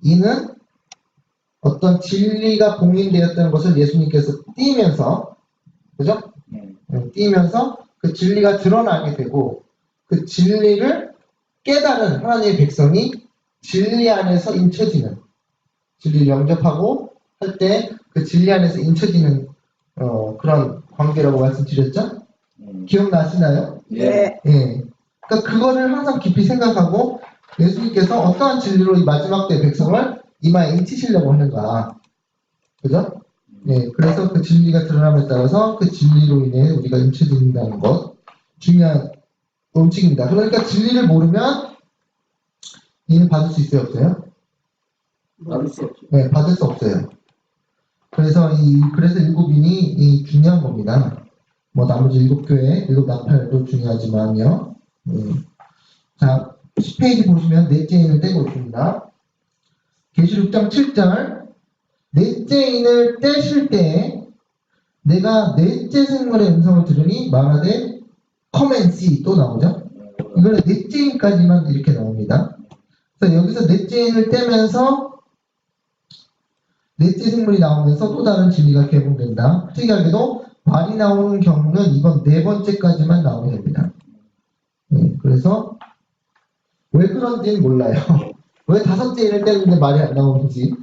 이는 어떤 진리가 봉인되었다는 것을 예수님께서 띄면서, 그죠? 띄면서 그 진리가 드러나게 되고, 그 진리를 깨달은 하나님의 백성이 진리 안에서 인쳐지는, 진리를 영접하고 할 때 그 진리 안에서 인쳐지는 그런 관계라고 말씀드렸죠? 기억나시나요? 예. 예. 그러니까 그거를 항상 깊이 생각하고 예수님께서 어떠한 진리로 이 마지막 때 백성을 이마에 인치시려고 하는가. 그죠? 예. 그래서 그 진리가 드러남에 따라서 그 진리로 인해 우리가 인쳐진다는 것. 중요한 원칙입니다. 그러니까 진리를 모르면 이는 받을 수 있어요, 없어요? 받을 수 없죠. 네, 받을 수 없어요. 그래서 일곱 인이 중요한 겁니다. 뭐 나머지 일곱 교회, 일곱 나팔도 중요하지만요. 자, 10페이지 보시면 넷째 인을 떼고 있습니다. 계시록 6장 7절. 넷째 인을 떼실 때 내가 넷째 생물의 음성을 들으니 말하되 come and see 또 나오죠. 이거는 넷째 인까지만 이렇게 나옵니다. 그래서 여기서 넷째 인을 떼면서 넷째 생물이 나오면서 또 다른 진리가 개봉된다. 특이하게도 말이 나오는 경우는 이건 네 번째까지만 나오게 됩니다. 그래서 왜 그런지는 몰라요. 왜 다섯째 인을 떼는데 말이 안 나오는지,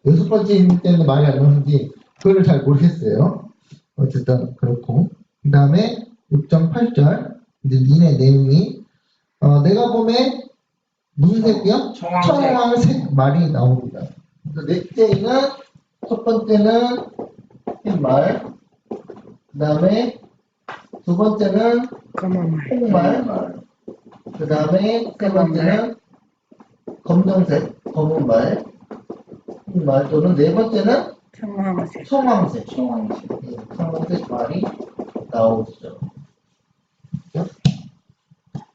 여섯 번째 인을 떼는데 말이 안 나오는지 그거를 잘 모르겠어요. 어쨌든 그렇고. 그 다음에 6.8절 이제 인의 내용이 내가 봄에 무슨 색이요? 청황색 말이 나옵니다. 그래서 넷째 인은 첫 번째는 흰말, 그 다음에 두 번째는 홍말, 그 다음에 세 번째는 검정색, 검은말, 흰말 또는 네 번째는 청황색 말이 나오죠.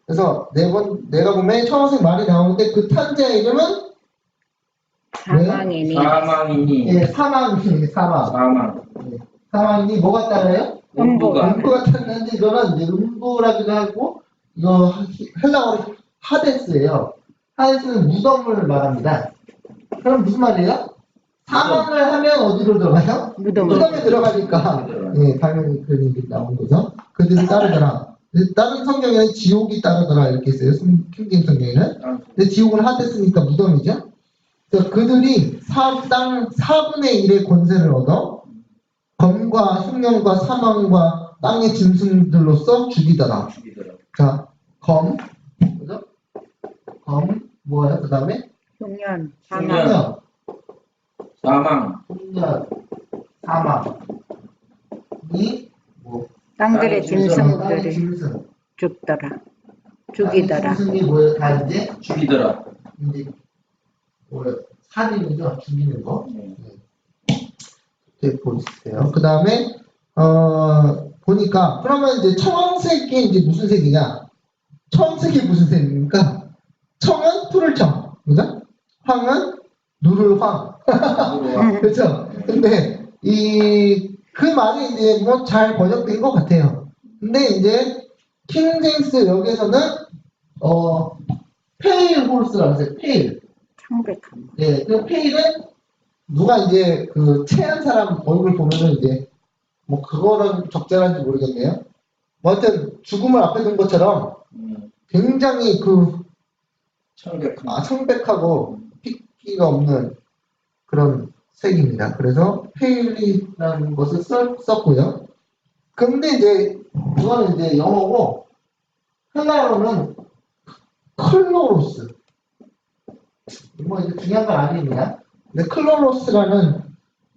그래서 내가 보면 청황색 말이 나오는데 그 탄자의 이름은 사망이니. 예, 사망. 예, 사망이 뭐가 따라요? 음부가 따르는데 이거는 이제 음부라기도 하고 이거 헬라어로 하데스예요. 하데스는 무덤을 말합니다. 그럼 무슨 말이에요? 사망을 하면 어디로 들어가요? 무덤에 들어가니까 예, 당연히 그런 얘기 나온 거죠. 그들이 따르더라. 다른 성경에는 지옥이 따르더라 이렇게 있어요. 킹제임 성경에는. 근데 지옥은 하데스니까 무덤이죠. 그래서 그들이 땅 4분의 1의 권세를 얻어 검과 흉년과 사망과 땅의 짐승들로서 죽이더라. 자, 그죠? 뭐야? 그 다음에 흉년, 사망. 이 뭐? 땅들의 땅의 짐승들이 짐승. 죽이더라. 짐승이 뭐예요? 다 이제 죽이더라. 이제 뭐예요? 살인이죠. 죽이는 거. 이렇게 보이세요. 그 다음에 보니까 그러면 이제 청황색이 이제 무슨 색이냐? 청색이 무슨 색입니까? 청은 푸를 청, 그죠? 황은 누를 황, 그렇죠? 근데 그 말이 이제 뭐 잘 번역된 것 같아요. 근데 이제 킹 제임스 여기에서는 페일 홀스라고 해서 페일. 창백함. 네, 그 페일은 누가 이제 그 체한 사람 얼굴 보면은 이제 뭐 그거는 적절한지 모르겠네요. 뭐 하여튼 죽음을 앞에 둔 것처럼 굉장히 청백하고 핏기가 없는 그런 색입니다. 그래서 페일이라는 것을 썼고요. 근데 이제 이거는 이제 영어고 헬라어로는 클로로스. 뭐 이게 중요한 건 아닙니다. 근데 클로로스라는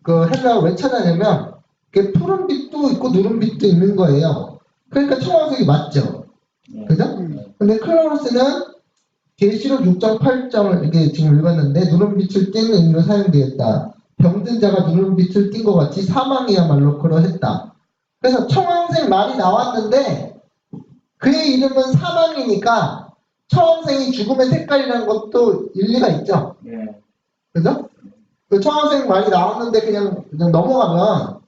그 헬라어 왜 찾아내면 그게 푸른 빛도 있고 누른 빛도 있는 거예요. 그러니까 청황색이 맞죠. 그죠? 근데 클로로스는 계시록 6.8점을 이게 지금 읽었는데 누른 빛을 띠는 의미로 사용되었다. 병든 자가 누른 빛을 띈 것 같이 사망이야말로 그러했다. 그래서 청황색 말이 나왔는데 그의 이름은 사망이니까 청황색이 죽음의 색깔이라는 것도 일리가 있죠. 그죠? 그 청황색 말이 나왔는데 그냥 넘어가면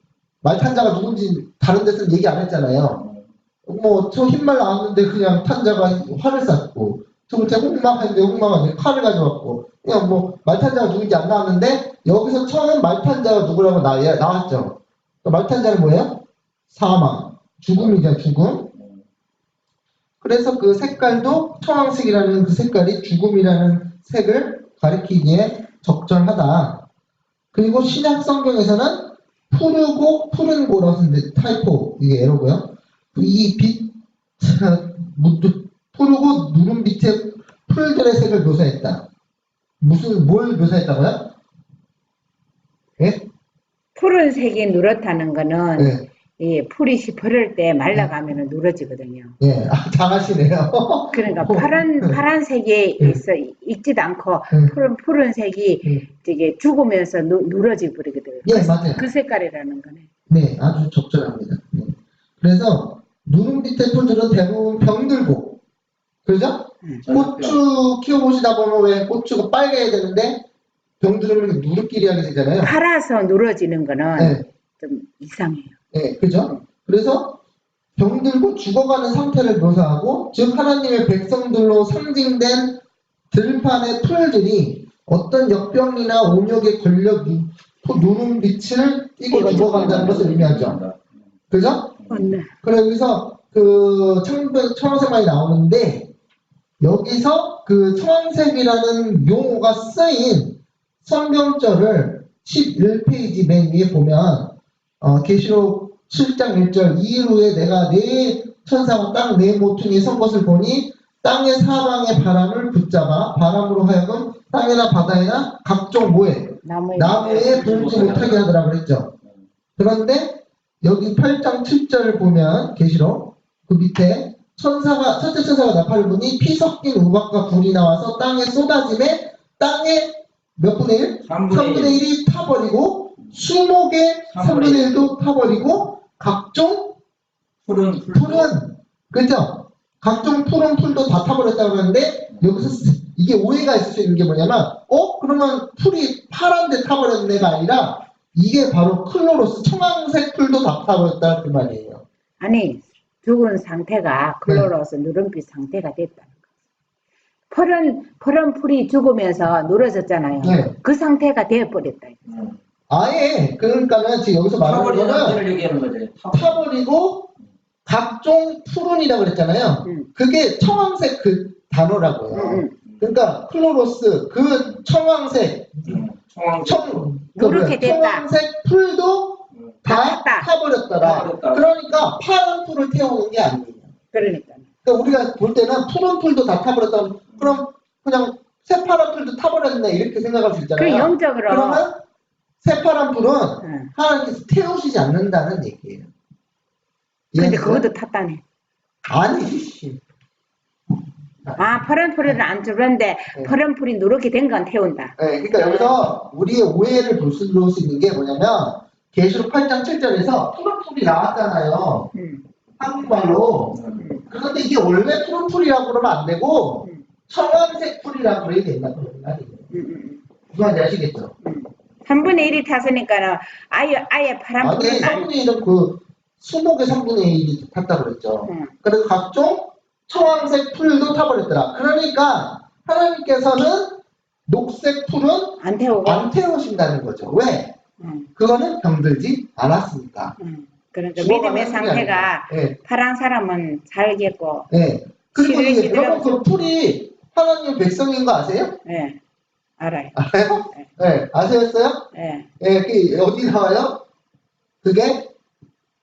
말탄자가 누군지 다른 데서는 얘기 안 했잖아요. 뭐 저 흰말 나왔는데 그냥 탄자가 활을 쐈고 두 번째 홍마하는데 홍마가 이제 칼을 가져왔고, 그냥 뭐 말탄자가 누군지 안 나왔는데 여기서 처음 말탄자가 누구라고 나왔죠. 말탄자는 뭐예요? 사망, 죽음이죠, 죽음. 그래서 그 색깔도 청황색이라는 그 색깔이 죽음이라는 색을 가리키기에 적절하다. 그리고 신약 성경에서는 푸르고 푸른 고라고 쓰는데 타이포, 이게 에러고요. 이 빛, 푸르고 누른 빛의 풀들의 색을 묘사했다. 뭘 묘사했다고요? 예? 푸른색이 누렇다는 거는 네. 이 풀이 시퍼럴 때 말라가면 누러지거든요. 예, 잘하시네요. 그러니까 파란색이 있지도 않고 푸른색이 되게 죽으면서 누러지 버리거든요. 예, 맞아요. 그 색깔이라는 거네. 네, 아주 적절합니다. 네. 그래서 누른빛의 풀들은 대부분 병들고, 그죠? 고추 키워보시다 보면 왜 고추가 빨개야 되는데 병들으면 누르끼리하게 되잖아요. 팔아서 누러지는 거는 네. 좀 이상해요. 네, 그죠? 그래서 병들고 죽어가는 상태를 묘사하고, 즉 하나님의 백성들로 상징된 들판의 풀들이 어떤 역병이나 온역에 걸려 누른 빛을 띠고 죽어간다는 것을 의미하죠. 그죠? 네. 그래 여기서 그 청황색만이 나오는데 여기서 그 청황색이라는 용어가 쓰인 성경절을 11페이지 맨 위에 보면 계시록 7장 1절 이후에 내가 네 천사와 땅 네 모퉁이에 선 것을 보니 땅의 사방의 바람을 붙잡아 바람으로 하여금 땅이나 바다에나 각종 나무에 불지 못하게 하더라 그랬죠. 그런데 여기 8장 7절을 보면 계시록 그 밑에 첫째 천사가 나팔을 부니 피 섞인 우박과 불이 나와서 땅에 쏟아짐에 땅의 몇 분의 1? 3분의 1이 타버리고 수목의 3분의 1도 타버리고 각종 푸른 그죠? 각종 푸른 풀도 다 타버렸다고 하는데 여기서 이게 오해가 있을 수 있는 게 뭐냐면 그러면 풀이 파란데 타버렸네가 아니라 이게 바로 클로로스 청황색 풀도 다 타버렸다 그 말이에요. 아니 죽은 상태가 클로로스 누른빛 상태가 됐다는 거예요. 푸른 풀이 죽으면서 누러졌잖아요. 네. 그 상태가 되어버렸다. 아예 그러니까는 지금 여기서 말하는 거는 타버리고 각종 푸른이라고 그랬잖아요. 그게 청황색 그 단어라고요. 그러니까 클로로스 그 청황색 누렇게 됐다. 청황색 풀도 다 타버렸더라. 그러니까 파란 풀을 태우는 게 아니에요. 그러니까 우리가 볼 때는 푸른 풀도 다 타버렸다. 그럼 그냥 새파란 풀도 타버렸네 이렇게 생각할 수 있잖아요. 그 영적으로 그러면 새파란 풀은 하나님께서 태우시지 않는다는 얘기예요. 근데 그것도 탔다네. 아니. 파란 풀은 안 죽는데 파란 풀이 누렇게 된 건 태운다. 네, 그러니까 여기서 우리의 오해를 볼 수 있는 게 뭐냐면 계시록 8장 7절에서 푸른 풀이 나왔잖아요. 한국말로. 그런데 이게 원래 푸른 풀이라고 그러면 안 되고 청황색 풀이라고 그래야 된다고 그러는 무슨 말인지 아시겠죠? 3분의 1이 탔으니까 아예 파란 풀은 아니 3분의 1은 그 수목의 3분의 1이 탔다고 그랬죠. 그래서 각종 청황색 풀도 타버렸더라. 그러니까 하나님께서는 녹색 풀은 안 태우신다는 거죠. 왜? 그거는 병들지 않았으니까. 그러니까 믿음의 상태가 파란 사람은 살겠고. 네. 그리고 여러분 그 풀이 하나님 백성인 거 아세요? 네. 알아요. 알아요? 네. 아세요? 네. 네. 그 어디 나와요? 그게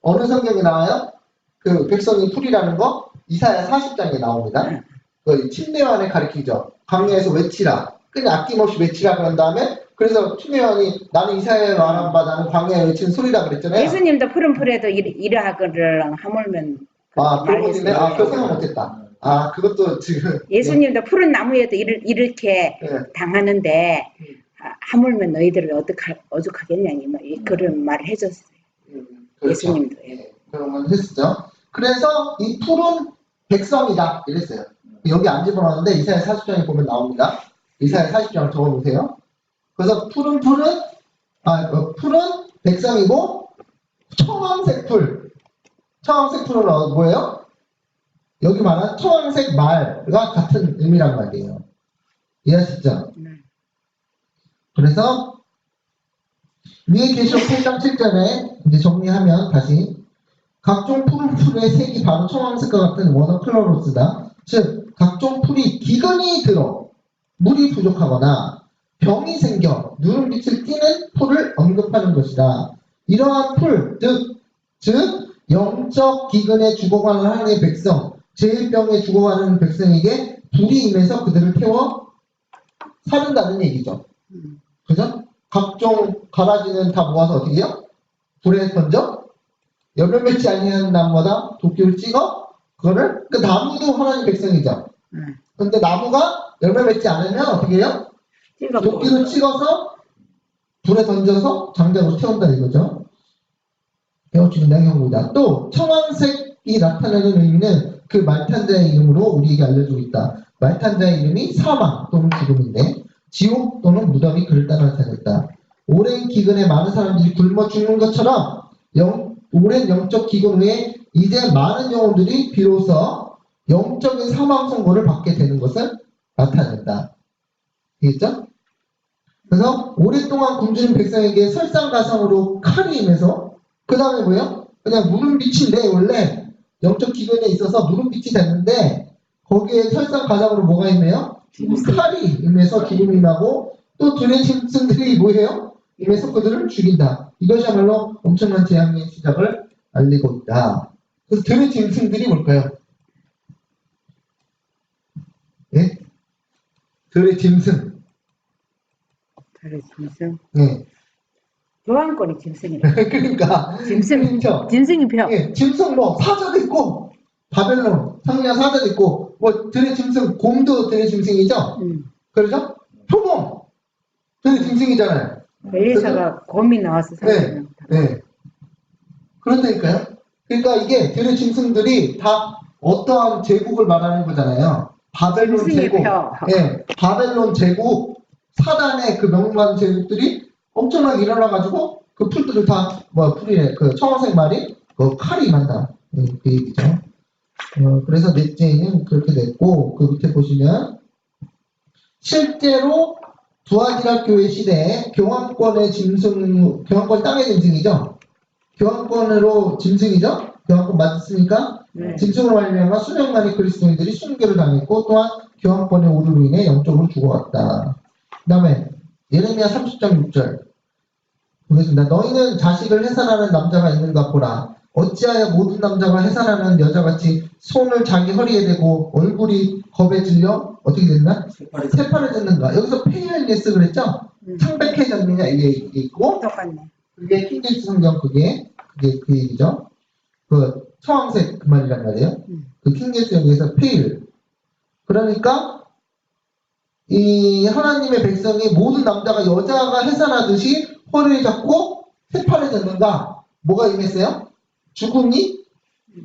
어느 성경에 나와요? 그 백성이 풀이라는 거? 이사야 40장에 나옵니다. 그 침례요한에 가르치죠. 광야에서 외치라. 그냥 아낌없이 외치라 그런 다음에 그래서 침례요한이 나는 이사야에 말한 바 나는 광야에 외치는 소리라 그랬잖아요. 예수님도 푸른 풀에도 이러하거를 하물면 그러거든요. 그거 생각 못했다. 그것도 지금 예수님도 푸른 나무에도 이렇게 당하는데 하물면 너희들을 오죽하겠냐 그런 말을 해줬어요. 그렇죠. 예수님도. 그런 건 했었죠. 그래서 이 풀은 백성이다 이랬어요. 여기 안 집어넣었는데 이사야 40장에 보면 나옵니다. 이사야 40장 적어보세요. 그래서 풀은 백성이고 청황색 풀은 뭐예요? 여기 말한 초황색 말과 같은 의미란 말이에요. 이해하시죠? 그래서 위에 계시록 8장 7절에 이제 정리하면 다시 각종 푸른 풀의 색이 바로 청황색과 같은 워너클로로스다. 즉 각종 풀이 기근이 들어 물이 부족하거나 병이 생겨 누름빛을 띠는 풀을 언급하는 것이다. 이러한 풀, 즉 영적 기근에 죽어가는 하나님의 백성, 제1병에 죽어가는 백성에게 불이 임해서 그들을 태워 살인다는 얘기죠. 그죠? 각종 가라지는 다 모아서 어떻게 해요? 불에 던져 열매 맺지 아니하는 나무마다 도끼를 찍어 그거를 그 나무도 하나님 백성이죠. 근데 나무가 열매 맺지 않으면 어떻게 해요? 도끼로 찍어서 불에 던져서 장작으로 태운다 이거죠. 배워주는 행동이다. 또 청황색이 나타내는 의미는 그 말탄자의 이름으로 우리에게 알려주고 있다. 말탄자의 이름이 사망 또는 죽음인데 지옥 또는 무덤이 그를 따라 나타냈다. 오랜 기근에 많은 사람들이 굶어 죽는 것처럼 오랜 영적 기근 후에 이제 많은 영혼들이 비로소 영적인 사망 선고를 받게 되는 것을 나타낸다. 알겠죠? 그래서 오랫동안 굶주린 백성에게 설상가상으로 칼이 임해서 그 다음에 뭐예요? 그냥 누름빛인데 원래 영적 기근에 있어서 누름빛이 됐는데 거기에 설상가상으로 뭐가 임해요? 칼이 임해서 죽음이 임하고 또 둘의 짐승들이 뭐예요? 임해서 그들을 죽인다. 이것이야말로 엄청난 재앙의 시작을 알리고 있다. 그래서 들의 짐승들이 뭘까요? 예? 들의 짐승. 들의 짐승? 예. 교환권이 짐승이다. 그러니까. 짐승. 그렇죠? 짐승이 표. 예, 짐승 뭐 사자도 있고 바벨론 상냐 사자도 있고 뭐 들의 짐승 곰도 들의 짐승이죠. 그렇죠? 표범 들의 짐승이잖아요. 엘리사가 곰이 나와서 네, 네. 그렇다니까요. 그러니까 이게 들의 짐승들이 다 어떠한 제국을 말하는 거잖아요. 바벨론 제국. 예, 바벨론 제국 사단의 그 명망 제국들이 엄청나게 일어나가지고 그 풀들을 다 풀이래 그 청황색 말이 칼이 임한다. 그 얘기죠. 그래서 넷째는 그렇게 됐고 그 밑에 보시면 실제로 두아디라 교회 시대에 교황권의 짐승, 교황권 땅의 짐승이죠. 교황권으로 짐승이죠. 교황권 맞습니까? 네. 짐승으로 말미암아 수년간의 그리스도인들이 순교를 당했고 또한 교황권의 오류로 인해 영적으로 죽어갔다. 그 다음에 예레미야 30장 6절 보겠습니다. 너희는 자식을 해산하는 남자가 있는가 보라. 어찌하여 모든 남자가 해산하는 여자같이 손을 자기 허리에 대고 얼굴이 겁에 질려 어떻게 됐나? 새파래졌는가? 여기서 페일리스 그랬죠? 창백해졌느냐 이게 있고 똑같네. 그게 킹제임스 성경 그게 그 얘기죠. 그 청황색 그 말이란 말이에요. 그 킹제임스 여기에서 페일. 그러니까 이 하나님의 백성이 모든 남자가 여자가 해산하듯이 허리를 잡고 새파래졌는가? 뭐가 임했어요? 죽음이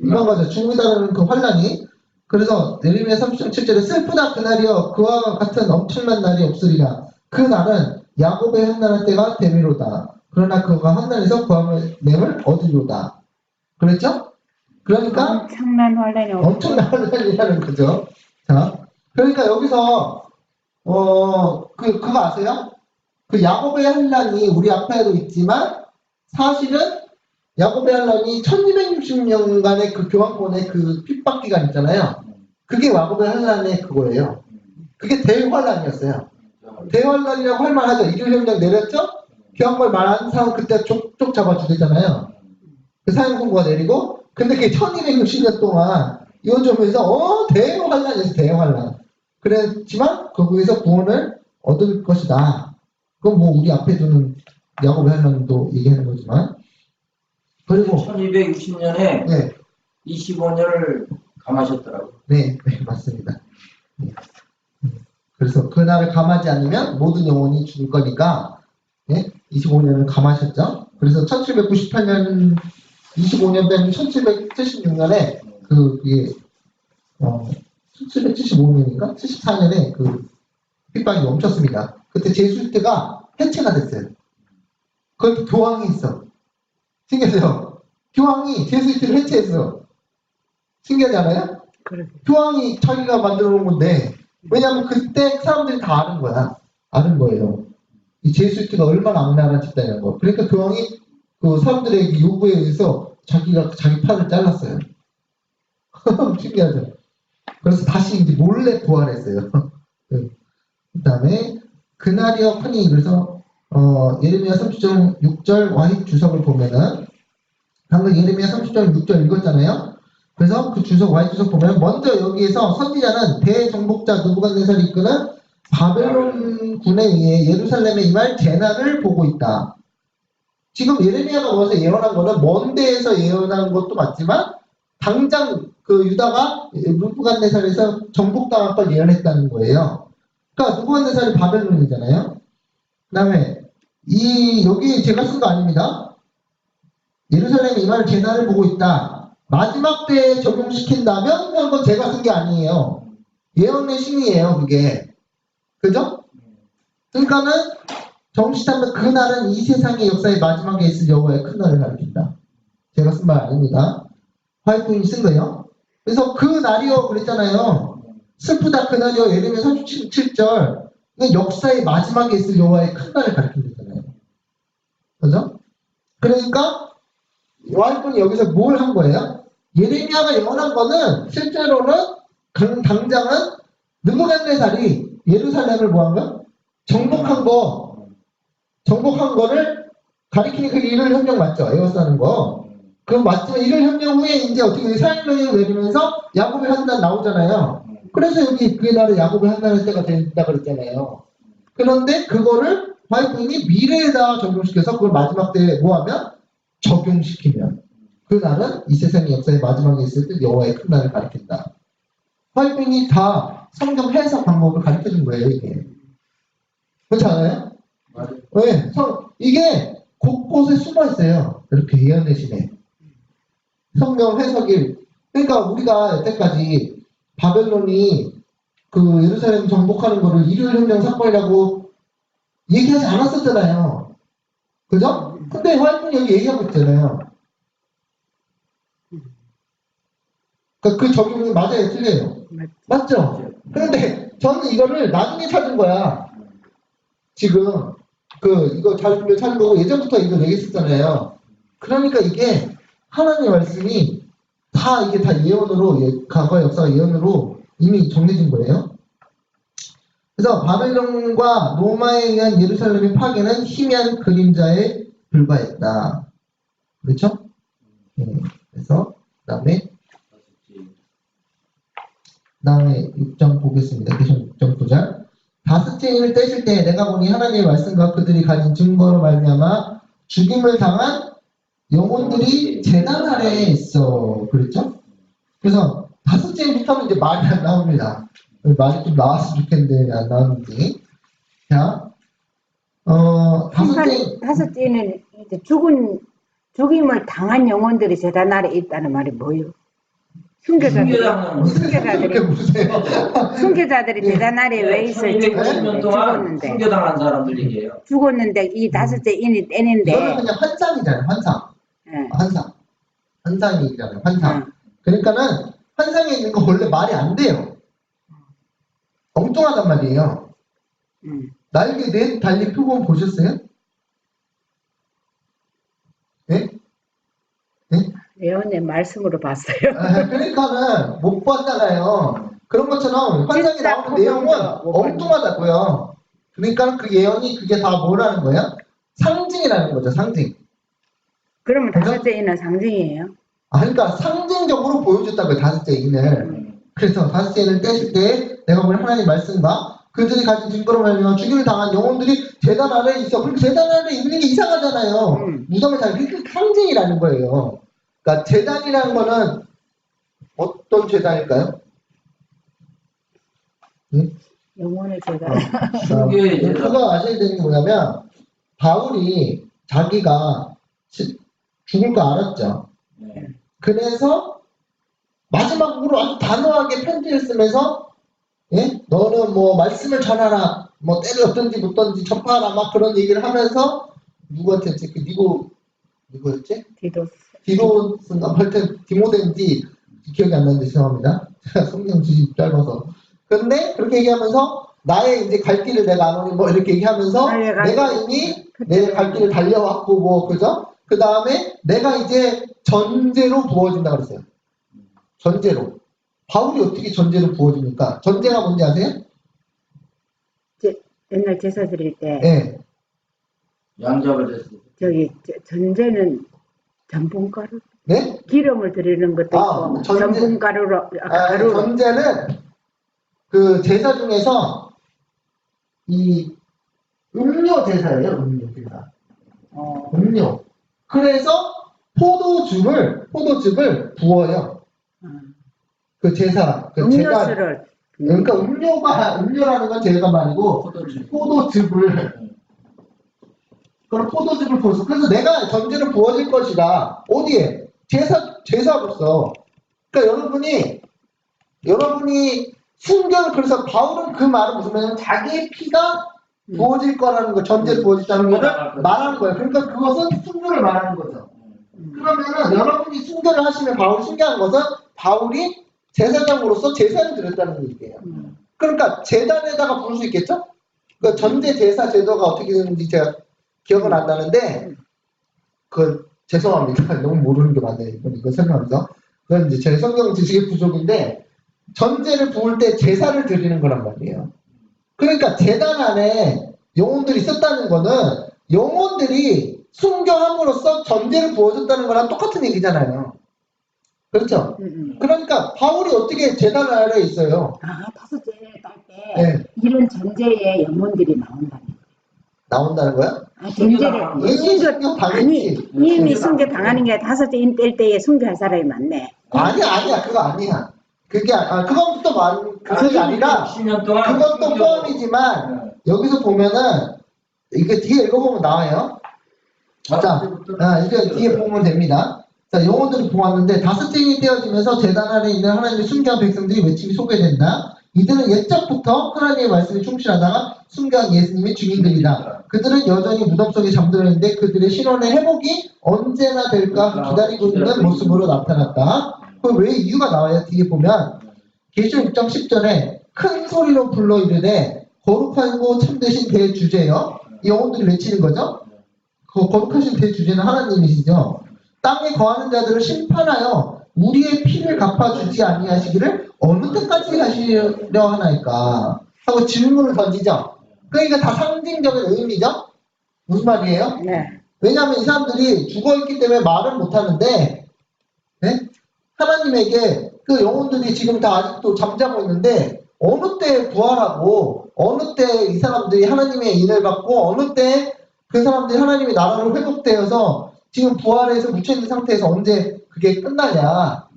이런 거죠. 죽음이 따르는 그 환란이. 그래서 예레미야 30장 7절에 슬프다 그날이여 그와 같은 엄청난 날이 없으리라. 그 날은 야곱의 환난할 때가 되미로다. 그러나 그가 환난에서 구함을 얻으리로다. 그랬죠? 그러니까 엄청난 환란이 엄청난 환란이라는 거죠. 자, 그러니까 여기서 그거 아세요? 그 야곱의 환란이 우리 앞에도 있지만 사실은 야곱의 환란이 1260년간의 그 교황권의 그 핍박 기간 있잖아요. 그게 야곱의 환란의 그거예요. 그게 대환란이었어요. 대환란이라고 할 만하죠. 일요일령장 내렸죠? 교황권 말하는 사람 그때 쪽 잡아 죽였잖아요. 그 사형 선고가 내리고 근데 그게 1260년 동안 이어지면서 대환란이었어요. 대환란. 그랬지만 거기에서 구원을 얻을 것이다. 그건 뭐 우리 앞에 두는 야곱의 환란도 얘기하는 거지만 그리고 1260년에 네. 25년을 감하셨더라고요. 네, 맞습니다. 그래서 그날을 감하지 않으면 모든 영혼이 죽을 거니까 25년을 감하셨죠. 그래서 1798년 25년 되면 1776년에 그게 1775년인가 74년에 그 핍박이 멈췄습니다. 그때 제수이트가 해체가 됐어요. 거기 교황이 있어. 신기하죠? 교황이 제수이트를 해체했어. 신기하지 않아요? 그래. 교황이 자기가 만들어 놓은 건데, 왜냐면 그때 사람들이 다 아는 거야. 아는 거예요. 이 제수이트가 얼마나 악랄한 집단이라는 거. 그러니까 교황이 그 사람들의 요구에 의해서 자기가 자기 팔을 잘랐어요. 신기하죠? 그래서 다시 이제 몰래 부활했어요. 그 다음에 그날이여 흔히 그래서 예레미야 30장 6절 와hit 주석을 보면은 방금 예레미야 30장 6절 읽었잖아요. 그래서 그 주석 와hit 주석 보면 먼저 여기에서 선지자는 대정복자 느부갓네살이 이끄는 바벨론 군에 의해 예루살렘에 임할 재난을 보고 있다. 지금 예레미야가 거기서 예언한 거는 먼 데에서 예언한 것도 맞지만 당장 그 유다가 느부갓네살에서 정복당할 걸 예언했다는 거예요. 그러니까 느부갓네살이 바벨론이잖아요. 그다음에 여기 제가 쓴 거 아닙니다. 예루살렘에 임할 재난을 보고 있다. 마지막 때에 적용시킨다면 그건 제가 쓴 게 아니에요. 예언의 신이에요, 그게. 그죠? 그러니까는 정시하면 그날은 이 세상의 역사의 마지막에 있을 여호와의 큰 날을 가리킨다. 제가 쓴 말 아닙니다. 화이트인이 쓴 거예요. 그래서 그 날이요 그랬잖아요. 슬프다 그 날이요 예레미야 37절. 이건 역사의 마지막에 있을 여호와의 큰 날을 가리킨다잖아요. 그죠? 그러니까 화이트인이 여기서 뭘 한 거예요? 예레미야가 예언한 거는 실제로는 당장은 느부갓네살이 예루살렘을 뭐 한 거야? 정복한 거를 가리키는 그 일을 협령 맞죠? 에워싸는 거. 그럼 맞지만 일을 협령 후에 이제 어떻게 사행명령을 내리면서 야곱의 한날 나오잖아요. 그래서 여기 그 날에 야곱의 한날의 때가 된다 그랬잖아요. 그런데 그거를 화이트인이 미래에다 적용시켜서 그걸 마지막 때에 뭐하면 적용시키면 그 날은 이 세상의 역사의 마지막에 있을 때 여호와의 큰 날을 가리킨다. 화이트인이 다 성경 해석 방법을 가르쳐준 거예요, 이게. 그렇지 않아요? 맞아요. 네, 이게 곳곳에 숨어 있어요. 이렇게 예언해시네. 성경 해석이. 그러니까 우리가 여태까지 바벨론이 그 예루살렘 정복하는 거를 일요일혁명 사건이라고 얘기하지 않았었잖아요. 그죠? 근데 화이트는 여기 얘기하고 있잖아요. 그러니까 그 적용이 맞아요, 틀려요? 맞죠? 그런데 저는 이거를 나중에 찾은 거야. 지금 이거 찾은 거고 예전부터 이거 얘기했었잖아요. 그러니까 이게 하나님의 말씀이 이게 다 예언으로 과거 역사가 예언으로 이미 정해진 거예요. 그래서 바벨론과 로마에 의한 예루살렘의 파괴는 희미한 그림자에 불과했다. 그렇죠? 그래서 그다음에 6장 보겠습니다. 6.9절. 다섯째 인을 떼실 때 내가 보니 하나님의 말씀과 그들이 가진 증거로 말미암아 죽임을 당한 영혼들이 제단 아래에 있어. 그랬죠? 그래서 다섯째 인부터 하면 이제 말이 안 나옵니다. 말이 좀 나왔으면 좋겠는데 안 나왔는지. 자, 다섯째는 이제 죽임을 당한 영혼들이 제단 아래 있다는 말이 뭐예요? 순교자들이 제단 아래 왜 있어? 1250년 동안 순교당한 사람들 얘기예요. 죽었는데 이 다섯째 인이 떼는데 이거는 그냥 환상이잖아요. 환상. 네. 환상이잖아요. 환상. 그러니까는 환상에 있는 거 원래 말이 안 돼요. 엉뚱하단 말이에요. 날개 넷 달린 표본 보셨어요? 네? 예언의 말씀으로 봤어요. 그러니까는 못 봤잖아요. 그런 것처럼 환상에 나오는 내용은 엉뚱하다고요. 그러니까 그 예언이 그게 다 뭐라는 거예요? 상징이라는 거죠. 상징. 그러면 다섯째 인은 상징이에요? 그러니까 상징적으로 보여줬다고요. 다섯째 인을. 그래서 다섯째 인을 떼실 때 내가 보는 하나님의 말씀과 그들이 가진 증거로 말미암아 죽임을 당한 영혼들이 제단 아래에 있어. 그럼 제단 아래에 있는 게 이상하잖아요. 무덤에 살기. 그 상징이라는 거예요. 그러니까 제단이라는 거는 어떤 제단일까요? 영혼의 제단. 순교의 제단. 그거 아셔야 되는 게 뭐냐면 바울이 자기가 죽을 거 알았죠. 그래서 마지막으로 아주 단호하게 편지를 쓰면서 너는 뭐 말씀을 전하라, 뭐 때를 어떤지 못던지 전파하라 막 그런 얘기를 하면서 누구한테 누구였지? 디도스인가 하여튼 디모데인지 기억이 안 나는데 죄송합니다. 제가 성경 지식 짧아서. 근데 그렇게 얘기하면서 나의 이제 갈 길을 내가 안 오니 뭐 이렇게 얘기하면서 내가 이미 내 갈 길을 달려왔고 뭐 그죠? 그 다음에 내가 이제 전제로 부어진다 그랬어요. 전제로. 바울이 어떻게 전제로 부어집니까? 전제가 뭔지 아세요? 옛날 제사 드릴 때 네. 양잡을 했을 때. 저기 전제는 전분가루 네? 기름을 드리는 것도 아, 있고 전제. 전분가루로 가루로 전제는 그 제사 중에서 이 음료 제사예요. 음료 제사. 음료. 그래서 포도즙을 부어요. 그 제사. 그 제가 음료수를 그러니까 음료라는 건 제가 말이고 포도즙을 그런 포도즙을 부어서 그래서 내가 전제를 부어질 것이다. 어디에? 제사로서. 그러니까 여러분이 순결 그래서 바울은 그 말은 무슨 말이냐면 자기의 피가 부어질 거라는 거 전제를 부어진다는 거를 말하는 거예요. 그러니까 그것은 순결을 말하는 거죠. 그러면은 여러분이 순결을 하시면 바울이 순결한 것은 바울이 제사장으로서 제사를 드렸다는 얘기예요. 그러니까 제단에다가 부을 수 있겠죠? 그 전제 제사 제도가 어떻게 되는지 제가 기억은 안 나는데 죄송합니다. 너무 모르는 게 많네요. 이거 설명하면서. 그건 이제 제 성경 지식의 부족인데 전제를 부을 때 제사를 드리는 거란 말이에요. 그러니까 제단 안에 영혼들이 있었다는 거는 영혼들이 순교함으로써 전제를 부어줬다는 거랑 똑같은 얘기잖아요. 그렇죠? 그러니까 바울이 어떻게 제단 아래에 있어요? 다섯째 딸때 네. 이런 전제의 영혼들이 나온다는 거야? 전제를 이미 순교 당했지. 이미 순교 당하는 게 다섯째 뗄 때에 순교할 사람이 많네. 아니야. 그거 아니야. 그건 또 그게 아니라 10년 동안 그것도 포함이지만 여기서 보면은 이게 뒤에 읽어보면 나와요. 이게 뒤에 보면 됩니다. 자, 영혼들이 보았는데 다섯째 인이 떼어지면서 제단 아래 있는 하나님의 순교한 백성들이 외침이 소개된다. 이들은 옛적부터 하나님의 말씀에 충실하다가 순교한 예수님의 증인들이다. 그들은 여전히 무덤 속에 잠들어 있는데 그들의 신원의 회복이 언제나 될까 기다리고 있는 모습으로 나타났다. 그 왜 이유가 나와요? 뒤에 보면 계시록 6장 10절에 큰 소리로 불러 이르되 거룩하고 참되신 대주제여. 이 영혼들이 외치는 거죠. 그 거룩하신 대주제는 하나님이시죠. 땅에 거하는 자들을 심판하여 우리의 피를 갚아주지 아니하시기를 어느 때까지 하시려 하나이까 하고 질문을 던지죠. 그러니까 다 상징적인 의미죠. 무슨 말이에요? 네. 왜냐하면 이 사람들이 죽어있기 때문에 말을 못하는데 네? 하나님에게 그 영혼들이 지금 다 아직도 잠자고 있는데 어느 때 부활하고 어느 때 이 사람들이 하나님의 인을 받고 어느 때 그 사람들이 하나님의 나라로 회복되어서 지금 부활해서 묻혀있는 상태에서 언제 그게 끝나냐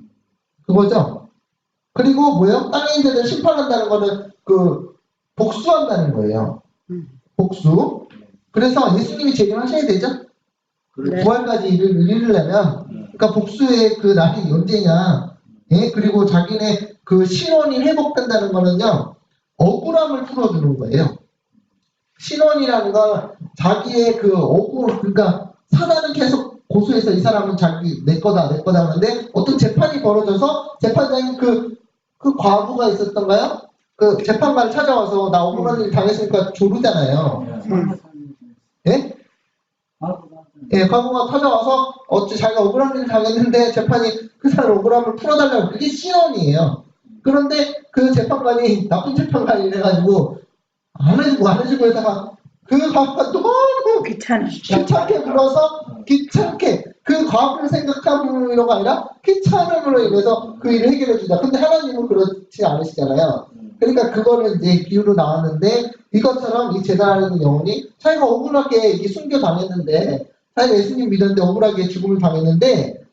그거죠. 그리고 뭐예요? 땅에 있는 자들을 심판한다는 거는 복수한다는 거예요. 복수. 그래서 예수님이 재림하셔야 되죠. 네. 부활까지 이르려면 그러니까 복수의 그 날이 언제냐. 예? 그리고 자기네 그 신원이 회복된다는 거는요. 억울함을 풀어주는 거예요. 신원이라는 건 자기의 그 그러니까 사단은 계속 고소해서 이 사람은 자기 내 거다 하는데 어떤 재판이 벌어져서 재판장이 그 과부가 있었던가요? 그 재판관을 찾아와서 나 억울한 일 당했으니까 조르잖아요. 예? 예, 과부가 찾아와서 자기가 억울한 일을 당했는데 재판이 그 사람 억울함을 풀어달라고 그게 신원이에요. 그런데 그 재판관이 나쁜 재판관이 해가지고 안 해주고 해다가 그 과부가 너무 귀찮게 불어서 귀찮게 그 과부를 생각함으로가 아니라 귀찮음으로 인해서 그 일을 해결해 주자. 근데 하나님은 그렇지 않으시잖아요. 그러니까 그거는 이제 비유로 나왔는데 이것처럼 이 제단하는 영혼이 자기가 억울하게 이게 순교 당했는데 자기가 예수님 믿었는데 억울하게 죽음을 당했는데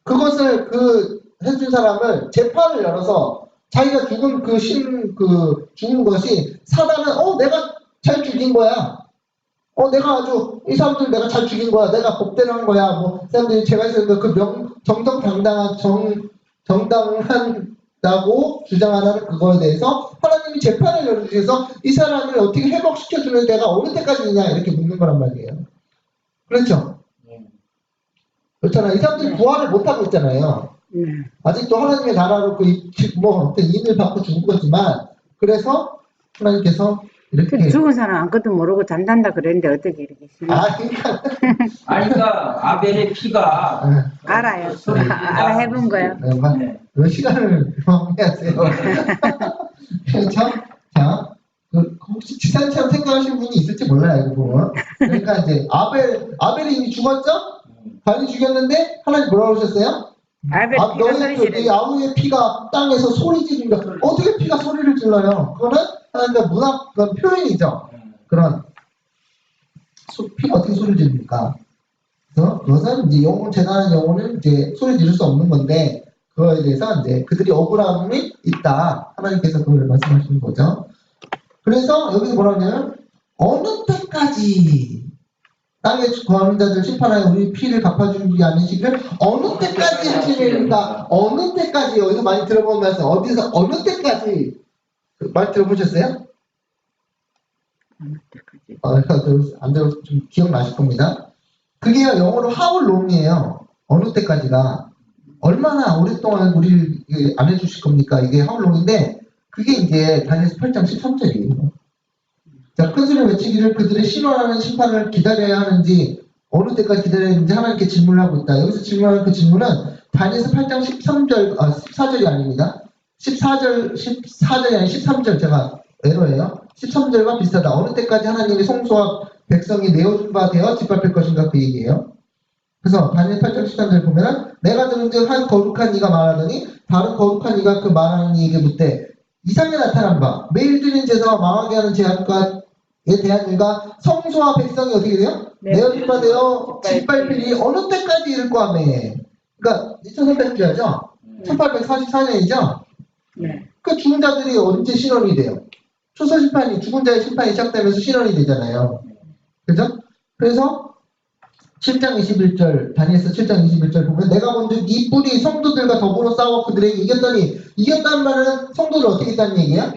그것을 해준 사람을 재판을 열어서 자기가 죽은 죽은 것이 사단은 내가 잘 죽인 거야. 내가 아주 이 사람들 내가 잘 죽인 거야. 내가 법대로 한 거야. 뭐 사람들이 제가 있으니까 정당한다고 주장하는 그거에 대해서 하나님이 재판을 열어주셔서 이 사람을 어떻게 회복시켜주는 데가 어느 때까지냐 이렇게 묻는 거란 말이에요. 그렇죠? 그렇잖아요. 이 사람들이 부활을 못하고 있잖아요. 아직도 하나님의 나라로 뭐 어떤 인을 받고 죽은 거지만 그래서 하나님께서 이렇게 죽은 사람 아무것도 모르고 잠잔다 그랬는데 어떻게 이렇게 그러니까 아니, 그러니까 아벨의 피가 알아요. 알아 해본 거예요. 네. 그 시간을 해야세요. 그렇죠? 자, 혹시 지산처럼 생각하시는 분이 있을지 몰라요, 이거. 그러니까 이제 아벨이 이미 죽었죠? 가인이 죽였는데 하나님 뭐라고 하셨어요? 아벨 피가 소리 너희 지르는 아우의 피가 땅에서 소리 지른다. 어떻게 피가 소리를 질러요? 그거는 하나님의 문학 그런 표현이죠. 그런 피가 어떻게 소리 지릅니까? 그래서 그것은 이제 영혼 재단한 영혼은 이제 소리 지를 수 없는 건데 그거에 대해서 이제 그들이 억울함이 있다. 하나님께서 그걸 말씀하시는 거죠. 그래서 여기서 뭐라고 하냐면 어느 때까지 땅에 거하는 자들 심판하여 우리 피를 갚아주지 않으시기를 어느 때까지 하시니까 어느 때까지 여기서 많이 들어보면서 어디서 어느 때까지 많이 들어보셨어요? 어느 때까지. 안 들어서 좀 기억나실 겁니다. 그게 영어로 how long이에요. 어느 때까지가 얼마나 오랫동안 우리를 안 해주실 겁니까? 이게 how long인데 그게 이제 다니엘서 8장 13절이에요. 자, 큰 소리로 외치기를 그들의 신원하는 심판을 기다려야 하는지 어느 때까지 기다려야 하는지 하나님께 질문을 하고 있다. 여기서 질문하는 그 질문은 다니엘서 8장 13절, 14절이 아닙니다. 14절이 아닌 13절 제가 에러예요. 13절과 비슷하다. 어느 때까지 하나님의 성소와 백성이 내어준 바 되어 짓밟힐 것인가 그 얘기예요. 그래서 다니엘 8장 13절 보면은 내가 들은즉 한 거룩한 이가 말하더니 다른 거룩한 이가 그 말하는 이에게 묻되 이상에 나타난 바 매일 드린 제사와 망하게 하는 제약과에 대한 일과 성소와 백성이 어떻게 돼요? 내어준 바 되어 짓밟힐 일이 어느 때까지 이룰 거 하며 그러니까 2300주야죠? 1844년이죠? 네. 그 죽은 자들이 언제 신원이 돼요? 초서 심판이 죽은 자의 심판이 시작되면서 신원이 되잖아요. 그죠? 그래서 7장 21절 다니엘서 7장 21절 보면 내가 먼저 이 뿔이 성도들과 더불어 싸워 그들에게 이겼더니 이겼다는 말은 성도를 어떻게 했다는 얘기야?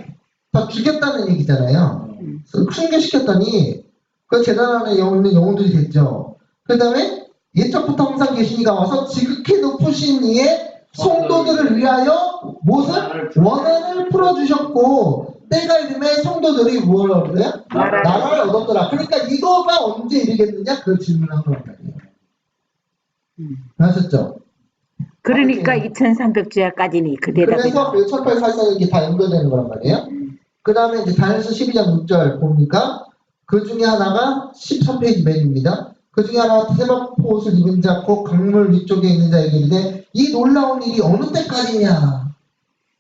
다 죽였다는 얘기잖아요. 순교시켰더니 그 재단 안에 있는 영혼들이 됐죠. 그 다음에 예적부터 항상 계신 이가 와서 지극히 높으신 이의 성도들을 위하여 무엇을? 원한을 풀어주셨고 때가 이름에 성도들이 뭐라고 그래요? 나라를 얻었더라. 그러니까 이거가 언제 이르겠느냐? 그 질문을 한 거란 말이에요. 아셨죠? 그러니까 2300주야까지는 그 대답이 그래서 1844년 이게 다 연결되는 거란 말이에요. 그 다음에 이제 다니엘서 12장 6절 보니까 그 중에 하나가 13페이지 맨입니다. 그 중에 하나가 세마포 옷을 입은 자 곧 강물 위쪽에 있는 자에게 이르되 이 놀라운 일이 어느 때까지냐?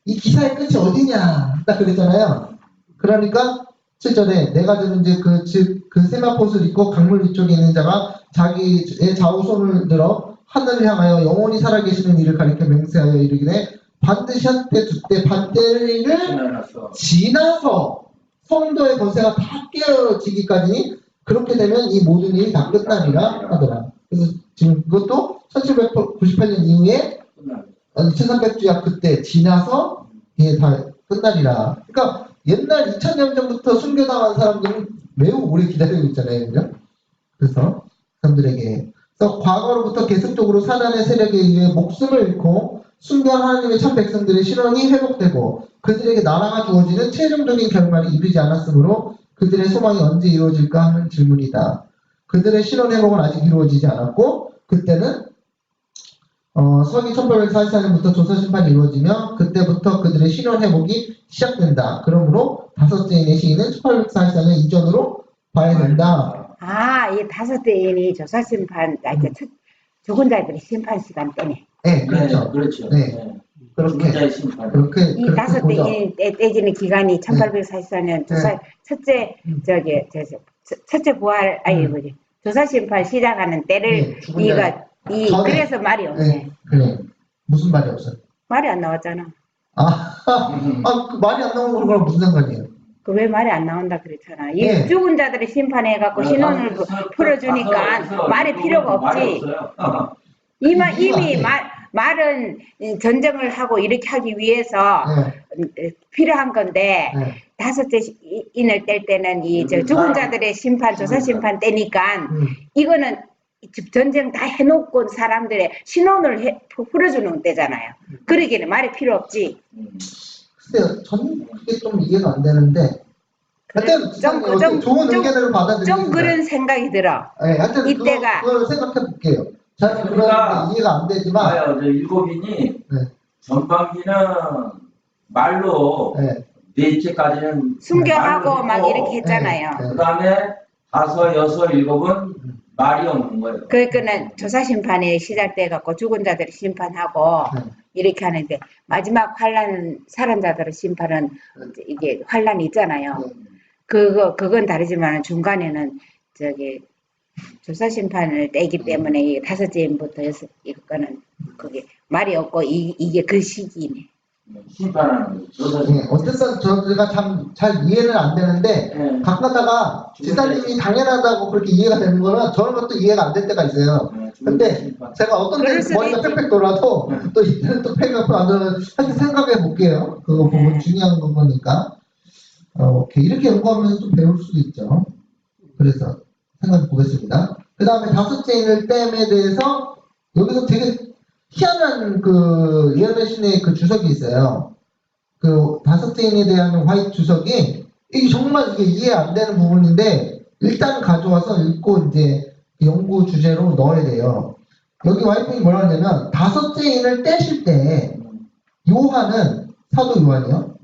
이 기사의 끝이 어디냐? 딱 그랬잖아요. 그러니까 7절에 내가 들은 그 세마포 옷을 입고 강물 위쪽에 있는 자가 자기의 좌우손을 들어 하늘을 향하여 영원히 살아계시는 이를 가리켜 맹세하여 이르기를 반드시 한때 두때 반때를 지나서 성도의 권세가 다 깨어지기까지 그렇게 되면 이 모든 일이 다 끝나리라 하더라. 그래서 지금 그것도 1798년 이후에 1300주야 그때 지나서 이게 다 끝나리라. 그러니까 옛날 2000년 전부터 순교당한 사람들은 매우 오래 기다리고 있잖아요. 그죠? 그래서 사람들에게 그래서 과거로부터 계속적으로 사단의 세력에 의해 목숨을 잃고 순교한 하나님의 참 백성들의 신원이 회복되고 그들에게 나라가 주어지는 최종적인 결말이 이르지 않았으므로 그들의 소망이 언제 이루어질까 하는 질문이다. 그들의 신원 회복은 아직 이루어지지 않았고 그때는 서기 1844년부터 조사심판이 이루어지며 그때부터 그들의 신원 회복이 시작된다. 그러므로 다섯째인의 시기는 1844년 이전으로 봐야 된다. 이 다섯째 인이 조사심판 이제 죽은 자들의 심판 시간 때네. 네, 그렇죠. 그렇죠. 네. 그렇게 이 다섯째 인이 떼지는 기간이 1844년 조사 첫째 부활 뭐지 조사심판 시작하는 때를 그래서 말이 없네. 그래. 무슨 말이 없어요? 말이 안 나왔잖아. 그 말이 안 나오는 거랑 무슨 상관이에요? 그 왜 말이 안 나온다 그랬잖아. 이 죽은 자들의 심판해갖고 신원을 풀어주니까 말이 필요가 없지. 이미 말은 전쟁을 하고 이렇게 하기 위해서 필요한 건데 다섯째 인을 뗄 때는 이 죽은 자들의 심판 조사 심판 때니까 이거는 전쟁 다 해놓고 사람들의 신원을 풀어주는 때잖아요. 그러기에는 말이 필요 없지. 글쎄요, 저는 그게 좀 이해가 안 되는데. 하여튼, 좋은 의견을 받아들이겠습니다. 좀 그런 생각이 들어. 네, 하여튼 이때가. 그걸 생각해 볼게요. 저는 그런 이해가 안 되지만. 봐요, 일곱인이 네. 전반기는 말로 네. 넷째까지는 순교하고 막 이렇게 했잖아요. 네. 그 다음에 5, 6, 7은 말이 없는 거예요. 그러니까는 조사심판이 시작돼갖고 죽은 자들을 심판하고 이렇게 하는데 마지막 환란 살인자들을 심판은 이게 환란이 있잖아요. 그건 다르지만 중간에는 저기 조사심판을 떼기 때문에 이 5제부터 이거는 그게 말이 없고 이게 그 시기네. 심판하는 거죠. 네, 어쨌든 저희가 참 잘 이해는 안 되는데 네. 가끔가다가 지사님이 당연하다고 그렇게 이해가 되는 거는 저는 것도 이해가 안 될 때가 있어요. 근데 제가 어떤 때는 머리가 빽빽 돌아도 또 이때는 또 빽빽 안 돌아도 하여튼 생각해 볼게요. 그거 보면 중요한 거 보니까 오케이. 이렇게 연구하면 좀 배울 수도 있죠. 그래서 생각해 보겠습니다. 그 다음에 5째 댐에 대해서 여기서 되게 희한한 그 예언의 신의 그 주석이 있어요. 그 5째인에 대한 화이트 주석이 이게 정말 이게 이해 안 되는 부분인데 일단 가져와서 읽고 이제 연구 주제로 넣어야 돼요. 여기 화이트이 뭐라 하냐면 5째인을 떼실 때 요한은 사도 요한이요.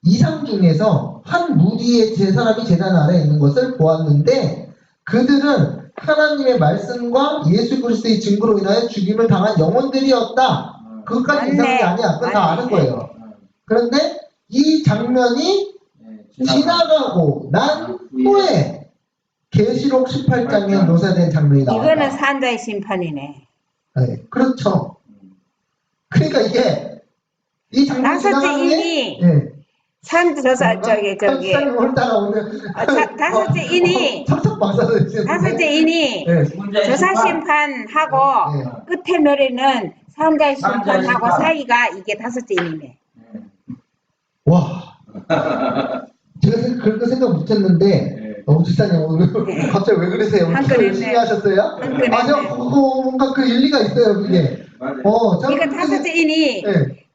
이상 중에서 한 무리의 사람이 제단 아래에 있는 것을 보았는데 그들은 하나님의 말씀과 예수 그리스도의 증거로 인하여 죽임을 당한 영혼들이었다. 그것까지 이상이 아니야. 그건 다 아는 거예요. 그런데 이 장면이 지나가고 난 후에 계시록 18장에 묘사된 장면이 나왔다. 이거는 산자의 심판이네. 네, 그렇죠. 그러니까 이게 이 장면이 5째 인이 산조사 저기 5째 인이 조사 심판하고 끝에 노래는 산자의 심판하고 사이가 이게 5째 인이네. 와, 제가 그렇게 생각 못했는데 지사님 오늘 갑자기 왜 그러세요? 오늘 열심히 하셨어요? 아니요, 그거 뭔가 그 일리가 있어요 그게. 이거 5째 인이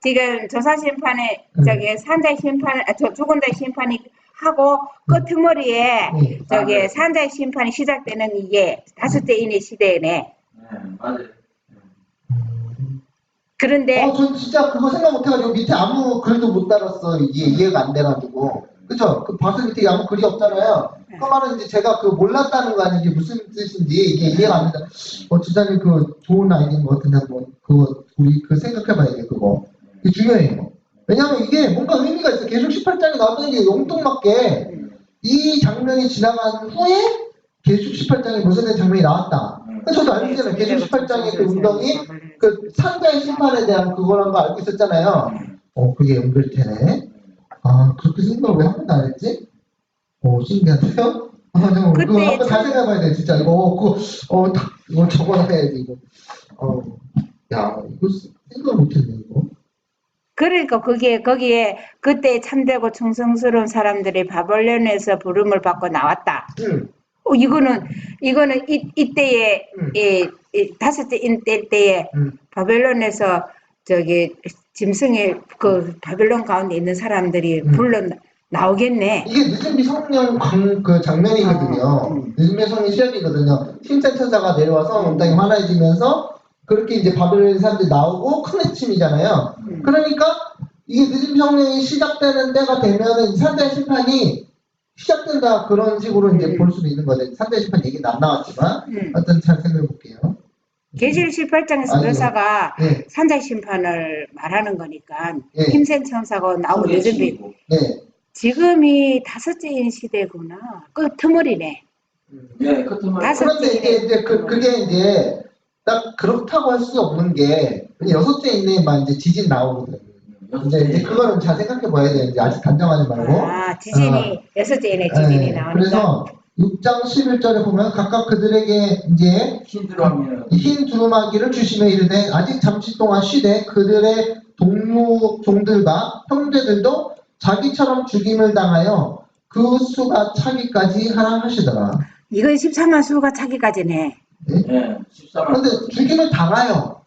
지금 조사 심판에 저기 산자의 심판, 죽은 자의 심판이 하고 끄트머리에 저기 산자의 심판이 시작되는 이게 5째 인의 시대네. 맞아요. 그런데 전 진짜 그거 생각 못해가지고 밑에 아무 글도 못 달았어. 이게 이해가 안 돼가지고. 그쵸? 그 바스 밑에 아무 글이 없잖아요. 그 말은 이제 제가 그 몰랐다는 거 아니에요? 이게 무슨 뜻인지 이게 이해가 안 된다. 지사님 그 좋은 아이디어인 것 같은데 한번 그거 우리 그 생각해봐야 돼 그거. 그게 중요해요. 왜냐면 이게 뭔가 의미가 있어. 계속 18장에 나왔던 게 용통맞게 이 장면이 지나간 후에 계속 18장에 묘사된 장면이 나왔다. 저도 알고 있잖아요. 계속 18장의 그 운동이 그 산자의 심판에 대한 그거란 거 알고 있었잖아요. 그게 연결되네. 아, 그렇게 생각을 왜 한 번도 안 했지? 신기한데요? 그거 한번 잘 생각해봐야 돼, 진짜. 이거 적어놔야지, 이거. 야, 이거 생각 못했네, 이거. 그러니까 거기에 그때 참되고 충성스러운 사람들이 바벨론에서 부름을 받고 나왔다. 이거는 이때에 5째 인 때에 바벨론에서 저기 짐승의 그 바벨론 가운데 있는 사람들이 불러 나오겠네. 이게 느슨비 성령 그 장면이거든요. 느슨비 성령 시작이거든요. 힘센 천사가 내려와서 온 땅이 환해지면서 그렇게 이제 바벨론 사람들이 나오고 큰 해침이잖아요. 그러니까 이게 느슨비 성령이 시작되는 때가 되면은 산자의 심판이 시작된다 그런 식으로 이제 볼 수도 있는 거죠. 산자의 심판 얘기는 안 나왔지만 하여튼 잘 생각해 볼게요. 계시록 18장에서 묘사가 산자의 심판을 말하는 거니까 힘센 천사가 나오고 느슨비 지금이 5째인 시대구나. 끄트머리네. 네, 끄트머리. 그런데 이제 그게 이제 딱 그렇다고 할 수 없는 게 6째 있네만 이제 지진 나오거든. 이제 그거는 잘 생각해 봐야 돼. 이제 아직 단정하지 말고. 지진이 6째인의 지진이 나오니까. 그래서 6장 11절에 보면 각각 그들에게 이제 흰 두루마기를 주시며 이르되 아직 잠시 동안 쉬되 그들의 동무 종들과 형제들도 자기처럼 죽임을 당하여 그 수가 차기까지 하라 하시더라. 이건 14만 수가 차기까지네. 네? 예, 14만. 근데 죽임을 당하여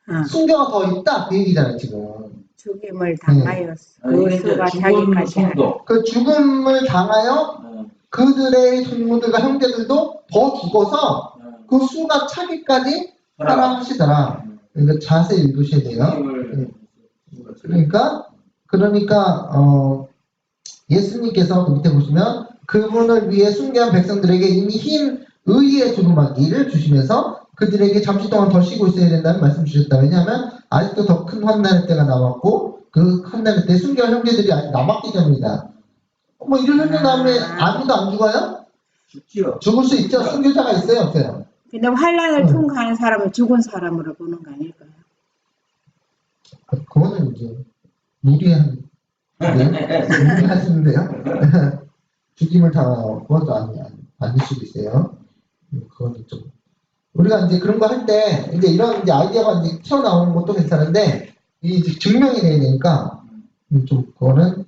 어, 순교가 더 있다 그 얘기잖아요 지금. 죽임을 당하여 그 이게 수가 이제 죽은 자기까지 하라. 성도. 그 죽음을 당하여 예, 그들의 동무들과 형제들도 더 죽어서 그 수가 차기까지 살아하시더라. 이거 자세히 읽으셔야 돼요. 그러니까 예수님께서 그 밑에 보시면 그분을 위해 순교한 백성들에게 이미 흰 의의 두루마기를 주시면서 그들에게 잠시 동안 더 쉬고 있어야 된다는 말씀 주셨다. 왜냐하면 아직도 더 큰 환난의 때가 남았고 그 환난의 때 순교한 형제들이 아직 남았기 때문이다. 뭐 이런 다음에 아무도 안 죽어요? 죽지요. 죽을 수 있죠. 순교자가 있어요, 없어요? 근데 환란을 통과하는 사람은 죽은 사람으로 보는 거 아닐까요? 그거는 이제 무리한 무리하시는데요. 죽임을 당하고 그것도 아닐 수도 있어요. 그거는 좀 우리가 이제 그런 거 할 때 이제 이런 이제 아이디어가 이제 튀어나오는 것도 괜찮은데 이 이제 증명이 돼야 되니까 좀 그거는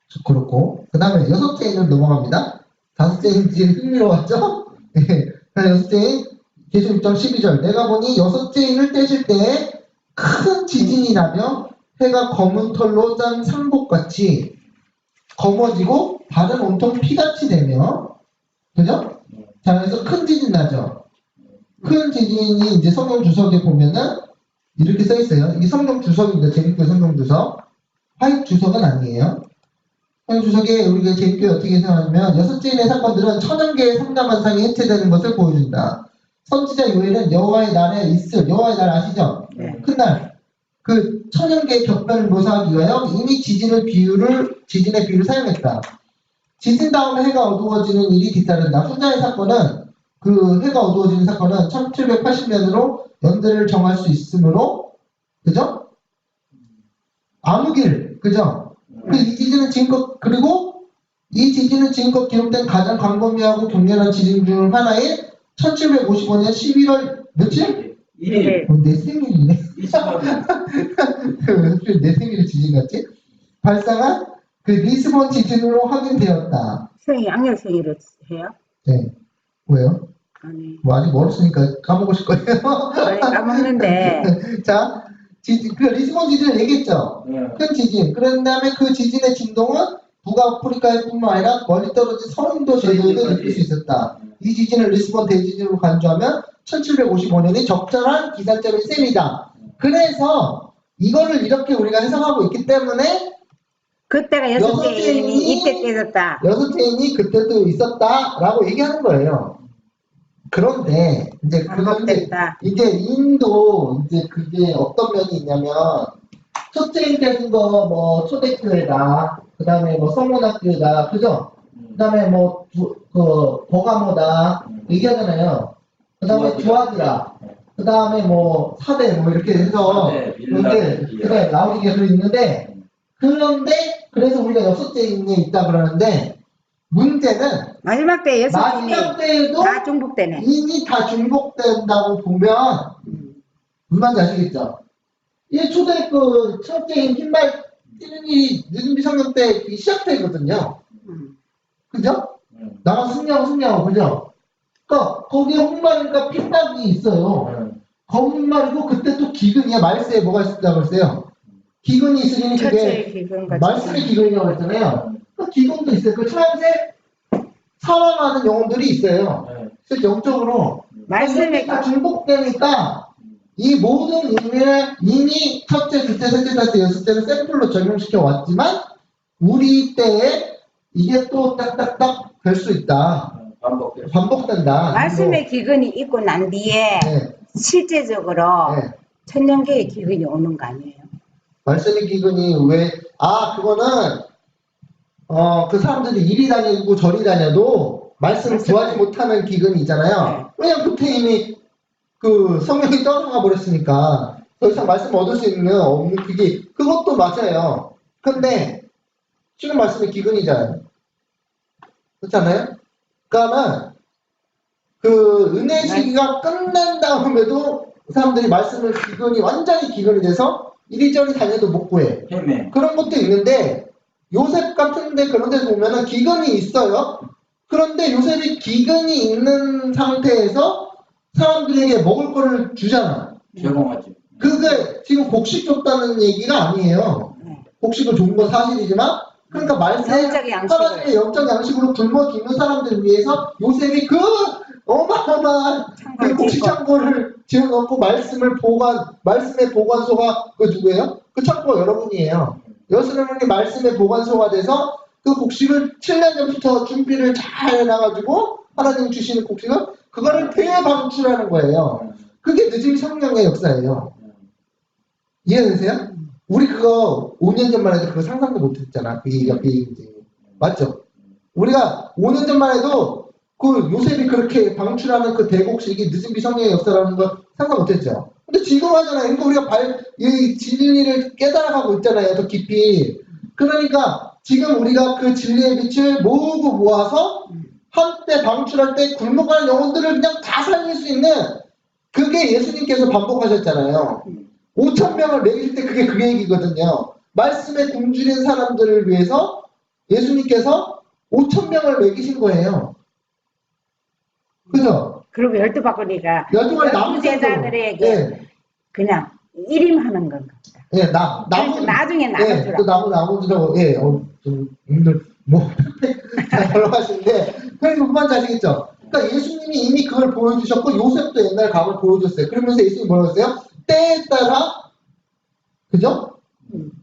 좀 그렇고 그 다음에 여섯째인을 넘어갑니다. 다섯째인 이제 흥미로웠죠? 여섯째인 계시록 6장 12절 내가 보니 여섯째인을 떼실 때에 큰 지진이 나며 해가 검은 털로 짠 상복같이 검어지고 발은 온통 피같이 되며 그죠? 자 그래서 큰 지진 나죠. 큰 지진이 이제 성경 주석에 보면은 이렇게 써 있어요. 이게 성경 주석입니다. 제니교회 성경 주석. 화입 주석은 아니에요. 성경 주석에 우리가 제니교회 어떻게 생각하냐면 여섯째인의 사건들은 천연계의 삼가만상이 해체되는 것을 보여준다. 선지자 요엘은 여호와의 날에 있을 여호와의 날 아시죠? 네. 큰 날. 그 천연계의 격변을 묘사하기 위하여 이미 지진의 비유를 사용했다. 지진 다음에 해가 어두워지는 일이 뒤따른다. 후자의 사건은 그 해가 어두워지는 사건은 1780년으로 연대를 정할 수 있으므로 그죠? 암흑일 그죠? 이 지진은 지금껏 그리고 이 지진은 지금껏 기록된 가장 광범위하고 격렬한 지진 중 하나인 1755년 11월 며칠? 1일. 내 생일이네. 20만. 왜 내 생일이 지진 같지? 발생한 그 리스본 지진으로 확인되었다. 양력 생일을 해요? 네. 왜요? 아니, 뭐 아직 멀었으니까 까먹으실 거예요. 아니 까먹는데 자, 그 리스본 지진을 얘기했죠. 큰 지진. 그런 다음에 그 지진의 진동은 북아프리카뿐만 아니라 멀리 떨어진 서인도 제도에도 느낄 수 있었다. 이 지진을 리스본 대지진으로 간주하면 1755년이 적절한 기산점인 셈이다. 그래서 이거를 이렇게 우리가 해석하고 있기 때문에 그때가 여섯째인이 이때 깨졌다. 여섯째인이 그때도 있었다라고 얘기하는 거예요. 그런데 이제 반복됐다. 이제 인도 이제 그게 어떤 면이 있냐면 첫째인 깨진 거 뭐 초대교회다. 그다음에 뭐 성문학교다. 그죠? 그다음에 뭐 버가모다 얘기하잖아요. 그다음에 주아디라. 그다음에 뭐 사대 뭐 이렇게 해서 그다음에 라우디게도 있는데 그런데 그래서 우리가 여섯째인에 있다 그러는데 문제는 마지막 때 여섯째인이 마지막 때에도 다 중복되네. 이미 다 중복된다고 보면 무슨 말인지 아시겠죠? 이 초대 그 첫째인 흰발 뛰는 일이 늦은비 성경 때 시작되거든요. 그죠? 나가 승리하고 그죠? 그러니까 거기에 홍말이니까 핀박이 있어요. 거짓말이고 그때 또 기근이야. 말세에 뭐가 있었다고 했어요? 기근이 있으니 첫째 그게 기근 같은 말씀의 기근이라고 했잖아요. 그 기근도 있어요. 그 차세 살아가는 영혼들이 있어요. 그래서 영적으로 말씀의 다 중복되니까 이 모든 의미를 이미 첫째, 둘째, 셋째, 다섯째, 여섯째를 샘플로 적용시켜 왔지만 우리 때에 이게 또 딱딱딱 될 수 있다. 반복된다. 말씀의 기근이 있고 난 뒤에 네. 실제적으로 네. 천년계의 기근이 오는 거 아니에요? 말씀의 기근이 왜, 그거는, 그 사람들이 이리 다니고 저리 다녀도 말씀을 구하지 못하는 기근이 있잖아요. 네. 왜냐면 그때 이미 그 성령이 떠나가 버렸으니까 더 이상 말씀을 얻을 수 있는 없는 그것도 맞아요. 근데 지금 말씀의 기근이잖아요. 그렇잖아요? 그러니까는 그 은혜 시기가 끝난 다음에도 사람들이 말씀을 완전히 기근이 돼서 이리저리 다녀도 못 구해. 그런 것도 있는데 요셉 같은데 그런 데서 보면은 기근이 있어요. 그런데 요셉이 기근이 있는 상태에서 사람들에게 먹을 거를 주잖아. 제공하지. 그게 지금 곡식 줬다는 얘기가 아니에요. 곡식을 준 건 사실이지만, 그러니까 말세 영적 양식을. 하나님의 영적 양식으로 굶어 죽는 사람들을 위해서 요셉이 그 어마어마한 그 곡식 창고를 지어놓고 말씀의 보관소가 그 누구예요? 그 창고가 여러분이에요. 여러분이 말씀의 보관소가 돼서 그 곡식을 7년 전부터 준비를 잘 해놔가지고 하나님 주시는 곡식을 그거를 대방출하는 거예요. 그게 늦은 성령의 역사예요. 이해되세요? 우리 그거 5년 전만 해도 그거 상상도 못 했잖아. 그 얘기가 그 얘기지. 맞죠? 우리가 5년 전만 해도 그 요셉이 그렇게 방출하는 그 대곡식이 늦은 성령의 역사라는 걸 상상 못 했죠. 근데 지금 하잖아요. 그러니까 우리가 이 진리를 깨달아가고 있잖아요. 더 깊이. 그러니까 지금 우리가 그 진리의 빛을 모으고 모아서 한때 방출할 때 굶어가는 영혼들을 그냥 다 살릴 수 있는 그게 예수님께서 반복하셨잖아요. 5,000명을 먹일 때 그게 그 얘기거든요. 말씀에 굶주린 사람들을 위해서 예수님께서 5,000명을 먹이신 거예요. 그죠? 그리고 12바구니가 12바구니 남은 제자들에게 예. 그냥 일임하는 건가 보다. 예, 그래서 나중에 나눠주라. 또 나머지라고, 예, 좀, 잘 올라가시는데, 그래서 그만 자시겠죠? 그러니까 예수님이 이미 그걸 보여주셨고, 요셉도 옛날 감을 보여줬어요. 그러면서 예수님이 뭐라고 했어요? 때에 따라, 그죠?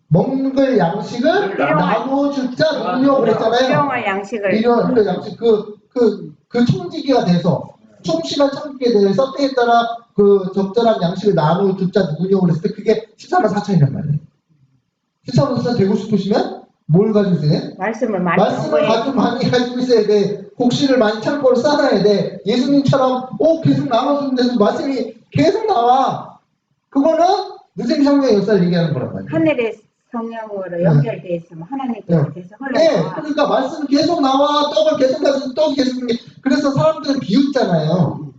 먹을 양식을 나눠줄 자 누구요? 그랬잖아요. 일용할 양식을. 일용할 양식, 그 총지기가 돼서, 충실한 창기에 대해서 때에 따라 그 적절한 양식을 나눠줄 자 누구냐고 그랬을 때 그게 14만 4천이란 말이에요. 14만 4천 되고 싶으시면 뭘 가지고 있어야 돼? 말씀을 많이 많이 가지고 있어야 돼. 곡식을 많이 창고를 쌓아야 돼. 예수님처럼 계속 나눠주는 데서 말씀이 계속 나와. 그거는 늦은 성령의 역사를 얘기하는 거란 말이에요. 하늘의 성령으로 연결되어 있으면 하나님께서 계속 흘러나와. 그러니까 말씀이 계속 나와. 떡을 계속 가지고 떡이 계속 그래서 사람들은 비웃잖아요.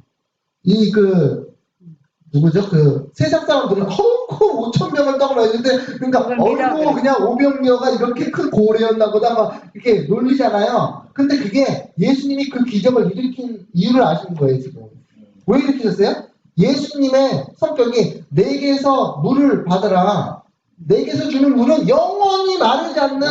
누구죠? 그 세상 사람들은 5,000명을 떡을 했는데 그러니까 그냥 500여가 이렇게 큰 고래였나 보다 막 이렇게 놀리잖아요. 근데 그게 예수님이 그 기적을 일으킨 이유를 아시는 거예요, 지금. 왜 일으키셨어요? 예수님의 성격이 내게서 물을 받으라. 내게서 주는 물은 영원히 마르지 않는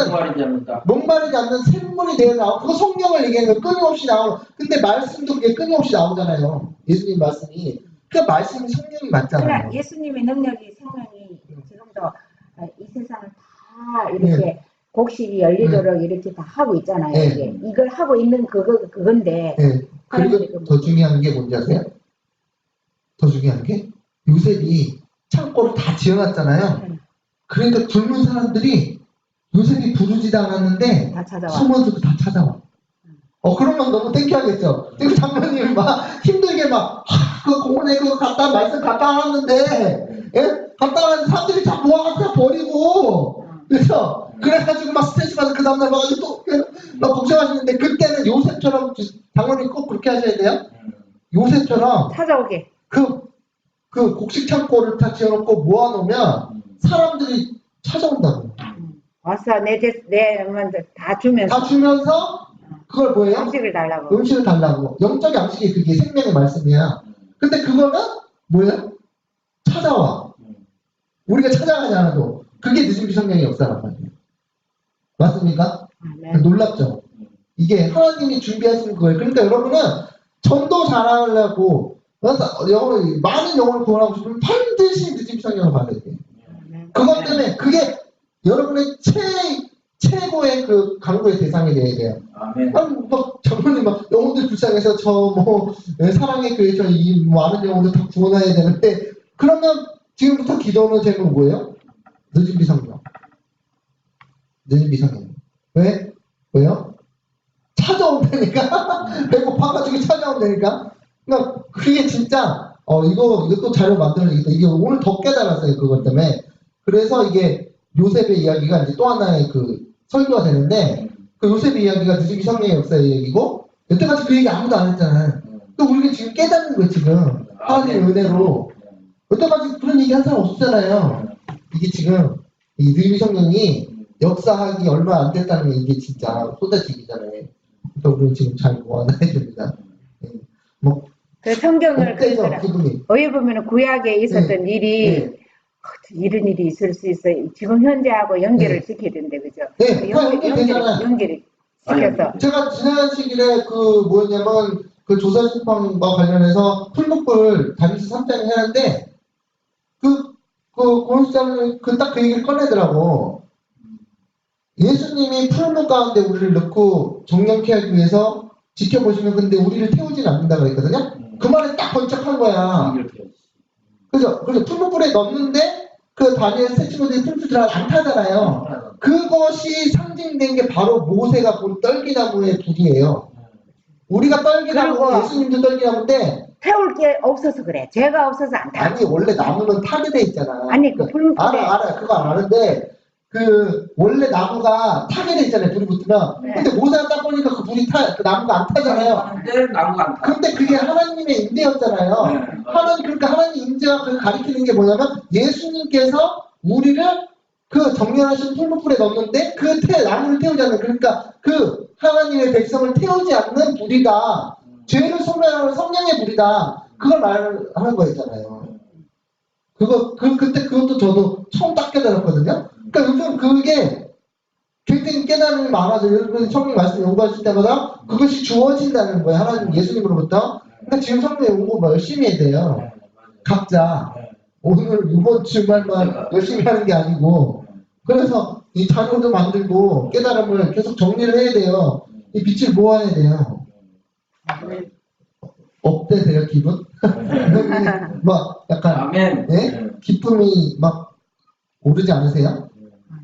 목마르지 않는 샘물이 되어 나오고 그거 성령을 얘기하는 거 끊임없이 나오는 근데 말씀도 그게 끊임없이 나오잖아요. 예수님 말씀이. 그 말씀이 성령이 맞잖아요. 그러나 예수님의 능력이 성령이 지금도 이 세상을 다 이렇게 곡식이 열리도록 이렇게 다 하고 있잖아요. 이걸 하고 있는 그건데. 그리고 더 중요한 게 뭔지 아세요? 더 중요한 게 요셉이 창고를 다 지어놨잖아요. 그러니까 굶은 사람들이 요셉이 부르지도 않았는데 숨어서 다 찾아와. 그러면 너무 땡큐하겠죠. 그리고 장모님이 막 힘들게 그 공원에 그거 말씀 갖다 놨는데, 갖다 놨는데 사람들이 다 모아갖고 버리고, 그래서, 그래가지고 막 스트레스 받아 그 다음날 와가지고 막 걱정하시는데, 그때는 요셉처럼, 장모님 꼭 그렇게 하셔야 돼요. 요셉처럼, 찾아오게. 그 곡식 창고를 다 지어놓고 모아놓으면, 사람들이 찾아온다고. 와서 다 주면서, 그걸 뭐예요? 음식을 달라고. 음식을 달라고. 영적 양식이 그게 생명의 말씀이야. 근데 그거는 뭐예요? 찾아와. 우리가 찾아가지 않아도. 그게 늦은 비성령의 역사란 말이에요. 맞습니까? 네. 놀랍죠? 이게 하나님이 준비하시는 거예요. 그러니까 여러분은 전도 잘하려고 많은 영혼을 구원하고 싶으면 반드시 늦은 비성령을 받아야 돼요. 그것 때문에 그게 여러분의 최고의 그 강구의 대상이 되어야 돼요. 아멘. 장모님 영혼들 불쌍해서 사랑의 교회에서 이 많은 영혼들 다 구원해야 되는데 그러면 지금부터 기도하는 제목은 뭐예요? 늦은 비성령. 왜? 왜요? 찾아온다니까. 배고파가지고 찾아온다니까. 그러니까 그게 진짜 이것도 자료 만들어야겠다. 이게 오늘 더 깨달았어요. 그것 때문에. 그래서 이게 요셉의 이야기가 이제 또 하나의 설교가 되는데 그 요셉의 이야기가 늦은 성령의 역사의 얘기고 여태까지 그 얘기 아무도 안 했잖아요. 또 우리가 지금 깨닫는 거예요. 지금 하나님의 은혜로 여태까지 그런 얘기 한 사람 없었잖아요. 이게 지금 이 늦은 성령이 역사하기 얼마 안 됐다는 게 이게 진짜 쏟아지기잖아요. 그래서 우리는 지금 잘 보완해야 됩니다. 그 성경을 어때서 그랬더라. 기분이? 어디 보면 구약에 있었던 일이 이런 일이 있을 수 있어. 지금 현재하고 연결을 시켜야 된대, 그죠? 네, 다 연결되잖아요. 연결이 시켜서. 제가 지난 시기에 그 뭐였냐면 그 조사심판과 관련해서 풀목불 다니시 3장을 하는데 고은수장이 딱 그 얘기를 꺼내더라고. 예수님이 풀목 가운데 우리를 넣고 정령케 하기 위해서 지켜보시면 근데 우리를 태우지는 않는다 그랬거든요. 그 말에 딱 번쩍한 거야. 그죠? 그래서 풀목불에 넣는데 그 다니엘 세 친구들이 풀목불 안 타잖아요. 그것이 상징된 게 바로 모세가 본 떨기나무의 불이에요. 우리가 떨기나무, 그리고 예수님도 떨기나무인데 태울 게 없어서 그래. 죄가 없어서 안 타. 아니 원래 나무는 타게 돼 있잖아. 아니 그 풀목불에 알아 그거 안 아는데 그 원래 나무가 타게 돼 있잖아요. 불이 붙으면. 네. 근데 모세가 딱 보니까 그 불이 그 나무가 안 타잖아요. 근데 나무가 안 타. 근데 그게 하나님의 임재였잖아요. 그러니까 하나님 임재가 그 가리키는 게 뭐냐면 예수님께서 우리를 그 정렬하신 풀무불에 넣는데 그 나무를 태우지 않는 그러니까 그 하나님의 백성을 태우지 않는 불이다. 죄를 소멸하는 성령의 불이다. 그걸 말하는 거였잖아요. 그때 그것도 저도 처음 딱 깨달았거든요. 그러니까 요즘 그게 굉장히 깨달음이 많아서 여러분 성령 말씀 연구하실 때마다 그것이 주어진다는 거예요. 하나님 예수님으로부터. 그러니까 지금 성령 연구 열심히 해야 돼요. 각자. 오늘 이번 주말만 열심히 하는 게 아니고 그래서 이 자료도 만들고 깨달음을 계속 정리를 해야 돼요. 이 빛을 모아야 돼요. 어때세요 기분? 막 약간 아멘. 예? 기쁨이 막 오르지 않으세요?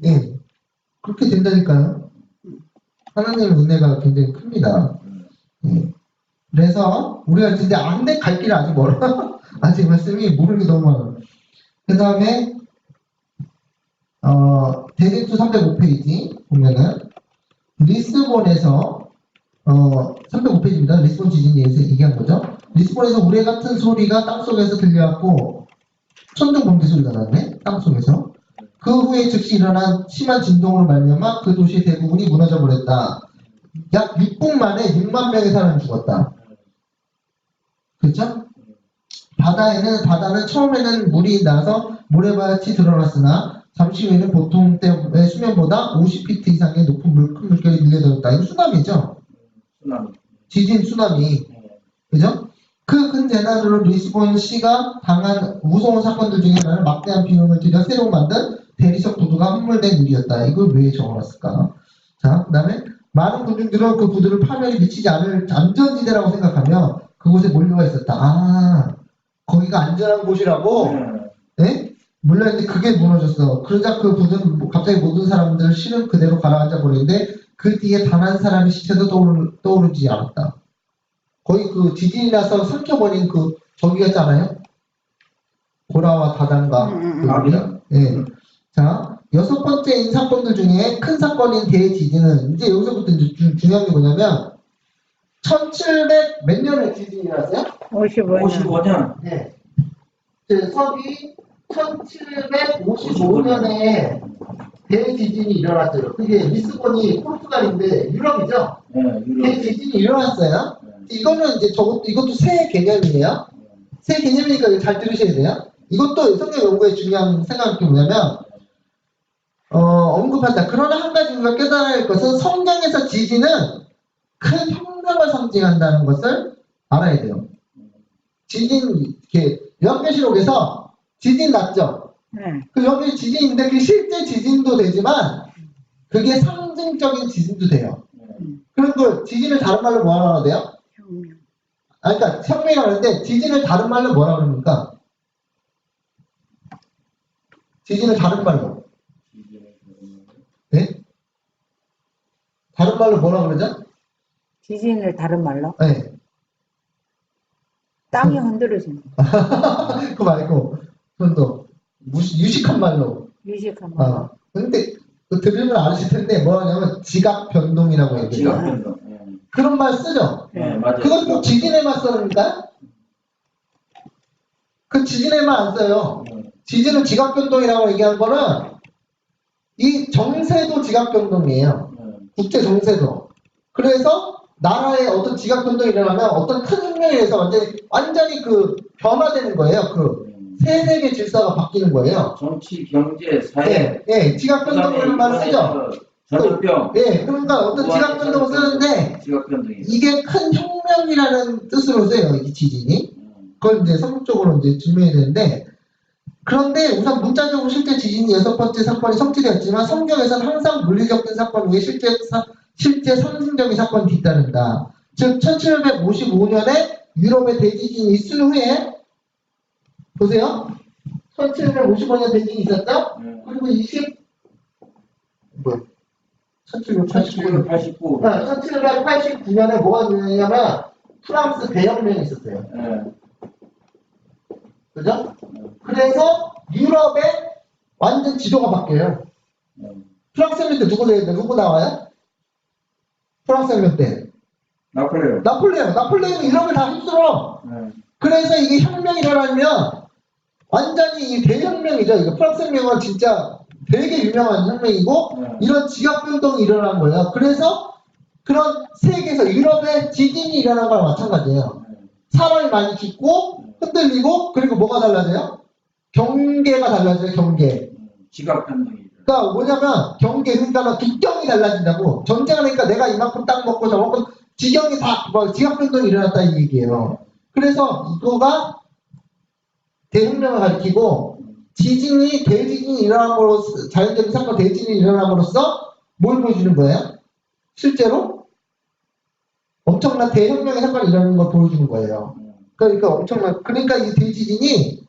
예. 그렇게 된다니까요. 하나님의 은혜가 굉장히 큽니다. 예. 그래서 우리가 진짜 갈 길이 아직 멀어. 아직 말씀이 모르는 게 너무 많아요. 그 다음에 대진투 305페이지 보면은 리스본에서 305페이지입니다. 리스본 지진에 대해서 얘기한 거죠. 리스본에서 우레 같은 소리가 땅속에서 들려왔고 천둥 번개 소리가 나네. 땅속에서. 그 후에 즉시 일어난 심한 진동으로 말미암아 그 도시의 대부분이 무너져 버렸다. 약 6분 만에 6만 명의 사람이 죽었다. 그렇죠? 바다는 처음에는 물이 나서 모래밭이 드러났으나 잠시 후에는 보통 때의 수면보다 50피트 이상의 높은 큰 물결이 밀려들었다. 이거 쓰나미죠? 지진 쓰나미. 그죠? 그 큰 재난으로 리스본 시가 당한 무서운 사건들 중에 하나는 막대한 비용을 들여 새로 만든 대리석 부두가 함몰된 일이었다. 이걸 왜 적어놨을까? 자, 그 다음에 많은 군중들은 그 부두를 파멸이 미치지 않을 안전지대라고 생각하며 그곳에 몰려와 있었다. 거기가 안전한 곳이라고? 네? 몰랐는데 그게 무너졌어. 그러자 그 부두는 갑자기 모든 사람들 실은 그대로 가라앉아 버리는데 그 뒤에 단 한 사람의 시체도 떠오르지 않았다. 거의 그 지진이 나서 삼켜버린 그 저기였잖아요. 고라와 다단과 예. 자, 6번째인 사건들 중에 큰 사건인 대지진은 이제 여기서부터 이제 중요한 게 뭐냐면 1700 몇 년에 지진이 났어요? 55년. 네. 서기 1755년에 대지진이 일어났어요. 그게 리스본이 포르투갈인데 유럽이죠? 대지진이 일어났어요. 이거는 이제 이것도 새 개념이에요. 새 개념이니까 이거 잘 들으셔야 돼요. 이것도 성경 연구에 중요한 생각이 뭐냐면 언급한다. 그러나 한 가지 우리가 깨달아야 할 것은 성경에서 지진은 큰 혁명을 상징한다는 것을 알아야 돼요. 지진 이렇게 요한계시록에서 지진 났죠. 그 여기 지진인데 그 실제 지진도 되지만 그게 상징적인 지진도 돼요. 그럼 그 지진을 다른 말로 뭐라 하면 돼요? 혁명. 그러니까 혁명이라고 하는데 지진을 다른 말로 뭐라 그럽니까? 지진을 다른 말로. 네? 다른 말로 뭐라 그러죠? 지진을 다른 말로? 네. 땅이 흔들어지는 거. 그거 말고 좀 더 유식한 말로. 유식한 말로. 근데 그 들으면 아실 텐데 뭐냐면 지각 변동이라고 해요. 지각 변동. 그런 말 쓰죠. 네, 맞아요. 그건 꼭 지진에만 쓰니까? 그 지진에만 안 써요. 지진은 지각 변동이라고 얘기하는 거는 이 정세도 지각 변동이에요. 국제 정세도. 그래서 나라에 어떤 지각 변동이 일어나면 어떤 큰 혁명에 의해서 완전히 그 변화되는 거예요. 그 새 세계 질서가 바뀌는 거예요. 정치, 경제, 사회, 예, 지각 변동을만 쓰죠. 전염병, 예, 그러니까 어떤 지각 변동을 쓰는데 지각변동이. 이게 큰 혁명이라는 뜻으로 써요. 이 지진이. 그걸 이제 성격적으로 이제 증명해야 되는데, 그런데 우선 문자적으로 실제 지진이 6번째 사건이 성취되었지만 성경에서는 항상 물리적인 사건 외에 실제 상징적인 사건이 뒤따른다. 즉 1755년에 유럽의 대지진이 있은 후에 보세요. 1755년 대지진이 있었죠? 그리고 1789. 1789년에 뭐가 있냐면 프랑스 대혁명이 있었어요. 그죠? 그래서 유럽의 완전 지도가 바뀌어요. 프랑스 혁명 때 누구 나와요? 프랑스 혁명 때 나폴레옹. 나폴레옹이 유럽을 다 휩쓸어. 그래서 이게 혁명이 일어나면 완전히 이 대혁명이죠. 이거 프랑스 혁명은 진짜 되게 유명한 혁명이고 이런 지각 변동이 일어난 거예요. 그래서 그런 세계에서 유럽의 지진이 일어난 거랑 마찬가지예요. 사람이 많이 죽고 흔들리고 그리고 뭐가 달라져요? 경계가 달라져요. 경계. 지각변동이. 그러니까 뭐냐면 경계 그러니까 국경이 달라진다고. 전쟁을 하니까 내가 이만큼 땅 먹고 저만큼 지경이 다 지각 변동이 일어났다 이 얘기예요. 그래서 이거가 대혁명을 가리키고 대지진이 일어남으로써 자연적인 사건 대지진이 일어남으로써 뭘 보여주는 거예요? 실제로 엄청난 대혁명의 사건이 일어나는 걸 보여주는 거예요. 그러니까 이 대지진이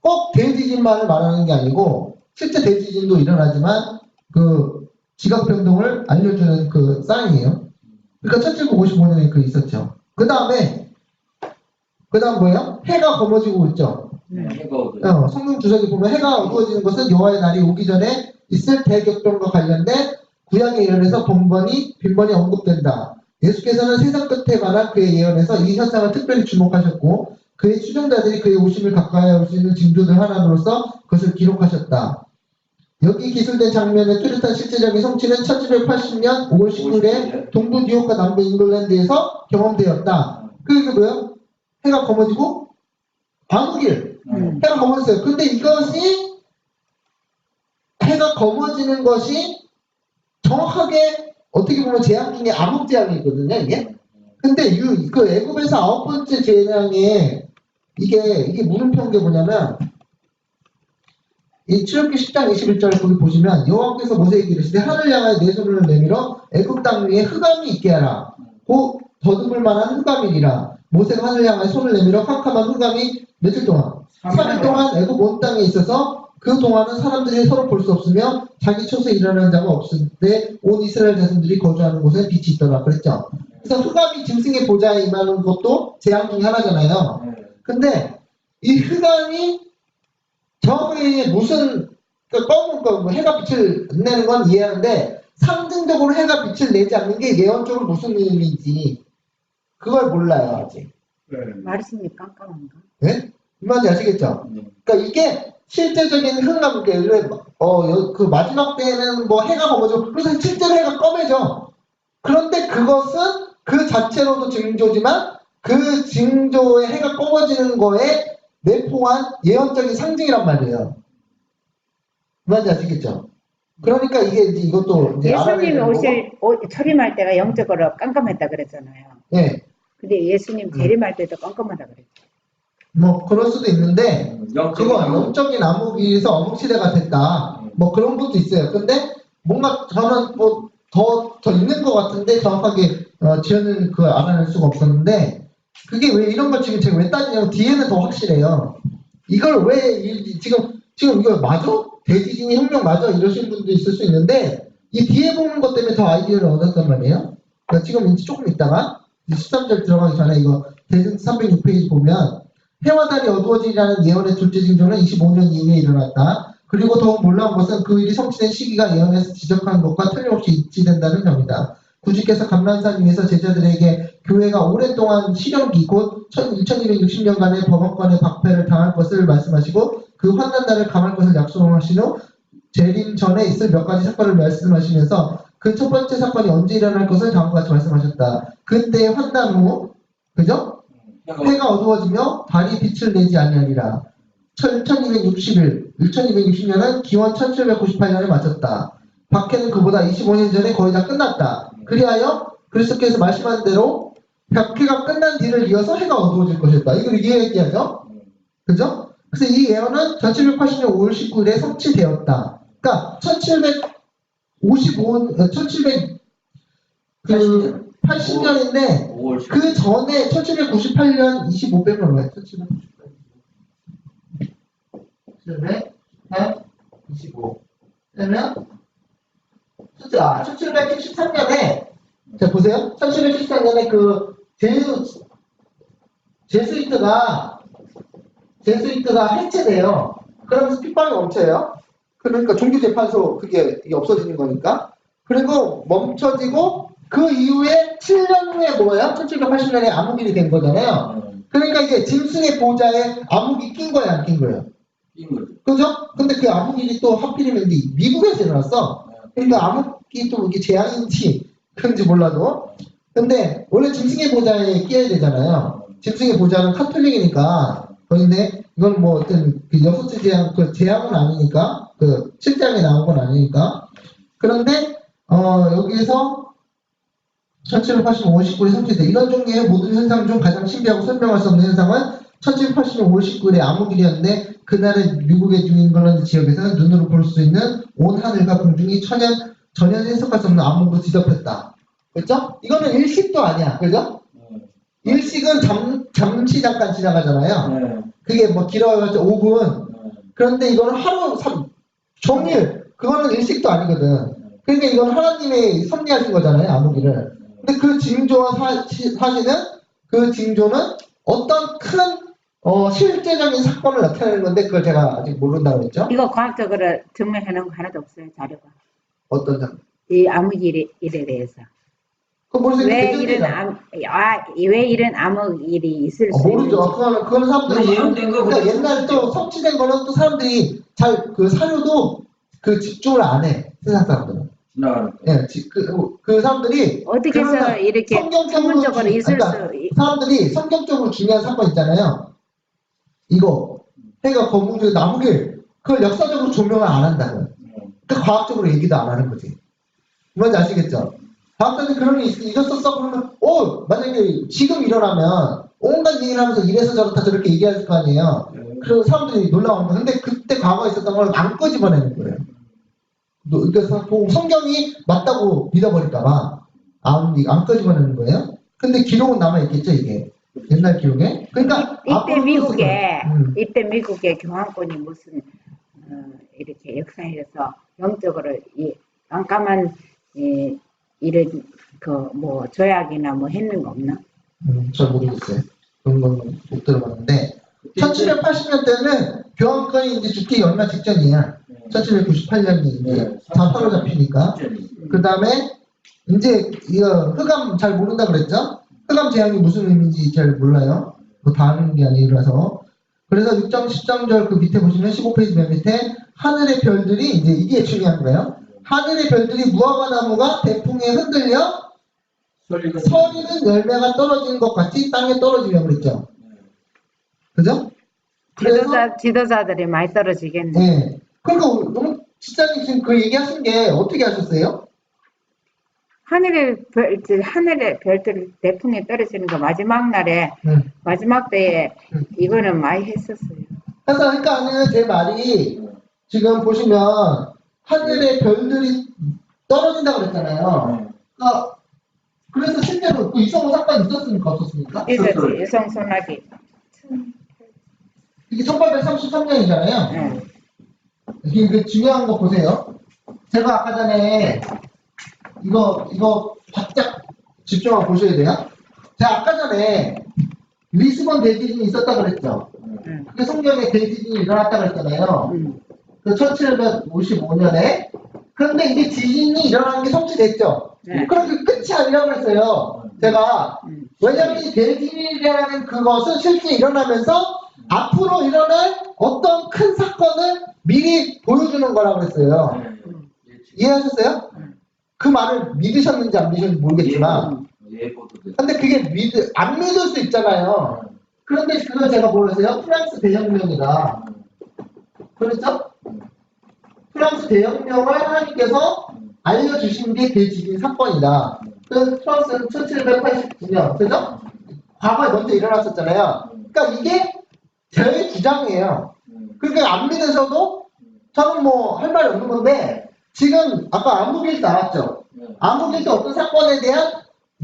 꼭 대지진만을 말하는 게 아니고 실제 대지진도 일어나지만 그 지각 변동을 알려주는 그 사인이에요. 그러니까 1755년에 그 있었죠. 그 다음 뭐예요? 해가 검어지고 있죠. 성경 주석에 보면 해가 어두워지는 것은 여호와의 날이 오기 전에 있을 대격변과 관련된 구약의 예언에서 빈번히 언급된다. 예수께서는 세상 끝에 관한 그의 예언에서 이 현상을 특별히 주목하셨고 그의 추종자들이 그의 오심을 가까이 할 수 있는 징조들 하나로서 그것을 기록하셨다. 여기 기술된 장면의 뚜렷한 실제적인 성취는 1780년 5월 19일에 동부 뉴욕과 남부 잉글랜드에서 경험되었다. 그게 뭐예요? 해가 검어지고 광흑일 해가 검어졌어요. 근데 이것이 해가 검어지는 것이 정확하게 어떻게 보면 재앙 중에 암흑재앙이 있거든요, 이게. 근데 그 애굽에서 9번째 재앙에 이게 물음표인 게 뭐냐면 이 출애굽기 10장 21절 거기 보시면 여호와께서 모세에게 이르시되 하늘 향하여 내 손을 내밀어 애굽 땅 위에 흑암이 있게 하라. 곧 더듬을 만한 흑암이니라. 모세가 하늘 향하여 손을 내밀어 캄캄한 흑암이 며칠 동안 3일 동안 애굽 온 땅에 있어서 그 동안은 사람들이 서로 볼 수 없으며 자기 초소에 일어나는 자가 없을 때 온 이스라엘 자손들이 거주하는 곳에 빛이 있더라 그랬죠. 그래서 흑암이 짐승의 보좌에 임하는 것도 재앙 중에 하나잖아요. 근데 이 흑암이 정확하게 무슨 검은 거 해가 빛을 내는 건 이해하는데 상징적으로 해가 빛을 내지 않는 게 예언적으로 무슨 의미인지 그걸 몰라요 아직. 말씀이 깜깜한가? 네? 이 말인지 아시겠죠? 그러니까 이게 실제적인 흑암, 그 마지막 때에는 뭐 해가 검어져. 그래서 실제로 해가 검해져. 그런데 그것은 그 자체로도 징조지만 그 징조의 해가 검어지는 거에 내포한 예언적인 상징이란 말이에요. 이 말인지 아시겠죠? 그러니까 이것도 이제 예수님이 초림할 때가 영적으로 깜깜했다 그랬잖아요. 네. 근데 예수님 재림할 때도 깜깜하다 그랬죠. 뭐 그럴 수도 있는데 그거 영적인 암흑에서 어묵시대가 됐다. 뭐 그런 것도 있어요. 근데 뭔가 저는 뭐 더 있는 것 같은데 정확하게 지어는 알아낼 수가 없었는데 그게 왜 이런 걸 제가 왜 따지냐면 뒤에는 더 확실해요. 이걸 왜 지금 이거 맞아? 대지진이 혁명 맞아? 이러시는 분도 있을 수 있는데 이 뒤에 보는 것 때문에 더 아이디어를 얻었단 말이에요. 그러니까 지금 이제 조금 있다가 13절 들어가기 전에 이거 대승 306페이지 보면 해와 달이 어두워지라는 예언의 둘째 징조는 25년 이후에 일어났다. 그리고 더욱 놀라운 것은 그 일이 성취된 시기가 예언에서 지적한 것과 틀림없이 일치된다는 점이다. 구주께서 감람산 위에서 제자들에게 교회가 오랫동안 실현기 곧 1260년간의 법원권의 박패를 당할 것을 말씀하시고 그 환난 날을 감할 것을 약속하신 후 재림 전에 있을 몇 가지 사건을 말씀하시면서 그 첫 번째 사건이 언제 일어날 것을 다음과 같이 말씀하셨다. 그때 환난 후, 그죠? 해가 어두워지며 달이 빛을 내지 아니하리라. 1260년은 기원 1798년에 마쳤다. 박해는 그보다 25년 전에 거의 다 끝났다. 그리하여 그리스도께서 말씀한 대로 박해가 끝난 뒤를 이어서 해가 어두워질 것이었다. 이걸 이해하죠? 그죠? 그래서 이 예언은 1780년 5월 19일에 성취되었다. 그러니까 1780년인데 그 전에 1798년 2500을 얼마야? 1725. 그러면 1773년에 자 보세요. 1773년에 그 제수이트가 해체돼요. 그러면서 핍박이 멈춰요. 그러니까 종교재판소 이게 없어지는 거니까. 그리고 멈춰지고 그 이후에 7년 후에 뭐예요? 1780년에 암흑일이 된 거잖아요. 그러니까 이게 짐승의 보좌에 암흑이 낀 거예요, 안 낀 거예요? 그죠? 근데 그 암흑일이 또 하필이면 미국에서 일어났어. 그러니까 암흑이 또 이게 재앙인지 그런지 몰라도. 근데 원래 짐승의 보좌에 끼어야 되잖아요. 짐승의 보좌는 카톨릭이니까. 그런데 이건 뭐 어떤 그 여섯째 재앙, 그 재앙은 아니니까, 그 실장에 나온 건 아니니까. 그런데 여기에서 1780년 5월 19일에 성취돼. 이런 종류의 모든 현상 중 가장 신비하고 설명할 수 없는 현상은 1780년 5월 19일에 암흑일이었는데 그날의 미국의 뉴잉글랜드 지역에서는 눈으로 볼 수 있는 온 하늘과 공중이 전혀 해석할 수 없는 암흑으로 뒤덮였다. 그렇죠? 이거는 일식도 아니야. 그죠? 일식은 잠시 잠깐 지나가잖아요. 그게 뭐 길어가지고 5분. 그런데 이거는 하루, 종일. 그거는 일식도 아니거든. 그러니까 이건 하나님이 섭리하신 거잖아요. 암흑일을. 근데 그 징조와 사실은 그 징조는 어떤 큰 실제적인 사건을 나타내는 건데 그걸 제가 아직 모른다고 했죠. 이거 과학적으로 증명해 놓은 거 하나도 없어요, 자료가. 어떤 장? 이 암흑일에 대해서. 왜 이런 암흑일이 있을 수 있는지. 모르죠. 그거는 사람들이 예언된 거 그러니까 옛날 또 성취된 거는 또 사람들이 잘 그 사료도 그 집중을 안 해. 세상 사람들은. 예, 그 사람들이 어떻게 해서 이렇게 전문적으로 있을 사람들이 성경적으로 중요한 사건 있잖아요. 이거 해가 거북이 나무길 그걸 역사적으로 조명을 안 한다고요. 그러니까 과학적으로 얘기도 안 하는 거지. 뭔지 아시겠죠? 과학자들이 그런 게 있었어 그러면 만약에 지금 일어나면 온갖 얘기를 하면서 이래서 저렇다 저렇게 얘기할 거 아니에요. 그래서 사람들이 놀라운 거예요. 근데 그때 과거에 있었던 걸 안 끄집어내는 거예요. 그래서 성경이 맞다고 믿어버릴까봐 안 끄집어내는 거예요. 근데 기록은 남아있겠죠, 이게. 옛날 기록에. 그러니까 이때 미국의 교황권이 무슨 이렇게 역사에서 영적으로 깜깜한 이런 그 뭐 조약이나 뭐 했는 거 없나? 잘 모르겠어요. 그런 건 못 들어봤는데 1780년대는 교황권이 이제 죽기 얼마 직전이야. 1798년이 이제 다 사로잡히니까. 그 다음에 이제 이거 흑암 잘 모른다 그랬죠? 흑암 재앙이 무슨 의미인지 잘 몰라요. 뭐 다 아는 게 아니라서. 그래서 6장 10장절 그 밑에 보시면 15페이지 맨 밑에 하늘의 별들이 이제 이게 중요한 거예요. 하늘의 별들이 무화과 나무가 대풍에 흔들려 서리는 열매가 떨어지는 것 같이 땅에 떨어지려고 그랬죠. 그죠? 지도자들이 많이 떨어지겠네. 네. 그러니까 너무 지사님 지금 그 얘기하신 게 어떻게 하셨어요? 하늘의 별들 대풍에 떨어지는 거 마지막 날에 마지막 때에 이거는 많이 했었어요. 그러니까 제 말이 지금 보시면 하늘의 별들이 떨어진다고 그랬잖아요. 그러니까 그래서 실제로 그 이성호 사건이 있었습니까? 없었습니까? 있었지. 유성 소나기. 이게 1833년이잖아요. 이게 중요한 거 보세요. 제가 아까 전에 이거 바짝 집중하고 보셔야 돼요. 제가 아까 전에 리스본 대지진이 있었다 그랬죠. 그 성경에 대지진이 일어났다 그랬잖아요. 그 1755년에. 그런데 이게 지진이 일어나는 게 성취됐죠. 그럼 그 끝이 아니라고 했어요. 제가 왜냐하면 이 대지진이라는 그것은 실제 일어나면서 앞으로 일어날 어떤 큰 사건을 미리 보여주는 거라고 했어요. 이해하셨어요? 그 말을 믿으셨는지 안 믿으셨는지 모르겠지만 예보도 돼. 근데 그게 안 믿을 수 있잖아요. 그런데 그걸 제가 뭐였어요? 프랑스 대혁명이다. 그렇죠? 프랑스 대혁명을 하나님께서 알려주신 게 대지진 사건이다. 그 프랑스는 1789년, 그죠? 과거에 먼저 일어났었잖아요. 그러니까 이게 제 주장이에요. 그러니까 안 믿으셔도 저는 뭐 할 말이 없는 건데 지금 아까 암흑일 나왔죠. 암흑일 때 어떤 사건에 대한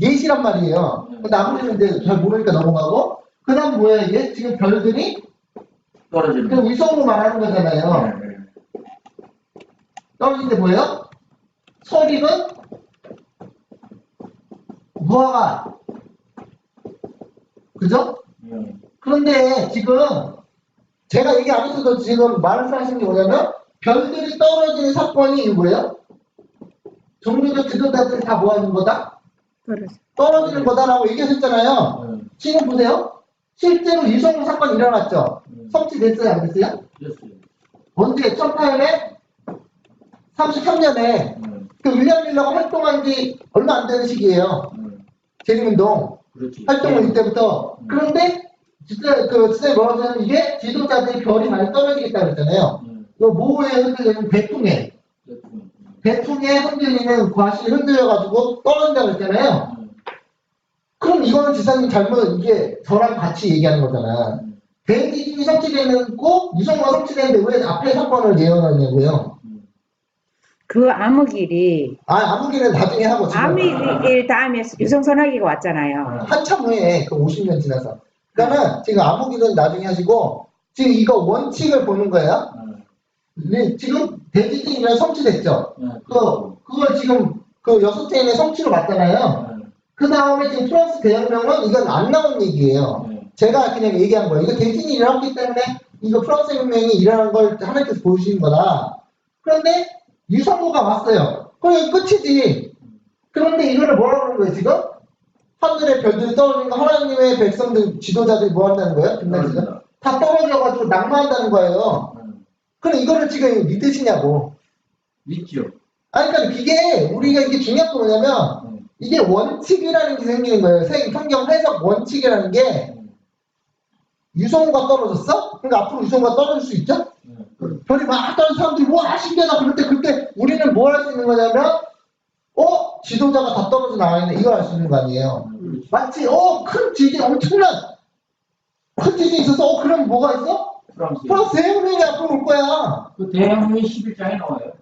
예시란 말이에요. 근데 암흑일은 이제 잘 모르니까 넘어가고 그 다음 뭐야 이게? 지금 별들이 떨어지는 그 위성으로 말하는 거잖아요. 떨어지는데 뭐예요? 설익은 무화과. 그죠? 그런데 지금 제가 얘기 안 했어도 지금 말씀하시는 게 뭐냐면 별들이 떨어지는 사건이 뭐예요? 종교적 지도자들이 다 뭐하는 거다? 떨어지는 거다라고 얘기하셨잖아요. 지금 보세요. 실제로 유성우 사건이 일어났죠. 성취됐어요? 안 됐어요? 됐어요. 언제? 1833년에 그 윌리엄 밀러가 활동한 지 얼마 안 되는 시기예요. 재림운동 그렇지. 활동을 이때부터. 그런데 진짜 뭐라고 하냐면 이게 지도자들이 별이 많이 떨어지겠다 그랬잖아요. 그 모호에 흔들리는 배풍에 흔들리는 과실이 흔들려가지고 떨어진다고 그랬잖아요. 그럼 이거는 지사님 잘못 이게 저랑 같이 얘기하는 거잖아. 대지진이 성취되고 유성우가 성취되는데 왜 앞에 사건을 예언하냐고요. 그 암흑일이 암흑일은 나중에 하고 지금 암흑일 다음에 유성선화기가 왔잖아요. 한참 후에 그 50년 지나서. 그러니까는 지금 암흑일은 나중에 하시고 지금 이거 원칙을 보는 거예요. 네, 지금 대지진이 성취됐죠. 그걸 지금 그 6개인의 성취로 봤잖아요. 그 다음에 지금 프랑스 대혁명은 이건 안 나온 얘기예요. 제가 그냥 얘기한 거예요. 이거 대지진이 일어났기 때문에 이거 프랑스 혁명이 일어난 걸 하나님께서 보여주신 거다. 그런데 유성우가 왔어요. 그럼 끝이지. 그런데 이거를 뭐라고 하는 거예요, 지금? 하늘의 별들이 떨어지는 거 하나님의 백성들, 지도자들이 뭐 한다는 거예요? 지금? 다 떨어져가지고 낙마한다는 거예요. 그럼 이거를 지금 믿으시냐고. 믿죠. 아니, 그러니까 이게, 우리가 이게 중요한 거 뭐냐면, 이게 원칙이라는 게 생기는 거예요. 성경 해석 원칙이라는 게, 유성우가 떨어졌어? 그러니까 앞으로 유성우가 떨어질 수 있죠? 별이 막 떨어진 사람들이 와 신기하다 그때 우리는 뭘 할 수 있는 거냐면 지도자가 다 떨어져 나와있네 이걸 할 수 있는 거 아니에요. 마치 큰 지진 엄청난 큰 지진이 있어서 그럼 뭐가 있어? 프랑스 대혁명이 앞으로 올 거야. 그 대혁명이 11장에 나와요.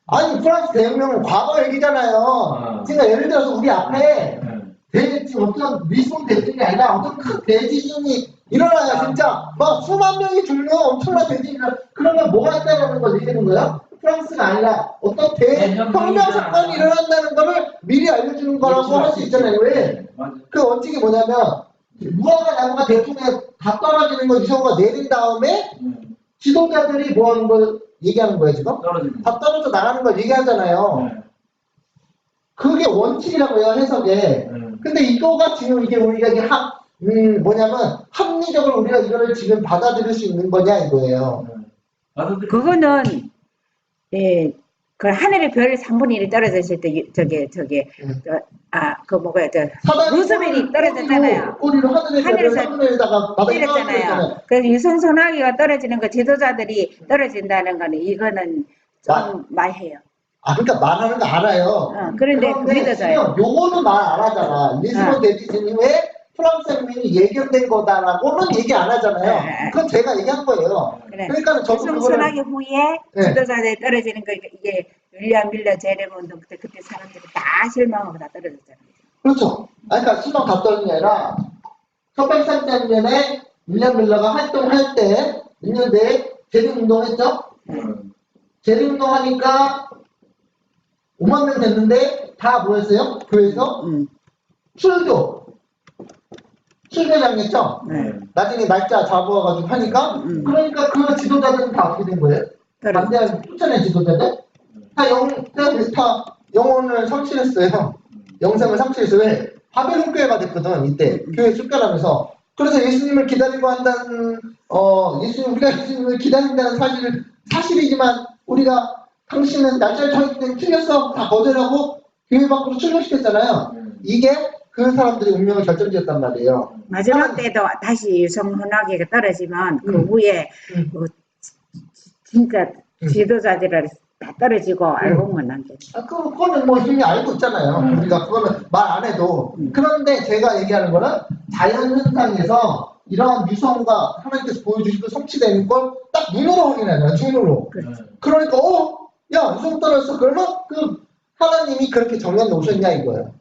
아니 프랑스 대혁명은 과거 얘기잖아요. 그러니까 예를 들어서 우리 앞에 지금 어떤 리스본 대지진이 아니라 어떤 큰 대지진이 일어나요. 진짜 막 수만 명이 죽는 엄청난 대지진이 그러면 뭐가 있다는 걸 얘기하는 거야? 프랑스가 아니라 어떤 대혁명 사건이 일어난다는 거를 미리 알려주는 거라고 할 수 있잖아요. 왜? 그 원칙이 뭐냐면 무화과 나무가 대풍에 다 떨어지는 거 유성우가 내린 다음에 지도자들이 뭐 하는 걸 얘기하는 거예요 지금? 다 떨어져 나가는 걸 얘기하잖아요. 그게 원칙이라고요 해석에. 근데 이거가 지금 이게 우리가 이게 뭐냐면 합리적으로 우리가 이거를 지금 받아들일 수 있는 거냐 이거예요. 그거는 그 하늘의 별 3분의 1이 떨어졌을 때 루스벨이 떨어졌잖아요. 꼬리로 하늘에서 3분의 1에다가 바닥에 때렸잖아요. 그래서 유성선화기가 떨어지는 거 지도자들이 떨어진다는 거는 이거는 좀 말해요. 그러니까 말하는 거 알아요. 그런데 지금 요거는 말 안 하잖아. 리스본 대지진이 왜 프랑스 혁명이 예견된 거다라고는 얘기 안 하잖아요. 그건 제가 얘기한 거예요. 그러니까 저도 유성선화기 후에 지도자들이 떨어지는 거 이게 윌리엄 밀러 재림운동 그때 사람들이 다 실망하고 다 떨어졌잖아요. 그렇죠. 그러니까 실망 다 떨어진 게 아니라 1833년에 윌리엄 밀러가 활동할 때 있는데 재림운동 했죠. 재림운동 하니까 5만 명 됐는데 다 뭐였어요? 교회에서 출교장했죠? 나중에 날짜 잡아가지고 하니까 그러니까 그 지도자들은 다 어떻게 된 거예요? 반대한 쫓아낸 지도자들? 다 영혼을 상실했어요. 영생을 상실했어요. 왜? 바벨론 교회가 됐거든 이때 교회 쫓겨나면서. 그래서 예수님을 기다리고 한다는 우리가 예수님을 기다린다는 사실이지만 우리가 당신은 날짜를 정했을 때 틀렸어. 다 거절하고 교회 밖으로 출근시켰잖아요. 이게 그 사람들의 운명을 결정지었단 말이에요. 마지막 때도 다시 유성훈학회가 떨어지면 그 음. 후에 음. 뭐 진짜 지도자들을 다 떨어지고 알고 못한 게. 그거는 뭐 이미 알고 있잖아요. 우리가 그거는 말 안 해도. 그런데 제가 얘기하는 거는 자연현상에서 이러한 유성과 하나님께서 보여주신 그 성취되는 걸 딱 눈으로 확인하잖아요. 눈으로. 그러니까 야 유성 떨어졌어. 그러면 그 하나님이 그렇게 정해 놓으셨냐 이거예요.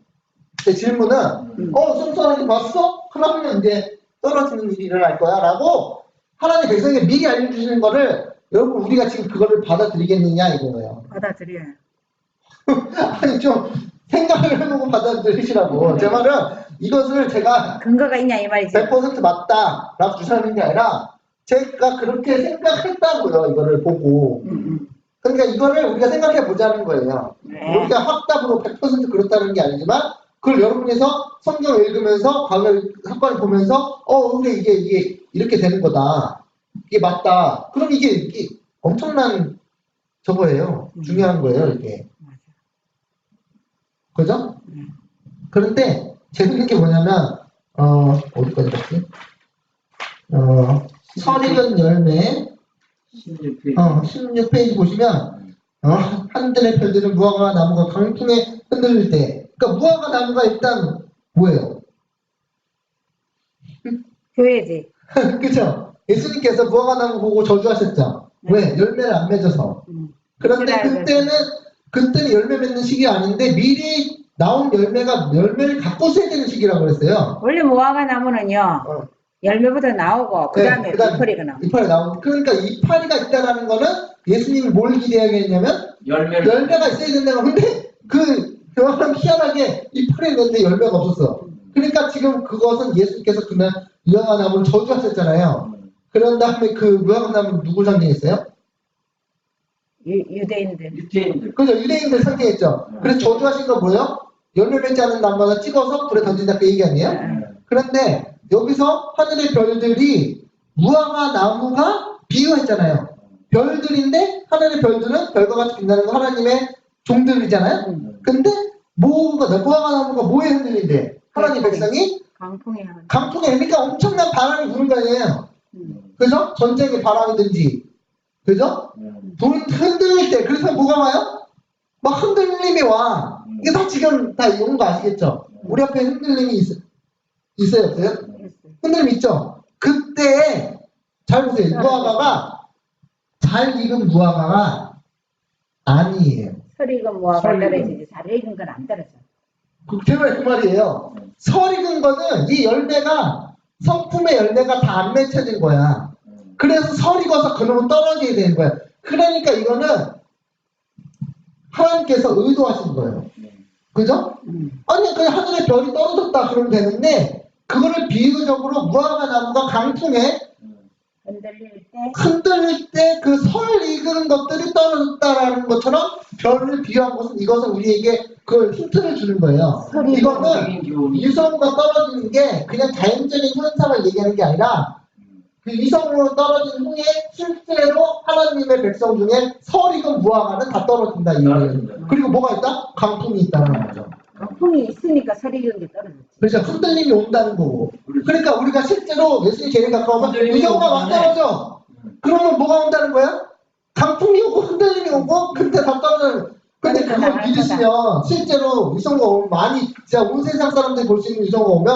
제 질문은 유성 떨어진 거 봤어? 그러면 이제 떨어지는 일이 일어날 거야 라고 하나님 백성에게 미리 알려주시는 거를 여러분 우리가 지금 그거를 받아들이겠느냐 이거예요. 받아들여요. 아니 좀 생각을 해보고 받아들이시라고. 제 말은 이것을 제가 근거가 있냐 이 말이죠. 100% 맞다라고 주장하는 게 아니라 제가 그렇게 생각했다고요. 이거를 보고. 그러니까 이거를 우리가 생각해 보자는 거예요. 네. 우리가 확답으로 100% 그렇다는 게 아니지만 그걸 여러분께서 성경 읽으면서 과거 사건을 보면서 근데 이게 이렇게 되는 거다. 이게 맞다. 그럼 이게 엄청난 저거예요. 중요한 거예요. 이게. 그죠? 그런데 재밌는 게 뭐냐면 어디까지 갔지? 설익은 열매 16페이지 보시면 하늘의 별들은 무화과 나무가 강풍에 흔들릴 때 그러니까 무화과 나무가 일단 뭐예요? 교회지. 그죠? 예수님께서 무화과 나무 보고 저주하셨죠? 왜? 열매를 안 맺어서. 그런데 그때는 열매 맺는 시기 아닌데 미리 나온 열매를 갖고 있어야 되는 시기라고 그랬어요. 원래 무화과 나무는요 열매부터 나오고 그 다음에 이파리가 나오고. 이파리 나오고. 그러니까 이파리가 있다라는 거는 예수님이 뭘 기대하겠냐면 열매가 있어야 된다고. 근데 그만 희한하게 이파리 있는데 열매가 없었어. 그러니까 지금 그것은 예수님께서 그날 무화과 나무를 저주하셨잖아요. 그런 다음에 그 무화과 나무를 누구 상징했어요? 유대인들. 그죠? 유대인들 상징했죠. 그래서 저주하신 건 뭐예요? 열매 맺지 않은 나무마다 찍어서 불에 던진다 그 얘기 아니에요? 그런데 여기서 하늘의 별들이 무화과 나무가 비유했잖아요. 별들인데 하늘의 별들은 별과 같이 빛나는 거 하나님의 종들이잖아요. 근데 무화과 나무가 뭐에 흔들린대? 하나님 백성이 강풍에 그러니까 엄청난 바람이 부는 거 아니에요. 그죠? 전쟁의 바람이든지 그죠? 불 흔들릴 때 그래서 뭐가 와요? 막 흔들림이 와. 이게 다 지금 다 이런 거 아시겠죠? 우리 앞에 흔들림이 있어요 없어요? 흔들림 있죠? 그때 잘 보세요. 무화과가 잘 익은 무화과가 아니에요. 설익은 무화과 떨어지지 잘 익은 건 안 떨어져. 제발 그 말이에요. 설 익은 거는 이 열매가 성품의 열매가 다 안 맺혀진 거야. 그래서 설 익어서 그놈은 떨어지게 되는 거야. 그러니까 이거는 하나님께서 의도하신 거예요. 그죠? 아니 그냥 하늘에 별이 떨어졌다 그러면 되는데 그거를 비유적으로 무화과 나무가 강풍에 흔들릴 때 그 설 익은 것들이 떨어졌다라는 것처럼 별을 비유한 것은 이것은 우리에게 그 힌트를 주는 거예요. 이거는 유성과 떨어지는 게 그냥 자연적인 현상을 얘기하는 게 아니라 그 이성으로 떨어진 후에 실제로 하나님의 백성 중에 설 익은 무화과는 다 떨어진다 이거예요. 그리고 뭐가 있다? 강풍이 있다는 거죠. 강풍이 있으니까 설 익은 게 떨어졌지. 그렇죠. 흔들림이 온다는 거고. 그러니까 우리가 실제로 예수님 제일 가까우면 이성과 막 떨어져. 그러면 뭐가 온다는 거야? 강풍이 오고 흔들림이 오고 그때 다 떨어져요. 근데 그걸 믿으시면 실제로 위성과 오면 많이 진짜 온 세상 사람들이 볼 수 있는 위성과 오면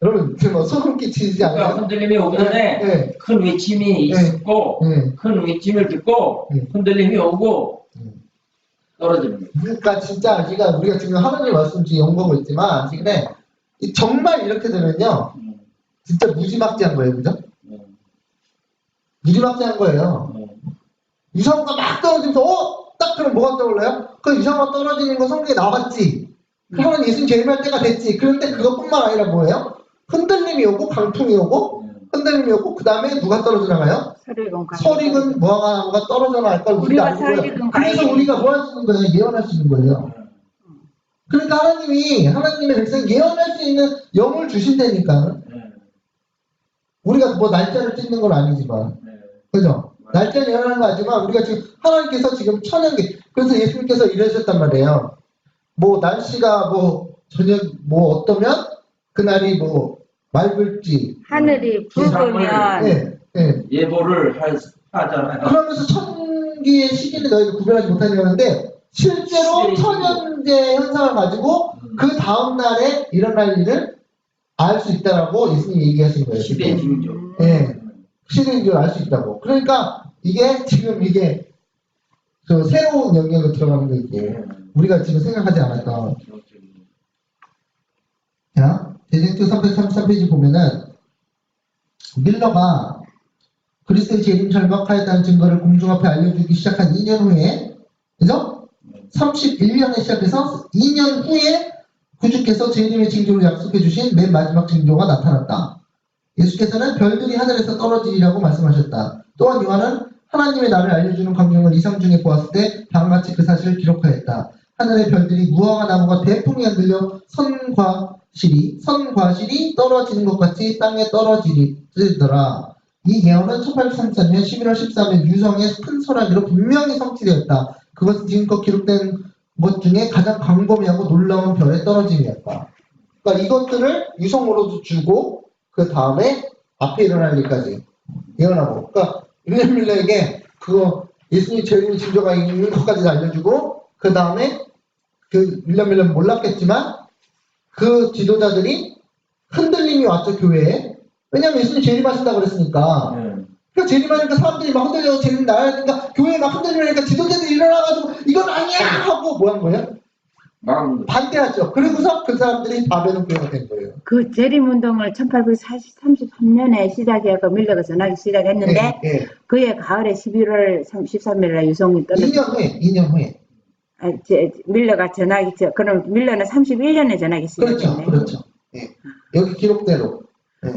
여러분 뭐 소름 끼치지 않아요? 그러니까 흔들림이 오기 전에 큰 외침이 있고 큰 외침을 듣고 흔들림이 오고 떨어지는 거예요. 그러니까 진짜 우리가 지금 하나님 말씀 지금 연구하고 있지만 지금 정말 이렇게 되면요 진짜 무지막지한 거예요. 그죠? 무지막지한 거예요. 유성과 막 떨어지면서 딱 그럼 뭐가 떠올라요? 그 유성과 떨어지는 거 성경에 나왔지. 그러면 예수님 재림할 때가 됐지. 그런데 그것뿐만 아니라 뭐예요? 흔들림이 오고 강풍이 오고 흔들림이 오고 그 다음에 누가 떨어져 나가요? 설 익은 무화과 나무가 떨어져 나갈 걸 우리가 알고 있고요. 그래서 우리가 뭐 할 수 있는 거예요? 예언할 수 있는 거예요. 그러니까 하나님의 백성 예언할 수 있는 영을 주신다니까. 우리가 뭐 날짜를 찍는 건 아니지만 그죠? 날짜는 일어나는 거 아니지만 우리가 지금 하나님께서 지금 천연계 그래서 예수님께서 이러셨단 말이에요. 뭐 날씨가 뭐 저녁 뭐 어떠면 그날이 뭐 맑을지 하늘이 붉으면 예, 예. 예보를 하잖아요. 그러면서 천기의 시기는 너희가 구별하지 못하냐고 하는데 실제로 천연제 현상을 가지고 그 다음 날에 일어날 일을 알 수 있다라고 예수님이 얘기하신 거예요. 시대 징조. 예. 시대인 줄 알 수 있다고. 그러니까 이게 지금 이게 그 새로운 영역으로 들어가는 거 이게 우리가 지금 생각하지 않았던. 자, 대쟁투 333페이지 보면은 밀러가 그리스도의 재림 절박하였다는 증거를 공중 앞에 알려주기 시작한 2년 후에, 그죠? 31년에 시작해서 2년 후에 구주께서 재림의 징조를 약속해 주신 맨 마지막 징조가 나타났다. 예수께서는 별들이 하늘에서 떨어지리라고 말씀하셨다. 또한 요한은 하나님의 나를 알려주는 광경을 이상 중에 보았을 때 다음같이 그 사실을 기록하였다. 하늘의 별들이 무화과 나무가 대풍에 흔들려 선과실이 떨어지는 것 같이 땅에 떨어지더라. 이 예언은 1833년 11월 13일 유성의 큰 소나기로 분명히 성취되었다. 그것은 지금껏 기록된 것 중에 가장 광범위하고 놀라운 별의 떨어짐이었다. 그러니까 이것들을 유성으로도 주고 그 다음에 앞에 일어날 일까지 예언하고, 그러니까 윌리엄 밀러에게 그거 예수님 재림 징조가 있는 것까지 알려주고 그 다음에 그 윌리엄 밀러는 몰랐겠지만 그 지도자들이 흔들림이 왔죠 교회에. 왜냐면 예수님 재림하신다고 그랬으니까. 그러니까 재림하니까 사람들이 막 흔들려 재림 나야 되니까 교회에 막 흔들리니까 지도자들이 일어나가지고 이건 아니야 하고 뭐 한 거예요? 반대하죠. 그리고서 그 사람들이 바벨론 교회가 된 거예요. 그 재림운동을 1833년에 시작해서 밀러가 전하기 시작했는데 그해 가을에 11월 13일에 유성이 떨어졌어요. 2년 후에. 밀러가 전하기 그럼 밀러는 31년에 전하기 시작했네. 그렇죠. 예. 여기 기록대로. 예.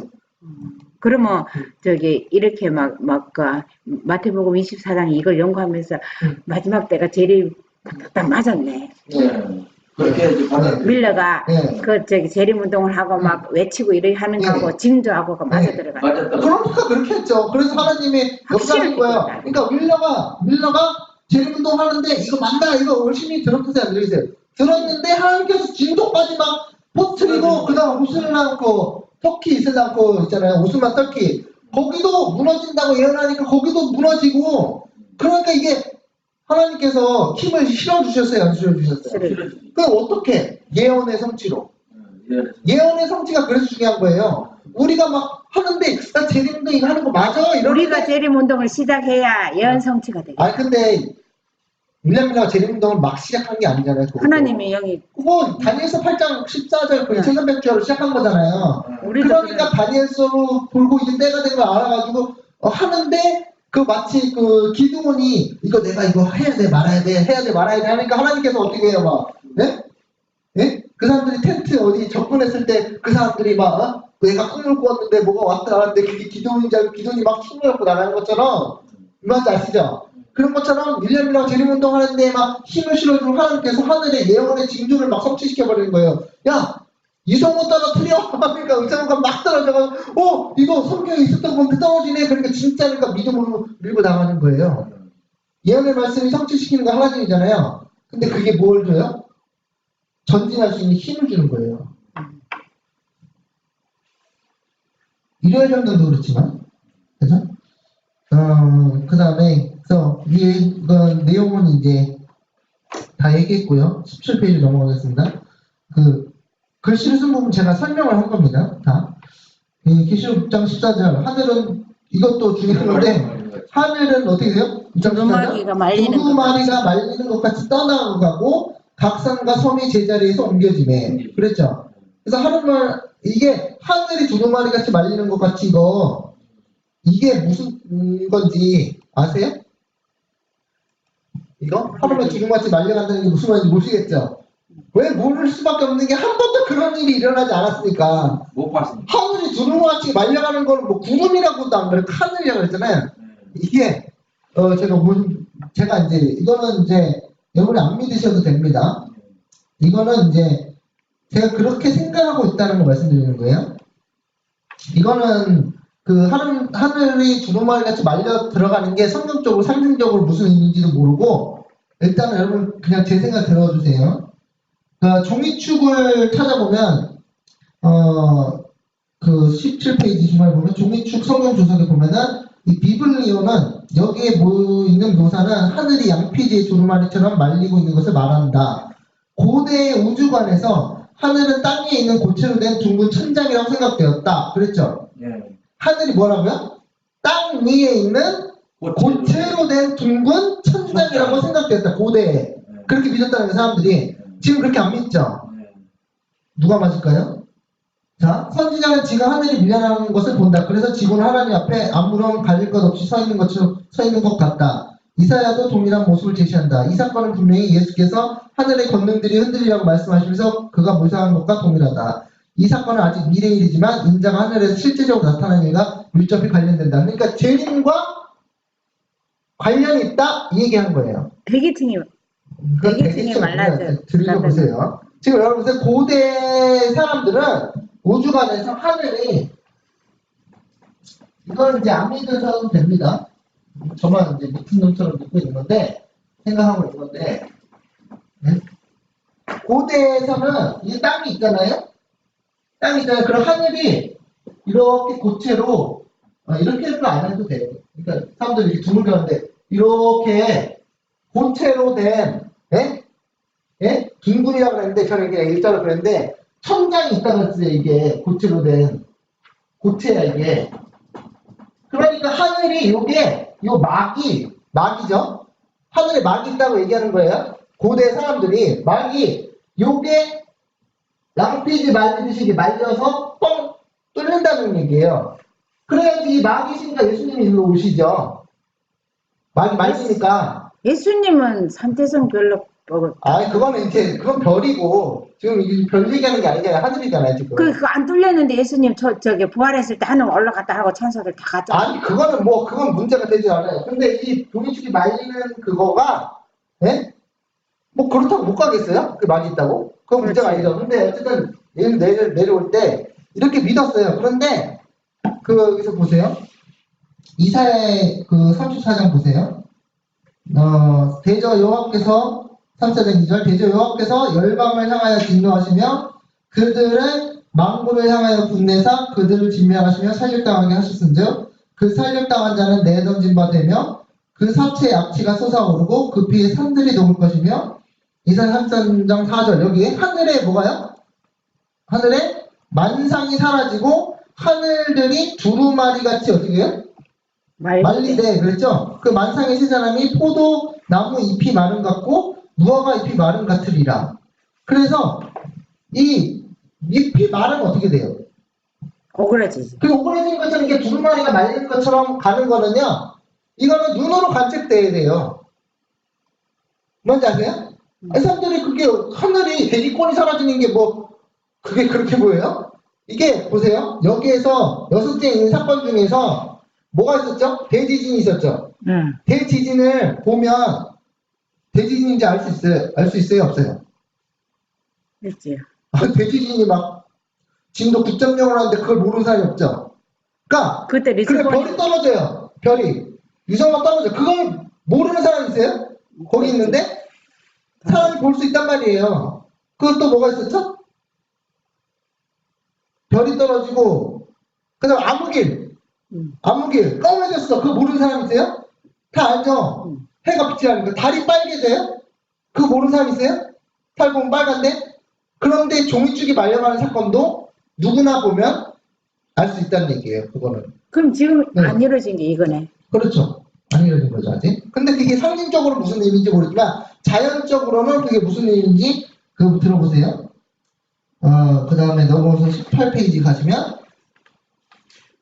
그러면 저기 이렇게 막 마태복음 24장 이걸 연구하면서 마지막 때가 재림 딱 맞았네. 그렇게 밀러가 그 저기 재림 운동을 하고 막 외치고 이렇게 하는 거하고 징조하고가 맞아 들어가. 그러니까 그렇게 했죠. 그래서 하나님이 역사하는 거예요. 그러니까 밀러가 재림 운동 하는데 이거 맞나 이거 열심히 들었으세요 안 들으세요? 들었는데 하나님께서 징조까지 막 퍼뜨리고 그다음 우슬람코 터키 이슬람코 있잖아요. 우스만 터키 거기도 무너진다고 예언하니까 거기도 무너지고 그러니까 이게 하나님께서 힘을 실어주셨어요? 안 실어주셨어요? 그럼 어떻게? 예언의 성취로. 예언의 성취가 그래서 중요한 거예요. 우리가 막 하는데 나 재림운동 이거 하는 거 맞아? 우리가 재림운동을 시작해야 예언 성취가 되겠다. 아니 근데 윌리엄 밀러가 재림운동을 막 시작한 게 아니잖아요. 하나님의 영이 그건 다니엘서 8장 14절 그 2300주로 시작한 거잖아요. 그러니까 다니엘서로 돌고 이제 때가 된 걸 알아가지고 하는데 그 마치 그 기드온이 이거 내가 이거 해야 돼 말아야 돼 해야 돼 말아야 돼 하니까 하나님께서 어떻게 해요 막 네? 그 사람들이 텐트 어디 접근했을 때 그 사람들이 막 내가 꿈을 꾸었는데 뭐가 왔다 나갔는데 그게 기드온인 줄 알고 기드온이 막 힘을 갖고 나가는 것처럼 이만지 아시죠? 그런 것처럼 윌리엄 밀러가 재림운동 하는데 막 힘을 실어주고 하나님께서 하늘의 예언의 징조를 막 성취시켜버리는 거예요. 야! 이성훈 떨어뜨려! 그러니까 이성훈가 막 떨어져가지고 이거 성경에 있었던 건데 떨어지네. 그러니까 진짜 그러니까 믿음으로 밀고 나가는 거예요. 예언의 말씀이 성취시키는 거 하나님이잖아요. 근데 그게 뭘 줘요? 전진할 수 있는 힘을 주는 거예요. 일요일 정도도 그렇지만 그죠? 그 다음에 그래서 위에 내용은 이제 다 얘기했고요. 17페이지 넘어가겠습니다. 그 글씨를 쓴 부분 제가 설명을 한 겁니다. 다. 계시록 6장 14절 하늘은 이것도 중요한 건데 하늘은 어떻게 돼요? 두루마리가 말리는 것 같이 떠나가고 각 산과 섬이 제자리에서 옮겨지네. 그랬죠? 그래서 하늘말 이게 하늘이 두루마리 같이 말리는 것 같이 이게 무슨 건지 아세요? 이거? 하루만 두루마리 말려간다는 게 무슨 말인지 모르시겠죠? 왜 모를 수밖에 없는 게 한 번도 그런 일이 일어나지 않았으니까. 못 봤습니다. 하늘이 두루마리 말려가는 거는 뭐 구름이라고도 안 그래. 하늘이라고 그랬잖아요. 이게 제가 이제 이거는 이제 여러분이 안 믿으셔도 됩니다. 이거는 이제 제가 그렇게 생각하고 있다는 거 말씀드리는 거예요. 이거는 그 하늘이 두루마리 같이 말려 들어가는 게 성경적으로 상징적으로 무슨 의미인지도 모르고 일단은 여러분 그냥 제 생각 들어주세요. 그 종이축을 찾아보면 그 17페이지 중간에 보면 종이축 성경 주석에 보면은 이 비블리오는 여기에 있는 묘사는 하늘이 양피지의 두루마리처럼 말리고 있는 것을 말한다. 고대의 우주관에서 하늘은 땅 위에 있는 고체로 된 둥근 천장이라고 생각되었다. 그랬죠? 예. 하늘이 뭐라고요? 땅 위에 있는 고체로 된 둥근 천장이라고 생각되었다. 고대에. 그렇게 믿었다는 거예요, 사람들이. 지금 그렇게 안 믿죠? 누가 맞을까요? 자, 선지자는 지가 하늘이 밀려나는 것을 본다. 그래서 지구는 하나님 앞에 아무런 가릴 것 없이 서 있는 것 같다. 이사야도 동일한 모습을 제시한다. 이 사건은 분명히 예수께서 하늘의 권능들이 흔들리라고 말씀하시면서 그가 묘사한 것과 동일하다. 이 사건은 아직 미래의 일이지만 인자가 하늘에서 실제적으로 나타나는 일과 밀접히 관련된다. 그러니까 재림과 관련이 있다 이 얘기한 거예요. 대기층이 말라져. 들려보세요. 지금 여러분 고대 사람들은 우주관에서 하늘이 이건 이제 안 믿으셔도 됩니다. 저만 이제 미친놈처럼 믿고 있는 건데 생각하고 있는 건데 네? 고대에서는 이 땅이 있잖아요. 땅이 있잖아요. 그럼 하늘이 이렇게 고체로 이렇게도 안 해도 돼요. 그러니까 사람들이 이렇게 두물겨는데 이렇게 고체로 된 둥근이라고 그랬는데 저는 그냥 일자로 그랬는데 천장이 있다고 했어요. 이게 고체로 된 고체야 이게. 그러니까 하늘이 요게 요 막이죠. 하늘에 막이 있다고 얘기하는 거예요. 고대 사람들이 막이 요게 양피지 말리듯이 말려서 뻥 뚫는다는 얘기예요. 그래야지 막이 있으니까 예수님이 일로 오시죠. 막이 말리니까. 예수님은 산태성 별로 그거는 이제 그건 별이고 지금 이 별 얘기하는 게 아니잖아요. 하늘이잖아요 지금. 그거 안 뚫렸는데 예수님 저기 부활했을 때 하늘 올라갔다 하고 천사들 다 갔잖아. 아니 그건 문제가 되지 않아요. 근데 이 종이축이 말리는 그거가 뭐 그렇다고 못 가겠어요? 그 말이 있다고? 그건 문제가 아니죠. 근데 어쨌든 얘는 내려올 때 이렇게 믿었어요. 그런데 여기서 보세요. 이사야의 그 34장 보세요. 대저 여호와께서 3사장 2절 대저 여호와께서 열방을 향하여 진노하시며 그들의 망군을 향하여 분내사 그들을 진멸하시며 살육당하게 하셨은즉 그 살육당한 자는 내던진 바 되며 그 사체의 악취가 솟아오르고 그 피에 산들이 녹을 것이며 이사야 33장 4절 여기에 하늘에 뭐가요? 하늘에 만상이 사라지고 하늘들이 두루마리 같이 어떻게 해요? 말리되 그랬죠? 그 만상의 세 사람이 포도나무 잎이 마른 같고 무화과 잎이 마른 같으리라. 그래서 이 잎이 마르면 어떻게 돼요? 오그라지지. 그 오그라진 것처럼 이게 두루마리가 말린 것처럼 가는 거는요. 이거는 눈으로 관측돼야 돼요. 뭔지 아세요? 사람들이 그게 하늘이 대기권이 사라지는 게 그게 그렇게 보여요? 이게 보세요. 여기에서 6개 있는 사건 중에서 뭐가 있었죠? 대지진이 있었죠. 대지진을 보면 대지진인지 알 수 있어요? 없어요? 있지요. 대지진이 막 진도 9.0을 하는데 그걸 모르는 사람이 없죠. 그러니까 그때 별이 떨어져요. 별이 유성만 떨어져. 그걸 모르는 사람 있어요? 거기 있는데 사람이 볼 수 있단 말이에요. 그것도 뭐가 있었죠? 별이 떨어지고 그다음 암흑일 검해졌어. 그거 모르는 사람 있어요? 다 알죠? 해가 빛이 나는 거. 달이 빨개져요? 그거 모르는 사람 있어요? 달 보면 빨간데? 그런데 종이축이 말려가는 사건도 누구나 보면 알 수 있다는 얘기예요. 그거는. 그럼 지금 안 이루어진 게 이거네. 그렇죠. 안 이루어진 거죠 아직. 근데 그게 상징적으로 무슨 의미인지 모르지만 자연적으로는 그게 무슨 의미인지 그거 들어보세요. 그 다음에 넘어서 18페이지 가시면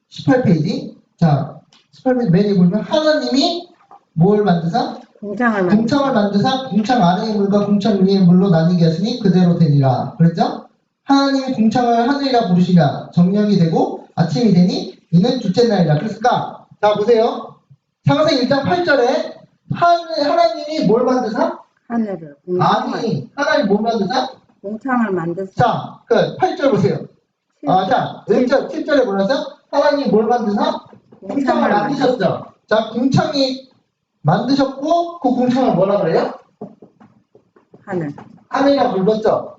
18페이지 자 18페이지 맨 위에 보면 하나님이 뭘 만드사? 궁창을 만드사 궁창 아래의 물과 궁창 위의 물로 나뉘게 하시니 그대로 되니라. 그랬죠? 하나님이 궁창을 하늘이라 부르시며 정령이 되고 아침이 되니 이는 둘째 날이라. 그러니까 자 보세요. 창세기 1장 8절에 하나님이 뭘 만드사? 하늘을 하나님 뭘 만드사? 궁창을 만드사. 자, 8절 보세요. 자, 1절, 7절에 보면서 하나님 하나님이 뭘 만드나? 궁창을 만드셨죠. 자, 궁창이 만드셨고 그 궁창을 뭐라 그래요? 하늘. 하늘이라 불렀죠.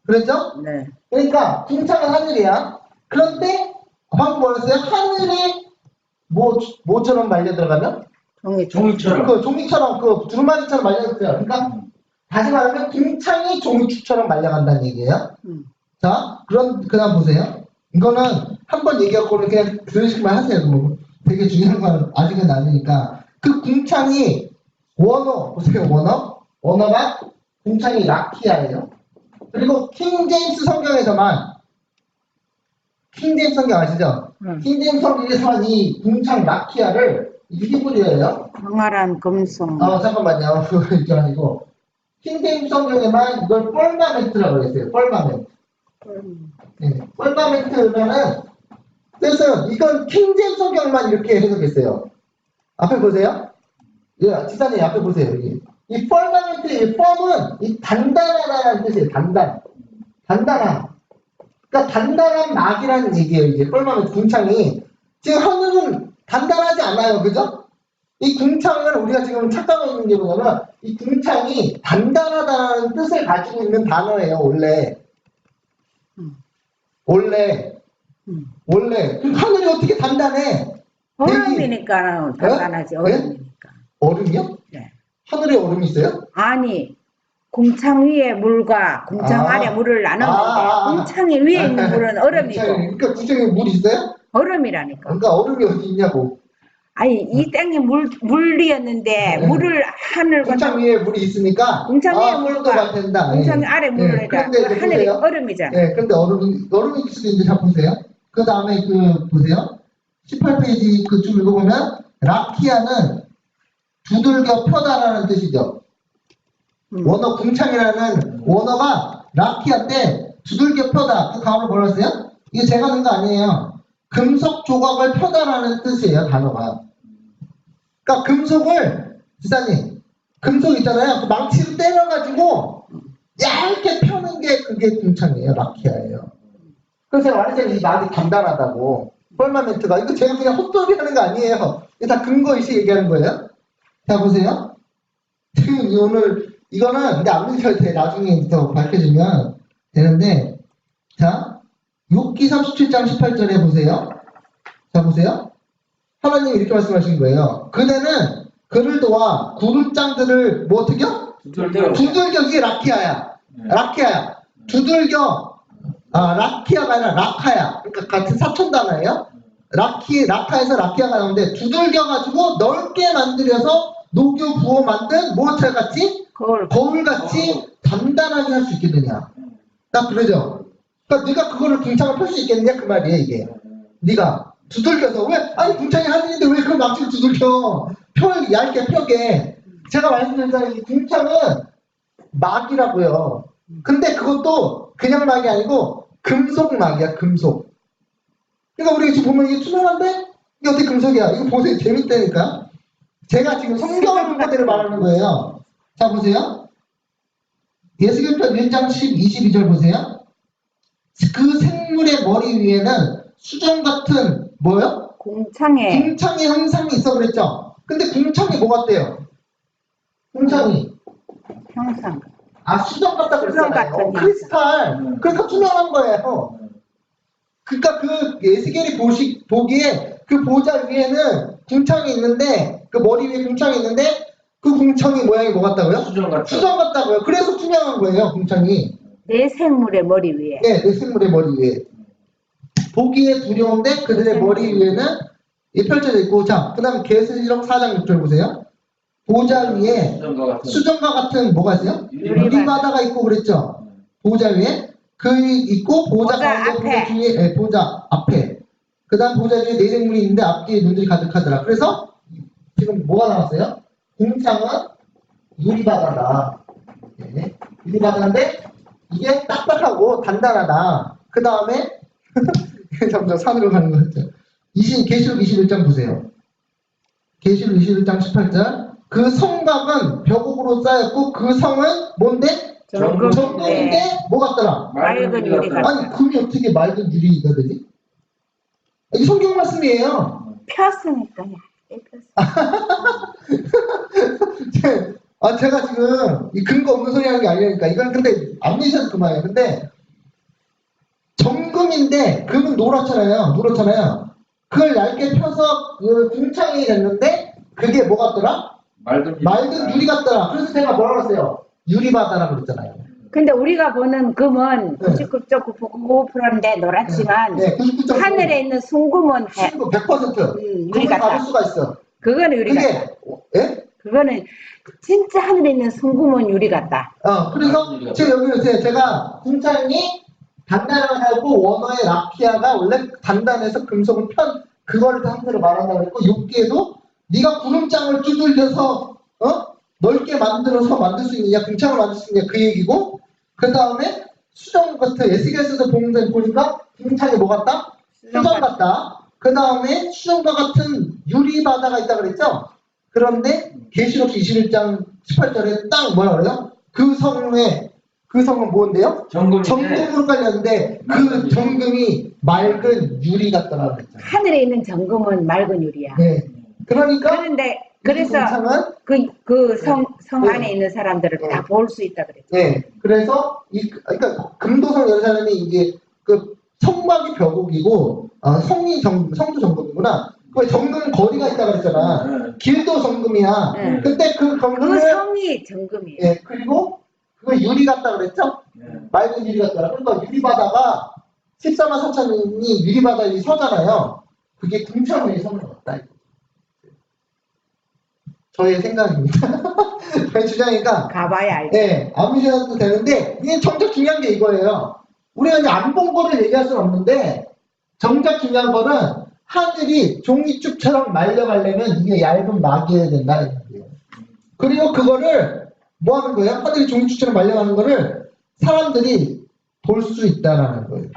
그랬죠? 네. 그러니까 궁창은 하늘이야. 그런데 방금 뭐였어요? 하늘이 뭐처럼 말려 들어가면? 종이처럼. 그 종이처럼 그 두루마기처럼 말려들어요. 그러니까 다시 말하면 궁창이 종이처럼 말려간다는 얘기예요. 자, 그다음 보세요. 이거는 한 번 얘기하고 그냥 들으시기만 하세요. 뭐 되게 중요한 건 아직은 아니니까. 그 궁창이 원어 보세요. 원어가 궁창이 라키아예요. 그리고 킹제임스 성경에서만 킹제임스 성경 아시죠? 킹제임스 성경에서만 이 궁창 라키아를 히브리어예요. 광활한 금속. 잠깐만요. 그거 있지 아니고 킹제임스 성경에만 이걸 뻘마멘트라고 했어요. 뻘마멘트. 네, 뻘마멘트라는 뜻은 이건 킹제임스 성경만 이렇게 해석했어요. 앞에 보세요. 예, 지사님 앞에 보세요. 여기. 이 뻘마멘트의 뻘은 이 단단하다는 뜻이에요. 단단함. 그러니까 단단한 막이라는 얘기예요. 이게 뻘마멘트 궁창이 지금 하늘은 단단하지 않아요. 그죠? 이 궁창은 우리가 지금 착각하고 있는 게 뭐냐면 이 궁창이 단단하다는 뜻을 가지고 있는 단어예요. 원래 그 하늘이 어떻게 단단해? 얼음이니까 단단하지. 얼음이니까. 얼음이요? 네. 하늘에 얼음이 있어요? 아니, 궁창 위에 물과 궁창 아래 물을 나눴는데 궁창 위에 있는 물은 얼음이고. 그러니까 궁창에 물이 있어요? 얼음이라니까. 그러니까 얼음이 어디 있냐고. 아니, 이 땅에 물이었는데 물을 하늘과 궁창 위에 물이 있으니까 궁창 위에 물과 된다. 궁창 아래 물을 해라. 그런데 그 하늘이 보세요. 얼음이잖아. 네, 그런데 얼음이 있을 수도 있는데 자 보세요. 그 다음에 보세요. 18페이지 그 쭉 읽어보면 라키아는 두들겨 펴다라는 뜻이죠. 원어 궁창이라는 원어가 라키아인데 두들겨 펴다. 그 다음에 뭐라 했어요? 이게 제가 넣은 거 아니에요. 금속 조각을 펴다라는 뜻이에요. 단어가. 그러니까 금속을 지사님 금속 있잖아요. 그 망치로 때려가지고 얇게 펴는 게 그게 궁창이에요. 라키아예요. 그래서 제가 말했잖아요. 이 말이 단단하다고. 뻘마멘트가 이거 제가 그냥 헛소리 하는 거 아니에요. 이거 다 근거 있이 얘기하는 거예요. 자 보세요. 지금 오늘 이거는 근데 안 믿으셔도 돼. 나중에 더 밝혀지면 되는데 자 욥기 37장 18절에 보세요. 자 보세요. 하나님이 이렇게 말씀하신 거예요. 그대는 그를 도와 구름장들을 뭐 어떻게요? 두들겨. 이게 라키아야. 두들겨. 라키아가 아니라 라카야. 그러니까 같은 사촌 단어예요. 라카에서 라키아가 나오는데 두들겨가지고 넓게 만들어서 녹여 부어 만든 뭐처같이 거울같이 단단하게 할 수 있게 되냐. 딱 그러죠. 그러니까 네가 그거를 궁창을 펼 수 있겠냐 그 말이에요 이게. 네가 두들겨서 아니 궁창이 하늘인데 왜 그걸 망치로 두들겨? 얇게 펴게. 제가 말씀드렸잖아요. 이 궁창은 막이라고요. 근데 그것도 그냥 막이 아니고 금속 막이야. 금속. 그러니까 우리가 지금 보면 이게 투명한데 이게 어떻게 금속이야? 이거 보세요. 재밌다니까. 제가 지금 성경을 본 그대로 말하는 거예요. 자 보세요. 예수계시록 1장 22절 보세요. 그 생물의 머리 위에는 수정 같은 뭐요? 궁창의 형상이 있어 그랬죠. 근데 궁창이 뭐 같대요? 궁창이 형상. 수정 같다 그랬잖아요. 같은 크리스탈. 그러니까 투명한 거예요. 그러니까 그 에스겔이 보기에 그 보좌 위에는 궁창이 있는데 그 머리 위에 궁창이 있는데 그 궁창이 모양이 뭐 같다고요? 수정 같다고요. 그래서 투명한 거예요. 궁창이. 내 생물의 머리 위에. 네, 내 생물의 머리 위에. 보기에 두려운데 그들의 머리 위에는 펼쳐져 있고. 자, 그 다음에 계시록 4장 6절 보세요. 보좌 위에 수정과 같은 뭐가 있어요? 유리바다가 있고 그랬죠. 보좌 위에 그 있고 보좌 가운데 보좌 앞에 그 다음 보좌 위에 네 생물이 있는데 앞뒤에 눈들이 가득하더라. 그래서 지금 뭐가 나왔어요? 궁창은 유리바다다. 네. 유리바다인데 이게 딱딱하고 단단하다. 그 다음에 점점 산으로 가는 것 같죠. 계시록 21장 보세요. 계시록 21장 18절. 그 성곽은 벽옥으로 쌓였고 그 성은 뭔데? 정금인데 뭐 같더라? 맑은 유리가. 아니 금이 어떻게 맑은 유리가 되지? 이 성경 말씀이에요. 폈으니까. 제가 지금 이 근거 없는 소리 하는 게 아니니까 이건 근데 안 믿으셔도 그만이에요. 근데 정금인데 금은 노랗잖아요. 그걸 얇게 펴서 그 궁창이 됐는데 그게 뭐 같더라? 맑은 유리 같더라. 그래서 제가 뭐라고 했어요? 유리바다라고 그랬잖아요. 근데 우리가 보는 금은 99.9%인데 노랗지만 네, 99.9. 하늘에 있는 순금은 100% 유리 금을 같다. 받을 수가 있어. 그거는 유리 같다. 예? 그거는 진짜 하늘에 있는 순금은 유리 같다. 그래서 제가 궁창이 단단하고 원어의 라키아가 원래 단단해서 금속을 그거를 상태로 말한다고 했고, 여기에도 네가 구름장을 두들겨서 넓게 만들어서 만들 수 있느냐, 궁창을 만들 수 있느냐 그 얘기고, 그 다음에 수정 같은 에스겔에서도 보니까 궁창이 뭐 같다? 수정 같다. 그 다음에 수정과 같은 유리 바다가 있다 그랬죠? 그런데 계시록 21장 18절에 딱 뭐라 그래요? 그 성은 뭔데요? 정금으로 깔렸는데 그 정금이 맑은 유리 같다라고 그랬잖아요. 하늘에 있는 정금은 맑은 유리야. 네. 그러니까 그런데 그래서 성 네. 안에 있는 사람들을 다 볼 수 있다 그랬죠. 네. 그래서 그러니까 금도성 예루살렘이 이게 그 성막이 벼곡이고 성도 정금이구나. 그 정금 거리가 있다 그랬잖아. 길도 정금이야. 근데 그 그 정금을 성이 정금이에요. 예, 그리고 그거 유리 같다 그랬죠? 맑은 유리 같다. 그러니까 유리바다가 14만 4천인이 유리바다에 서잖아요. 그게 궁창을 서는 것 같다. 저의 생각입니다. 저의 주장이니까. 가봐야 알죠. 예, 안 믿어도 되는데, 이게 정작 중요한 게 이거예요. 우리가 이제 안 본 거를 얘기할 수는 없는데, 정작 중요한 거는 하늘이 종이축처럼 말려가려면 이게 얇은 막이어야 된다는 거예요. 그리고 그거를 뭐 하는 거예요? 하늘이 종이축처럼 말려가는 거를 사람들이 볼 수 있다라는 거예요.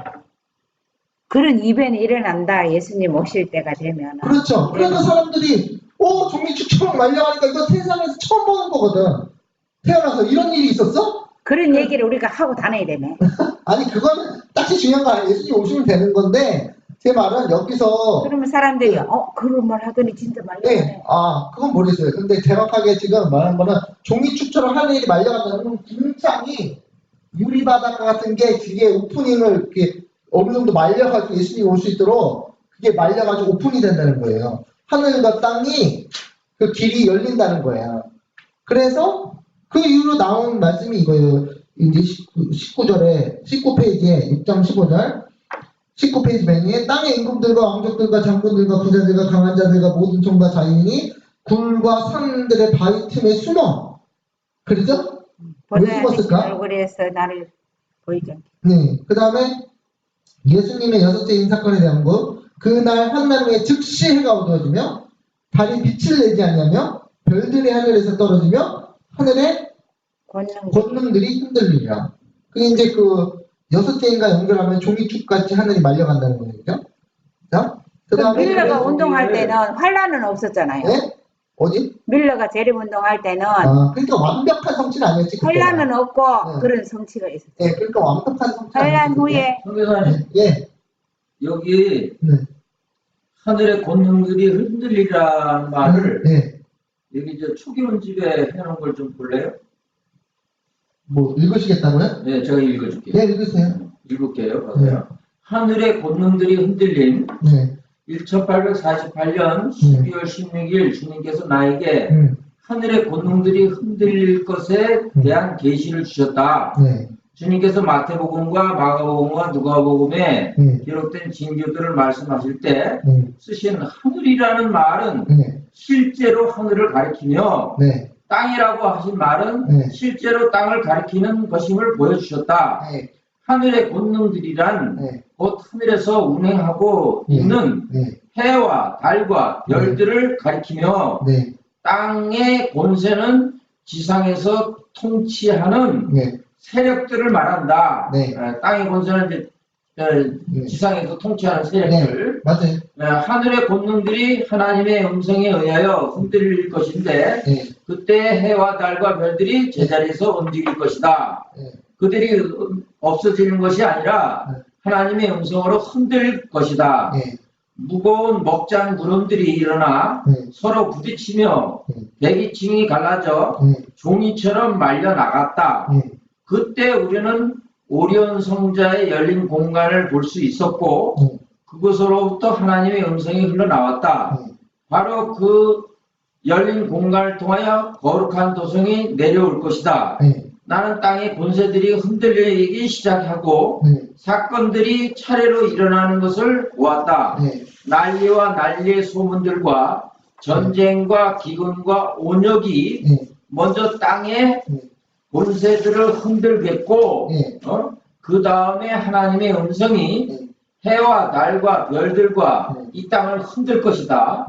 그런 이벤이 일어난다. 예수님 오실 때가 되면. 그렇죠. 그러니까 사람들이 종이축처럼 말려가니까 이거 세상에서 처음 보는 거거든. 태어나서 이런 일이 있었어? 그런 얘기를 우리가 하고 다녀야 되네. 아니 그거는 딱히 중요한 거 아니에요. 예수님 오시면 되는 건데 제 말은 여기서 그러면 사람들이 그런 말 하더니 진짜 말려가네. 네, 그건 모르겠어요. 근데 정확하게 지금 말한 거는 종이축처럼 하늘이 말려간다는 궁창이 유리바닷가 같은 게 그게 오프닝을 이렇게 어느 정도 말려가지고 예수님이 올 수 있도록 그게 말려가지고 오픈이 된다는 거예요. 하늘과 땅이 그 길이 열린다는 거예요. 그래서 그 이후로 나온 말씀이 이거예요. 이제 19절에 19페이지에 6장 15절 19페이지 맨 위에 땅의 임금들과 왕족들과 장군들과 부자들과 강한 자들과 모든 종과 자유인이 굴과 산들의 바위 틈에 숨어. 그렇죠? 왜 숨었을까? 얼굴에서 나를 보이지 않게. 네. 그 다음에 예수님의 여섯째 인사건에 대한 것. 그날 한날 후에 즉시 해가 어두워지며 달이 빛을 내지 않냐며 별들이 하늘에서 떨어지며 하늘의 권능들이 흔들리리라. 그게 이제 그 여섯째인가 연결하면 종이축같이 하늘이 말려간다는 거죠. 자, 그다음에 밀러가 운동할 때는 환란은 없었잖아요. 네? 어디? 밀러가 재림 운동할 때는 그러니까 완벽한 성취는 아니었지. 환란은 없고 그런 성취가 있었죠. 네, 그러니까 완벽한 성취. 환란 후에 선교사님, 예. 여기 하늘의 권능들이 흔들리라는 말을 여기 초기문집에 해놓은 걸 좀 볼래요? 뭐 읽으시겠다고요? 네, 제가 읽어줄게요. 네, 읽으세요. 읽을게요. 보세요. 하늘의 권능들이 흔들림. 1848년 12월 16일 주님께서 나에게 하늘의 권능들이 흔들릴 것에 대한 계시를 주셨다. 주님께서 마태복음과 마가복음과 누가복음에 기록된 징조들을 말씀하실 때 쓰신 하늘이라는 말은 실제로 하늘을 가리키며 땅이라고 하신 말은 실제로 땅을 가리키는 것임을 보여주셨다. 하늘의 권능들이란 곧 하늘에서 운행하고 있는 해와 달과 별들을 가리키며 땅의 권세는 지상에서 통치하는 세력들을 말한다. 땅의 권세는 이제 지상에서 통치하는 세력들. 맞아요. 하늘의 권능들이 하나님의 음성에 의하여 흔들릴 것인데 그때 해와 달과 별들이 제자리에서 움직일 것이다. 그들이 없어지는 것이 아니라 하나님의 음성으로 흔들 것이다. 무거운 먹장 구름들이 일어나 서로 부딪히며 대기층이 갈라져 종이처럼 말려 나갔다. 그때 우리는 오리온 성자의 열린 공간을 볼 수 있었고 그곳으로부터 하나님의 음성이 흘러나왔다. 바로 그 열린 공간을 통하여 거룩한 도성이 내려올 것이다. 나는 땅의 권세들이 흔들리기 시작하고 사건들이 차례로 일어나는 것을 보았다. 난리와 난리의 소문들과 전쟁과 기근과 온역이 먼저 땅의 권세들을 흔들겠고 그 다음에 하나님의 음성이 해와 달과 별들과 이 땅을 흔들 것이다.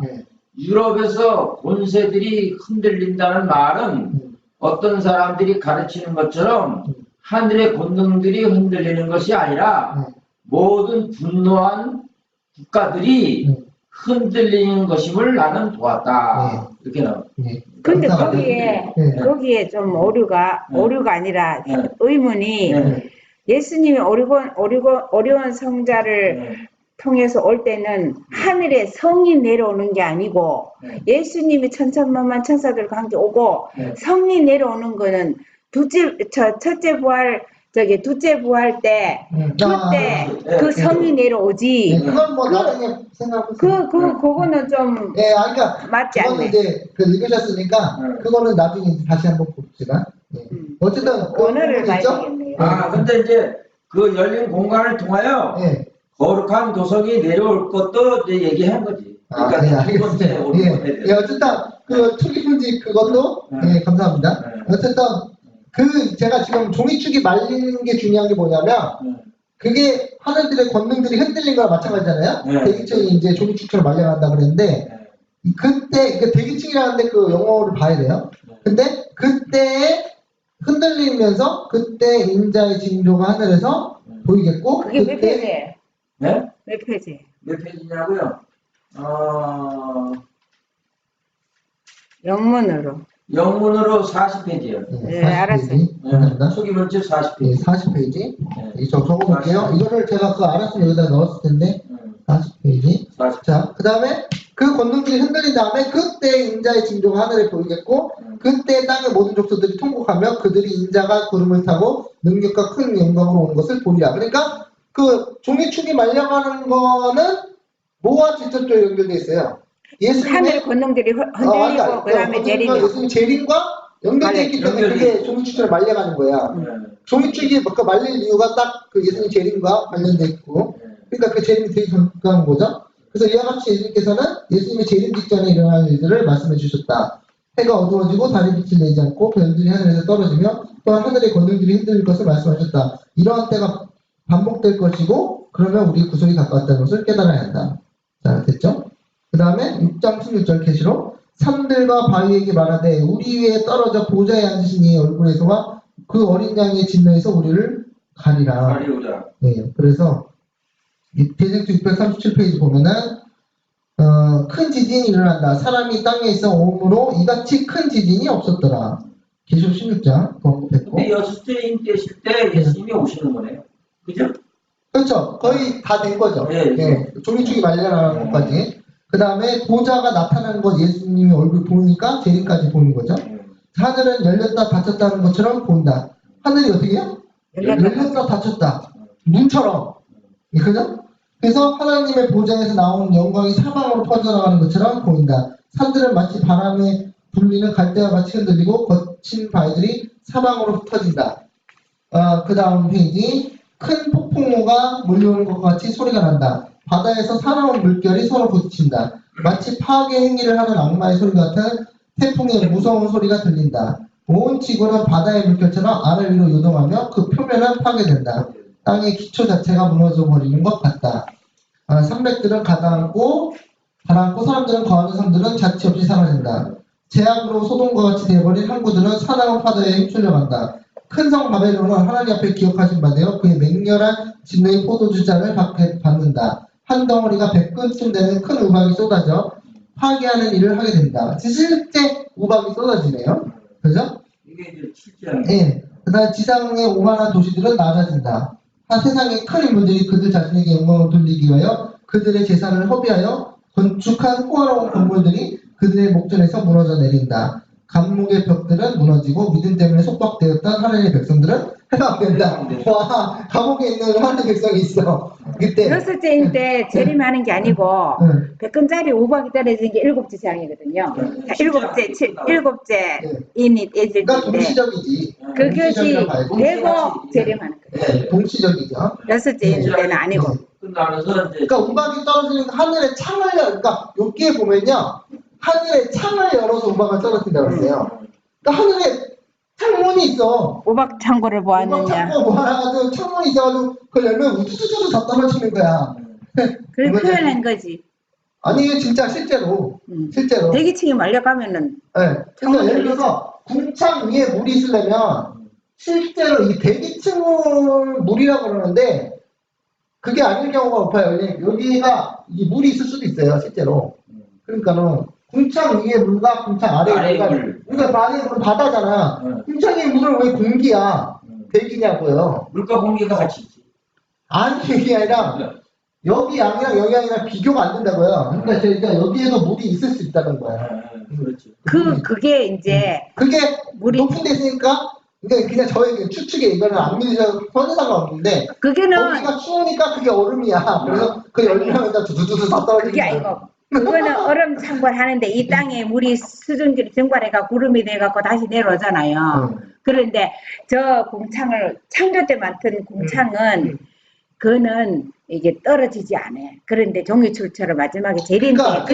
유럽에서 권세들이 흔들린다는 말은 어떤 사람들이 가르치는 것처럼 하늘의 권능들이 흔들리는 것이 아니라 모든 분노한 국가들이 흔들리는 것임을 나는 보았다. 이렇게 나와. 근데 거기에 좀 오류가 아니라 의문이 예수님이 오리온 성자를 통해서 올 때는 하늘에 성이 내려오는 게 아니고 예수님이 천천만만 천사들과 함께 오고 성이 내려오는 거는 첫째 부활 때 그때 그 성이 내려오지. 그건 뭐 나중에 생각해보세요. 그거는 좀 그러니까 맞지 그거는 않네. 이제 읽으셨으니까 그거는 나중에 다시 한번 봅시다. 어쨌든 원어를 부분이 있죠? 봐야겠네요. 근데 이제 그 열린 공간을 통하여 거룩한 도성이 내려올 것도 이제 얘기한 거지. 그러니까 알겠습니다. 어쨌든 그 투기문지 그것도 감사합니다. 어쨌든 제가 지금 종이축이 말리는 게 중요한 게 뭐냐면 그게 하늘들의 권능들이 흔들린 거랑 마찬가지잖아요. 대기층이 이제 종이축처럼 말려간다 그랬는데 그때 그 대기층이라는데 그 영어를 봐야 돼요. 근데 그때 흔들리면서 그때 인자의 징조가 하늘에서 보이겠고 그게 몇 페이지예요? 네? 몇 페이지? 몇 페이지냐고요? 영문으로 40페이지요. 네, 알았어요. 감사합니다. 초기문제 40페이지. 40페이지. 저 적어볼게요. 이거를 제가 그거 알았으면 여기다 넣었을 텐데. 40페이지. 자, 그 다음에 그 권능들이 흔들린 다음에 그때 인자의 징조가 하늘에 보이겠고 그때 땅의 모든 족속들이 통곡하며 그들이 인자가 구름을 타고 능력과 큰 영광으로 오는 것을 보리라. 그러니까 그 종이축이 말려가는 거는 뭐와 직접적으로 연결되어 있어요? 하늘 권능들이 흔들리고 그다음에 내리면 예수님 재림과 연결되어 있기 때문에 그게 종이축처럼 말려가는 거야. 종이축이 말릴 이유가 딱 그 예수님 재림과 관련돼 있고 그러니까 그 재림이 되게 가까운 거죠. 그래서 이와 같이 예수님께서는 예수님의 재림 직전에 일어날 일들을 말씀해 주셨다. 해가 어두워지고 달이 빛을 내지 않고 별들이 하늘에서 떨어지며 또한 하늘의 권능들이 흔들릴 것을 말씀하셨다. 이러한 때가 반복될 것이고 그러면 우리 구속이 가까웠다는 것을 깨달아야 한다. 자, 됐죠? 그 다음에 6장 16절 계시록 산들과 바위에게 말하되 우리 위에 떨어져 보좌에 앉으신 이의 얼굴에서와 그 어린 양의 진노에서 우리를 가리라. 네, 그래서 대생수 637페이지 보면은 큰 지진이 일어난다. 사람이 땅에 있어 오므로 이같이 큰 지진이 없었더라. 계시록 16장 언급했고. 근데 여수주인 되실 때 예수님이 오시는 거네요. 그죠? 그렇죠. 거의 다 된 거죠. 종이축이 말려나가는 것까지. 그 다음에 보좌가 나타나는 것 예수님이 얼굴 보니까 재림까지 보는 거죠. 하늘은 열렸다 닫혔다는 것처럼 보인다. 하늘이 어떻게 해요? 열렸다 닫혔다. 문처럼. 그죠? 그래서 하나님의 보좌에서 나오는 영광이 사방으로 퍼져나가는 것처럼 보인다. 산들은 마치 바람에 불리는 갈대와 같이 흔들리고 거친 바위들이 사방으로 흩어진다. 그 다음 페이지. 큰 폭풍우가 몰려오는 것과 같이 소리가 난다. 바다에서 사나운 물결이 서로 부딪힌다. 마치 파괴 행위를 하는 악마의 소리 같은 태풍의 무서운 소리가 들린다. 온 지구는 바다의 물결처럼 아래 위로 요동하며 그 표면은 파괴된다. 땅의 기초 자체가 무너져 버리는 것 같다. 산맥들은 가라앉고 사람들은 거하는 섬들은 자치 없이 사라진다. 제약으로 소돔과 같이 되어버린 항구들은 사나운 파도에 휩쓸려간다. 큰 성 바벨론은 하나님 앞에 기억하신 바 되어 그의 맹렬한 진노의 포도주잔을 받는다. 한 덩어리가 100근쯤 되는 큰 우박이 쏟아져 파괴하는 일을 하게 된다. 실제 우박이 쏟아지네요. 그죠? 이게 이제 실제는. 예. 그 다음 지상의 오만한 도시들은 낮아진다. 세상의 큰 인물들이 그들 자신에게 영광을 돌리기 위하여 그들의 재산을 허비하여 건축한 호화로운 건물들이 그들의 목전에서 무너져 내린다. 감옥의 벽들은 무너지고 믿음 때문에 속박되었던 하나님의 백성들은 해방된다. 와, 감옥에 있는 하나님의 백성이 있어. 그때. 여섯째인데 재림하는 게 아니고 응. 100건짜리 우박이 떨어진 게 7째 장이거든요. 일곱째 인이 그러니까 애들인데 동시적이지. 그것이 동시적이라고 봐야지. 되고 재림하는 거예요. 네, 동시적이죠. 여섯째 때는 아니고. 끝나면서 이제 그러니까 우박이 떨어지니까 하늘에 창을 그러니까 여기에 보면요. 하늘에 창을 열어서 우박을 떨어뜨린다고 했어요. 그러니까 하늘에 창문이 있어. 우박 창고를 우박 보았느냐. 창고 모아가지고 창문이 있어가지고 그걸 열면 우두두두두 다 떨어지는 거야. 그걸 표현한 거지. 아니 진짜 실제로 실제로. 대기층이 말려가면은 네. 그러니까 예를 들어서 궁창 위에 물이 있으려면 실제로 이 대기층을 물이라고 그러는데 그게 아닐 경우가 높아요. 여기가 이 물이 있을 수도 있어요, 실제로. 그러니까는 궁창 위에 물과 궁창 아래에 물과 그러니까 아래에 물은 바다잖아. 궁창 위에 물은 왜 공기야? 대기냐고요. 물과 공기가 같이 있지. 아니 이게 아니라 여기 양이랑 여기 양이랑 비교가 안 된다고요. 그러니까 여기에도 물이 있을 수 있다는 거야. 그렇죠. 그게 이제 그게 물이 높은 데 있으니까 그냥 저에게 추측에 이거는 안 믿으셔도 전혀 상관없는데 그게는 거기가 추우니까 그게 얼음이야. 그래서 그 열리면서 두두두두 다 떨어지는 그게 거야. 아니고 그거는 얼음 창궐하는데 이 땅에 물이 수증기로 증발해가 구름이 돼갖고 다시 내려오잖아요. 그런데 저 공창을 창조 때 맡은 공창은 그거는 이게 떨어지지 않아. 그런데 종이출처럼 마지막에 재림 때 그러니까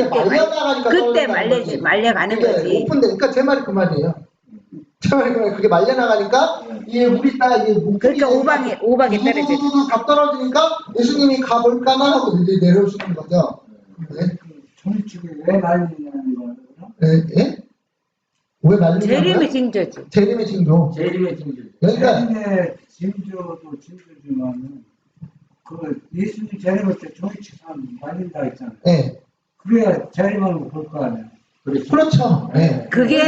그때 말려가는 거지. 오픈돼. 그러니까 제 말이 그 말이에요. 제 말이 그 말이에요. 그게 말려나가니까 이게 물이 딱 이게 그러니까 우박이 떨어져. 두두두두 다 떨어지니까 예수님이 가볼까나 하고 이제 내려오시는 거죠. 네? 종이축이 왜 말리냐는 거예요. 예? 왜 말리냐고요? 재림의 징조지. 재림의 징조. 재림의 징조. 그러니까 재림의 징조도 징조지만 그 예수님 재림할 때 종이축 사람 말린다 했잖아요. 예. 그래야 재림하는 거 볼 거 아니에요. 그렇죠. 예. 그게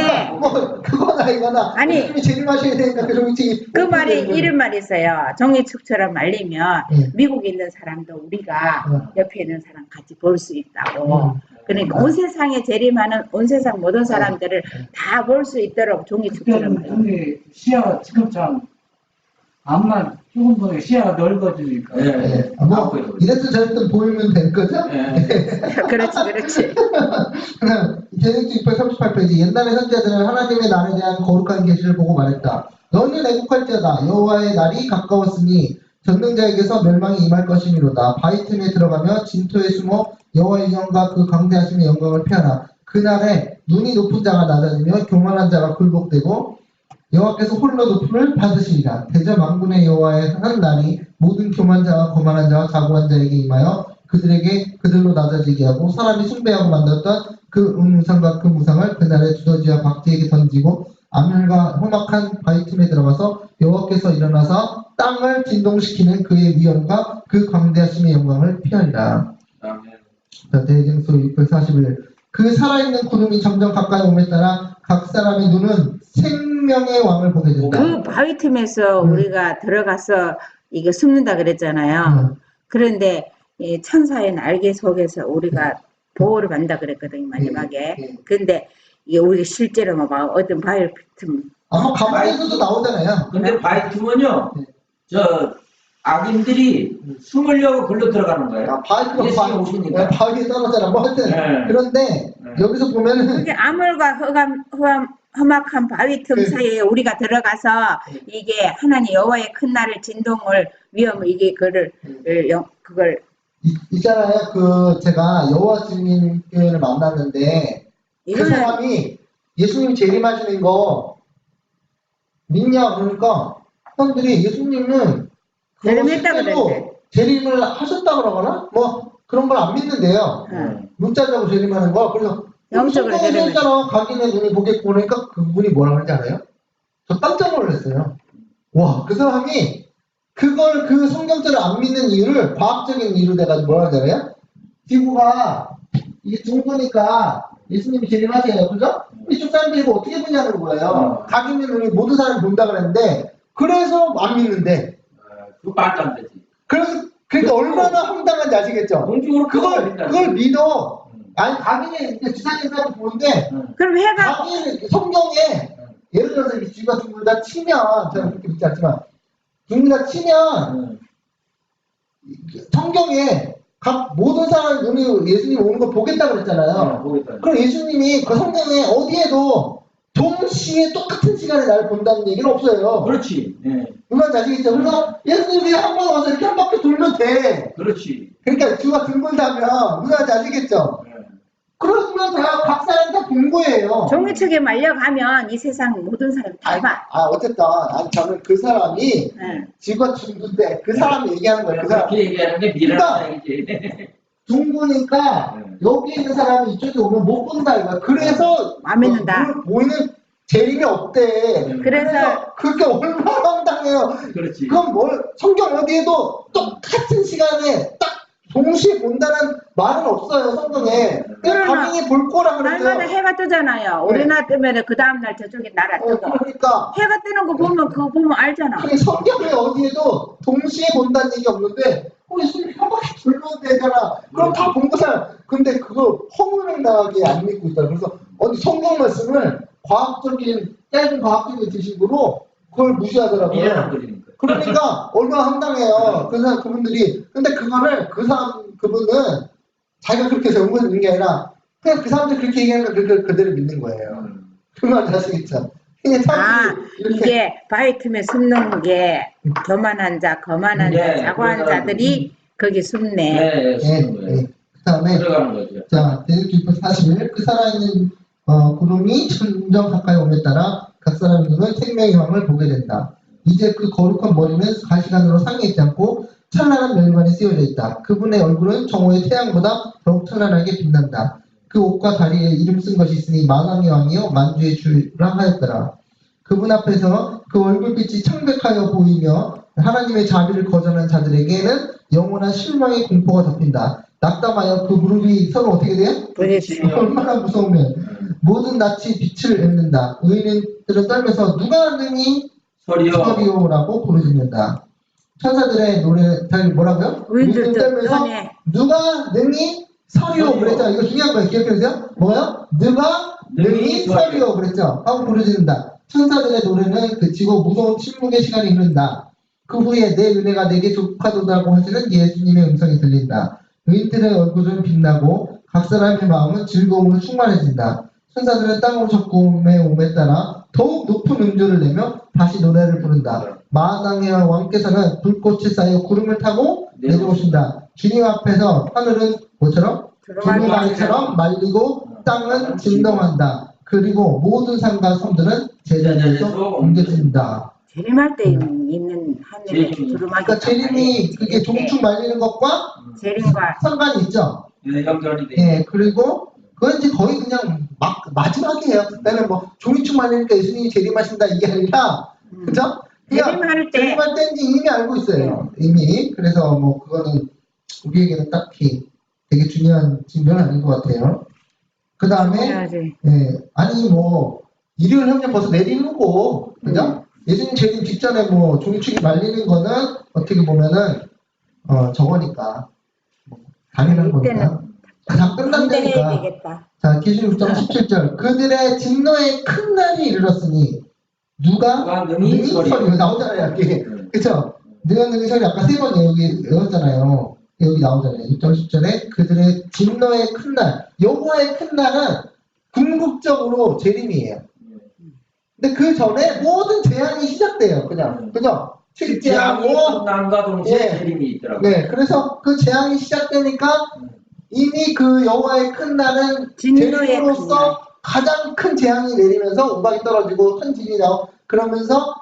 그거나 이거나 아니, 예수님이 재림하셔야 되니까 그 종이책이 그 말이 이런 말이 있어요. 종이축처럼 말리면 미국에 있는 사람도 우리가 옆에 있는 사람 같이 볼 수 있다고. 그러니까 온 세상에 재림하는 온 세상 모든 사람들을 다 볼 수 있도록 종이축처럼 말려. 그때는 시야가 지금처럼 암만 조금 보면 시야가 넓어지니까. 예. 뭐 이랬든 저랬든 보이면 될 거죠? 그렇지. 제ник지 638페이지 옛날의 선지자들은 하나님의 날에 대한 거룩한 계시를 보고 말했다. 너는 애국할지어다. 여호와의 날이 가까웠으니 전능자에게서 멸망이 임할 것이미로다. 바위 틈에 들어가며 진토에 숨어 여호와의 영과 그 강대하심의 영광을 피하라. 그날에 눈이 높은 자가 낮아지며 교만한 자가 굴복되고 여호와께서 홀로 높음을 받으시리라. 대저 만군의 여호와의 한 날이 모든 교만 자와 거만한 자와 자고한 자에게 임하여 그들로 낮아지게 하고 사람이 숭배하고 만들었던 그 우상과 그 무상을 그날에 두더지와 박쥐에게 던지고 암혈과 험악한 바위 틈에 들어가서 여호와께서 일어나서 땅을 진동시키는 그의 위엄과 그 광대하심의 영광을 피하리라. 대증서 641. 그 살아있는 구름이 점점 가까이 오에 따라 각 사람의 눈은 생명의 왕을 보게 된다. 그 바위 틈에서 우리가 들어가서 이게 숨는다 그랬잖아요. 그런데 이 천사의 날개 속에서 우리가 보호를 받는다 그랬거든요, 마지막에. 근데 이게 우리가 실제로 막 어떤 바위 틈. 가만히서도 나오잖아요. 근데 바위 틈은요, 저 악인들이 숨으려고 글로 들어가는 거예요. 예수님 오시니까. 바위에 떨어져라. 뭐 하여튼. 그런데 여기서 보면은 그게 암울과 험악한 바위 틈 사이에 우리가 들어가서 이게 하나님 여호와의 큰 날을 진동을 위험을 이게 그걸 있잖아요. 제가 여호와 주님을 만났는데 그 사람이 예수님 재림하시는 거 믿냐 그러니까 사람들이 예수님은 재림했다 그랬대. 재림을 하셨다 그러거나 뭐 그런 걸 안 믿는데요. 문자적으로 재림하는 거. 그래서 영적으로 재림했잖아. 각인의 눈이 보겠고 그러니까 그분이 뭐라고 하는지 알아요? 저 깜짝 놀랐어요. 와, 그 사람이 그 성경절을 안 믿는 이유를 과학적인 이유로 돼가지고 뭐라 하잖아요? 지구가 이게 둥그니까 예수님이 재림하세요. 그죠? 이쪽 사람들이 이거 어떻게 보냐는 거예요. 각인의 눈이 모든 사람이 본다 그랬는데 그래서 안 믿는데. 그거 말도 안 되지. 그래서 그러니까 얼마나 황당한지 아시겠죠? 공중으로 그걸 믿어. 아니, 자기는 이제 지상에서 보는데, 그럼 해가 자기는 성경에, 예를 들어서 이 쥐가 둥글 다 치면, 저는 그렇게 믿지 않지만, 둥글 다 치면, 성경에 각 모든 사람이 눈이 예수님 오는 걸 보겠다고 그랬잖아요. 그럼 예수님이 그 성경에 어디에도 동시에 똑같은 시간에 나를 본다는 얘기는 없어요. 그렇지. 네. 누가 아시겠죠? 그래서 예수님이 한 번 와서 이렇게 한 바퀴 돌면 돼. 그렇지. 그러니까 쥐가 둥글다면 누가 아시겠죠? 네. 그러면 각 사람 다 본 거예요. 종이책에 말려가면 이 세상 모든 사람 다 봐. 어쨌든 저는 그 사람이 응. 쥐가 둥근데 그 사람이 얘기하는 거예요. 그 사람. 그렇게 얘기하는 게 미련한 얘기지. 둥그니까 여기 있는 사람이 이쪽에 오면 못 본다 이거야. 그래서 안 믿는다. 보이는 재림이 없대. 그래서 그게 얼마나 황당해요. 그렇지. 그건 성경 어디에도 똑같은 시간에 딱 동시에 본다는 말은 없어요, 성경에. 그냥 그러나 당연히 볼 거라 날마다 그랬어요. 해가 뜨잖아요. 우리나라 뜨면 그 다음날 저쪽에 나라 뜨고. 그러니까 해가 뜨는 거 보면 그거 보면 알잖아. 성경에 어디에도 동시에 본다는 얘기 없는데 예수님 한 바퀴 돌면 되잖아. 그럼 다 본 거잖아. 근데 그거 허무맹랑하게 안 믿고 있다. 그래서 성경 말씀을 과학적인 짧은 과학적인 지식으로 그걸 무시하더라고요. 미련한 거니까. 그러니까 얼마나 황당해요. 그래서 그분들이 근데 그거를 그분은 자기가 그렇게 해서 연구해 게 아니라 그냥 그 사람들이 그렇게 얘기하니까 그대로 믿는 거예요. 그만 자식있죠. 이게 바위 틈에 숨는 게 교만한 자, 거만한 자, 자고한 자들이 거기 숨네. 네, 그 다음에 들어가는 거죠. 자, 대륙기표 41. 그 살아있는 구름이 점점 가까이 오에 따라 각 사람의 눈은 생명의 왕을 보게 된다. 이제 그 거룩한 머리는 가시관으로 상해있지 않고 찬란한 멸관이 쓰여져 있다. 그분의 얼굴은 정오의 태양보다 더욱 찬란하게 빛난다. 그 옷과 다리에 이름 쓴 것이 있으니 만왕의 왕이요 만주의 주라 하였더라. 그분 앞에서 그 얼굴빛이 창백하여 보이며 하나님의 자비를 거절한 자들에게는 영원한 실망의 공포가 덮인다. 낙담하여 그 무릎이 서로 어떻게 돼요? 얼마나 무서우면 모든 낯이 빛을 잇는다. 의인들은 떨면서 누가 능히 서리오라고 부르짖는다. 천사들의 노래 뭐라고요? 의인들 떨면서 누가 능히 서리오 그랬죠. 이거 중요한 거예요. 기억해주세요. 뭐요? 누가 능히 서리오 그랬죠. 하고 부르짖는다. 천사들의 노래는 그치고 무서운 침묵의 시간이 흐른다. 그 후에 내 은혜가 내게 족하도다고 하시는 예수님의 음성이 들린다. 의인들의 얼굴은 빛나고 각 사람의 마음은 즐거움으로 충만해진다. 천사들은 땅으로 적금에 오에 따라 더욱 높은 음조를 내며 다시 노래를 부른다. 만왕의 왕께서는 불꽃이 쌓여 구름을 타고 내려오신다. 주님 앞에서 하늘은 뭐처럼? 두루마리처럼 말리고 땅은 진동한다. 그리고 모든 산과 섬들은 제자리에서 옮겨진다. 재림할 때 있는 하늘에 두루마리. 그러니까 재림이 그게 종축 말리는 것과 재림과 상관이 있죠. 연결이 돼. 예, 그리고 그건 이제 거의 그냥 마지막이에요. 그때는 뭐 종이축 말리니까 예수님이 재림하신다 이게 아니라 그죠? 재림할 때인지 이미 알고 있어요. 이미. 그래서 뭐 그거는 우리에게는 딱히 되게 중요한 질문은 아닌 것 같아요. 그 다음에 아니 뭐 일요일 협력 벌써 내리는 거고 그죠? 예수님 재림 직전에 뭐 종이축이 말리는 거는 어떻게 보면은 저거니까 당연한 거니까 다 끝난다니까. 자, 계시록 6장 17절 그들의 진노의 큰 날이 이르렀으니 누가 능히 서리오 나오잖아요. 이렇게 그쵸? 누가 능히 서리오 아까 세 번 여기 외웠잖아요. 여기 나오잖아요. 6장 10절에 그들의 진노의 큰 날 여호와의 큰 날은 궁극적으로 재림이에요. 근데 그 전에 모든 재앙이 시작돼요. 그냥 그죠? 재앙이 난과 동시에 재림이 있더라고요. 네, 그래서 그 재앙이 시작되니까 이미 그 여호와의 큰 날은 재림으로서 가장 큰 재앙이 내리면서 우박이 떨어지고 큰 진이 나오고 그러면서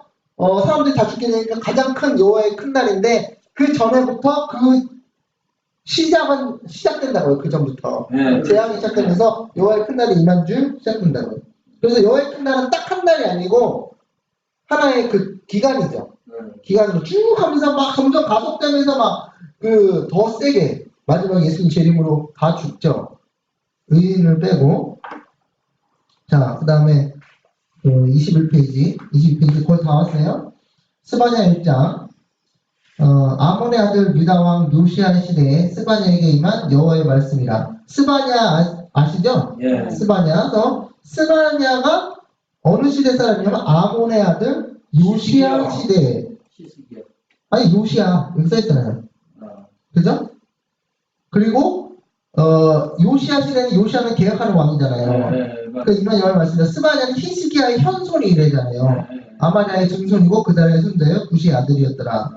사람들이 다 죽게 되니까 가장 큰 여호와의 큰 날인데 그 전에부터 그 시작은 시작된다고요. 그 전부터 재앙이 시작되면서 여호와의 큰 날이 임한 줄 시작된다고요. 그래서 여호와의 큰 날은 딱 한 날이 아니고 하나의 그 기간이죠. 기간으로 쭉 하면서 막 점점 가속되면서 막 그 더 세게 마지막 예수님 재림으로 다 죽죠. 의인을 빼고. 자, 그 다음에 21페이지 거의 다 왔어요. 스바냐 1장 아몬의 아들 유다 왕 요시야 시대에 스바냐에게 임한 여호와의 말씀이라. 스바냐 아시죠? 예. 스바냐. 스바냐가 어느 시대 사람이냐면 아몬의 아들 요시야 시대에. 시스기야. 아니 요시야 여기 써있잖아요. 그죠? 그리고 요시야 시대는 요시야는 계약하는 왕이잖아요. 그 이만 여호와의 말씀입니다. 스바냐는 히스기야의 현손이래잖아요. 아마냐의 증손이고 그달의 손자여 구시의 아들이었더라.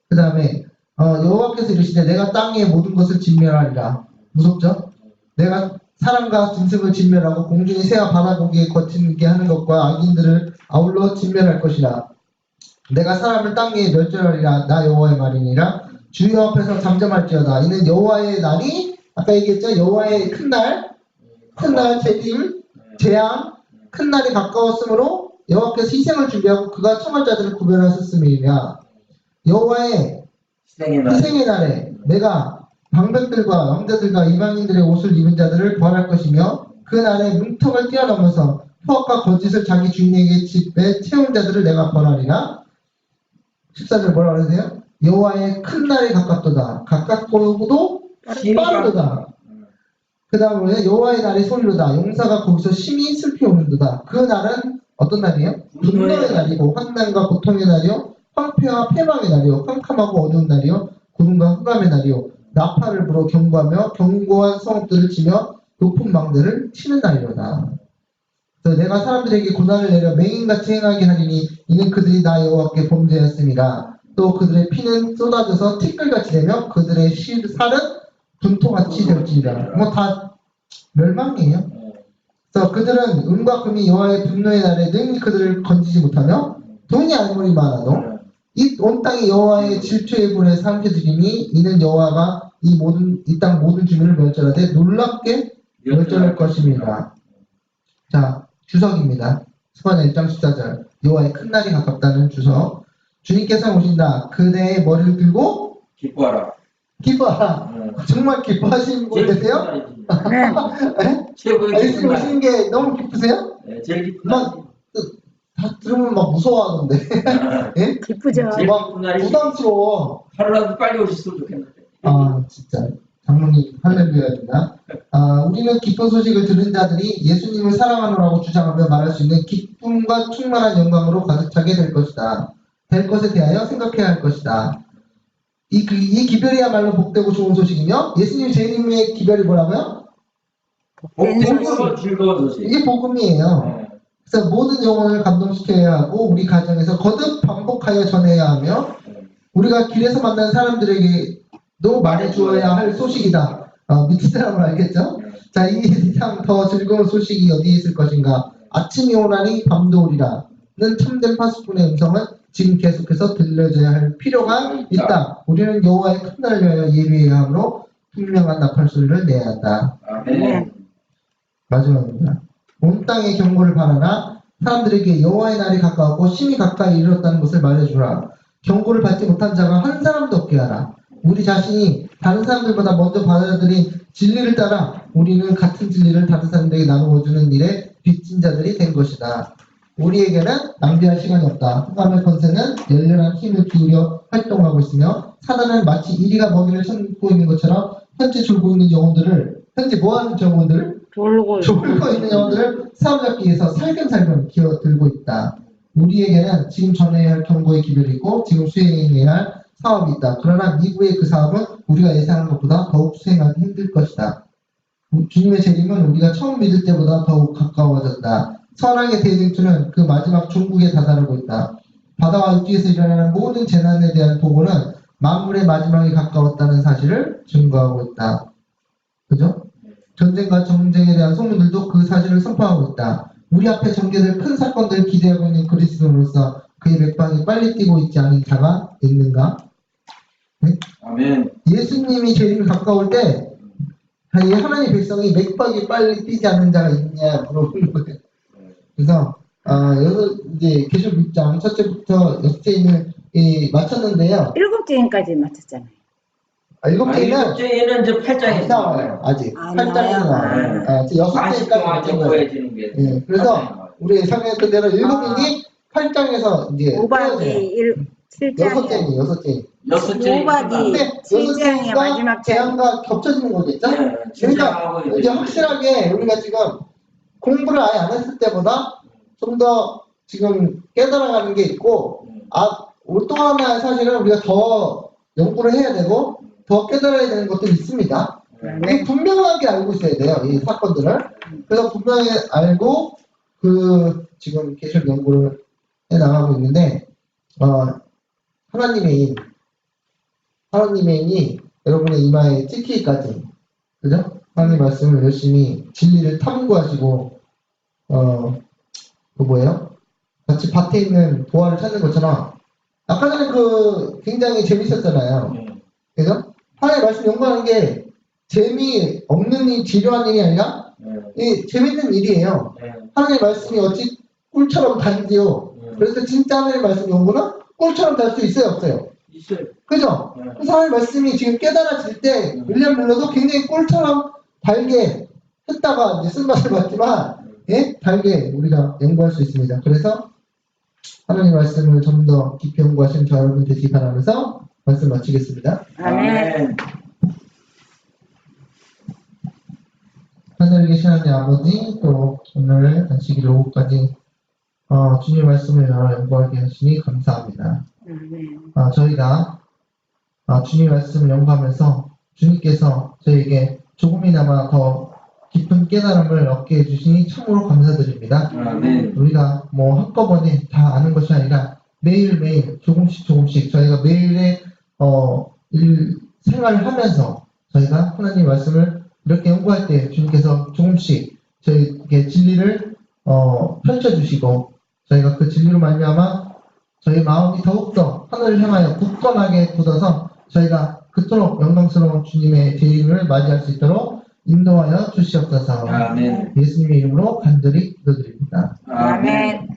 그 다음에 여호와께서 이르시되 내가 땅의 모든 것을 진멸하리라. 무섭죠? 내가 사람과 짐승을 진멸하고 공중의 새와 바다고기에 거치게 하는 것과 악인들을 아울러 진멸할 것이라. 내가 사람을 땅 위에 멸절하리라. 나 여호와의 말이니라. 주여 앞에서 잠잠할지어다. 이는 여호와의 날이 아까 얘기했죠? 여호와의 큰날 재림, 재앙, 큰 날이 가까웠으므로 여호와께서 희생을 준비하고 그가 청할 자들을 구별하셨음이니라. 여호와의 희생의 날에 내가 방백들과 왕자들과 이방인들의 옷을 입은 자들을 부활할 것이며 그 날에 문턱을 뛰어넘어서 포악과 거짓을 자기 주인에게 집에 채운 자들을 내가 벌하리라. 14절 뭐라 그러세요? 여호와의 큰 날이 가깝도다. 가깝고도 빠르도다. 그 다음에 여호와의 날이 소리로다. 용사가 거기서 심히 슬피 오는도다. 그 날은 어떤 날이에요? 분노의 날이고 환난과 고통의 날이요 황폐와 패망의 날이요 캄캄하고 어두운 날이요 구름과 흑암의 날이요 나팔을 불어 경고하며 견고한 성읍들을 치며 높은 망대를 치는 날이로다. 그래서 내가 사람들에게 고난을 내려 맹인같이 행하게 하리니 이는 그들이 나 여호와께 범죄하였음이라. 또 그들의 피는 쏟아져서 티끌같이 되며 그들의 살은 분토같이 될지니라. 뭐 다 멸망이에요. 그래서 그들은 은과 금이 여호와의 분노의 날에 능히 그들을 건지지 못하며 돈이 아무리 많아도 이 온 땅이 여호와의 질투의 불에 삼켜지리니 이는 여호와가 이 땅 모든 주민을 멸절하되 놀랍게 멸절할 것입니다. 자, 주석입니다. 스바냐 1장 14절. 여호와의 큰 날이 가깝다는 주석. 주님께서 오신다. 그대의 머리를 들고 기뻐하라. 기뻐하라. 정말 기뻐하시는 분 계세요? 네. 최고의 예수님 오시는 게 너무 기쁘세요? 네, 제일 기쁜 막 다 들으면 막 무서워하던데. 예? 기쁘죠. 제일 막 기쁜 날이 부담스러워. 하루라도 빨리 오셨으면 좋겠는데. 아, 진짜. 장로님, 할렐루야입니다. 우리는 기쁜 소식을 들은 자들이 예수님을 사랑하노라고 주장하며 말할 수 있는 기쁨과 충만한 영광으로 가득 차게 될 것이다. 될 것에 대하여 생각해야 할 것이다. 이 기별이야말로 복되고 좋은 소식이며, 예수님 재림의 기별이 뭐라고요? 복되고 즐거운 소식. 이게 복음이에요. 그래서 모든 영혼을 감동시켜야 하고, 우리 가정에서 거듭 반복하여 전해야 하며, 우리가 길에서 만난 사람들에게도 말해주어야 할 소식이다. 밑에 사람을 알겠죠? 자, 이 이상 더 즐거운 소식이 어디에 있을 것인가? 아침이 오나니 밤도 오리라는 참된 파수꾼의 음성은 지금 계속해서 들려줘야 할 필요가 있다. 우리는 여호와의 큰 날을 위하여 예비해야 하므로 분명한 나팔 소리를 내야 한다. 아멘. 마지막입니다. 온 땅의 경고를 바라나 사람들에게 여호와의 날이 가까웠고 심히 가까이 이르렀다는 것을 말해주라. 경고를 받지 못한 자가 한 사람도 없게 하라. 우리 자신이 다른 사람들보다 먼저 받아들인 진리를 따라 우리는 같은 진리를 다른 사람들에게 나누어주는 일에 빚진 자들이 된 것이다. 우리에게는 낭비할 시간이 없다. 흑암의 권세는 열렬한 힘을 기울여 활동하고 있으며 사단은 마치 이리가 먹이를 찾고 있는 것처럼 현재 졸고 있는 영혼들을 현재 뭐하는 영혼들을? 졸고 있는 영혼들을 사로잡기 위해서 살금살금 기어들고 있다. 우리에게는 지금 전해야 할 경고의 기별이 있고 지금 수행해야 할 사업이 있다. 그러나 미국의 그 사업은 우리가 예상한 것보다 더욱 수행하기 힘들 것이다. 주님의 재림은 우리가 처음 믿을 때보다 더욱 가까워졌다. 선악의 대쟁투는 그 마지막 종국에 다다르고 있다. 바다와 육지에서 일어나는 모든 재난에 대한 보고는 만물의 마지막이 가까웠다는 사실을 증거하고 있다. 그죠? 전쟁과 정쟁에 대한 소문들도 그 사실을 선포하고 있다. 우리 앞에 전개될 큰 사건들을 기대하고 있는 그리스도로서 그의 맥박이 빨리 뛰고 있지 않은 자가 있는가? 네? 아멘. 예수님이 재림이 가까울 때 하나님 백성이 맥박이 빨리 뛰지 않는 자가 있냐 물어보는 거예요. 그래서 여기서 이제 계시록 6장 첫째부터 6째는 맞췄는데요. 7주인까지 맞췄잖아요. 7째는 이제 8장에 나와요. 아직 안 8장에서 나와요. 나와요. 6째까지 만식 보여지는 게. 예, 그래서 우리 예상했던 대로 7인이 8장에서 이제 5박이 7장이요. 여섯째. 여섯째 오박이 근데 7장의 마지막 장. 재앙과 겹쳐지는 거겠죠? 네, 그러니까 진짜하고 이제 확실하게 우리가 지금 공부를 아예 안 했을 때보다 좀 더 지금 깨달아가는 게 있고, 또 하나 사실은 우리가 더 연구를 해야 되고, 더 깨달아야 되는 것도 있습니다. 이게 분명하게 알고 있어야 돼요, 이 사건들을. 그래서 분명히 알고, 지금 계속 연구를 해 나가고 있는데, 하나님의 인이 여러분의 이마에 찍히기까지, 그죠? 하나님 말씀을 열심히 진리를 탐구하시고, 같이 밭에 있는 보화를 찾는 것처럼, 아까 전에 굉장히 재밌었잖아요. 그죠? 하나님 말씀 연구하는 게 재미없는 일, 지루한 일이 아니라, 이 재밌는 일이에요. 하나님 말씀이 어찌 꿀처럼 단지요. 그래서 진짜 하나님 말씀 연구는 꿀처럼 달 수 있어요, 없어요? 있어요. 그죠? 그래서 하나님 말씀이 지금 깨달아질 때, 윌리엄 밀러도 굉장히 꿀처럼 달게 했다가 이제 쓴맛을 봤지만, 예? 달게 우리가 연구할 수 있습니다. 그래서 하나님 말씀을 좀 더 깊이 연구하시는 저 여러분 되시기 바라면서 말씀 마치겠습니다. 아멘. 하늘에 계신 하나님 아버지, 또 오늘 안식일 오후까지 주님 말씀을 연구하게 하시니 감사합니다. 아멘. 저희가 주님 말씀을 연구하면서 주님께서 저희에게 조금이나마 더 깊은 깨달음을 얻게 해주시니 참으로 감사드립니다. 아멘. 우리가 뭐 한꺼번에 다 아는 것이 아니라 매일매일 조금씩 저희가 매일의 생활을 하면서 저희가 하나님 말씀을 이렇게 연구할 때 주님께서 조금씩 저희에게 진리를 펼쳐주시고 저희가 그 진리로 말미암아 저희 마음이 더욱더 하늘을 향하여 굳건하게 굳어서 저희가 그토록 영광스러운 주님의 재림을 맞이할 수 있도록 인도하여 주시옵소서. 아멘. 예수님의 이름으로 간절히 기도드립니다. 아멘.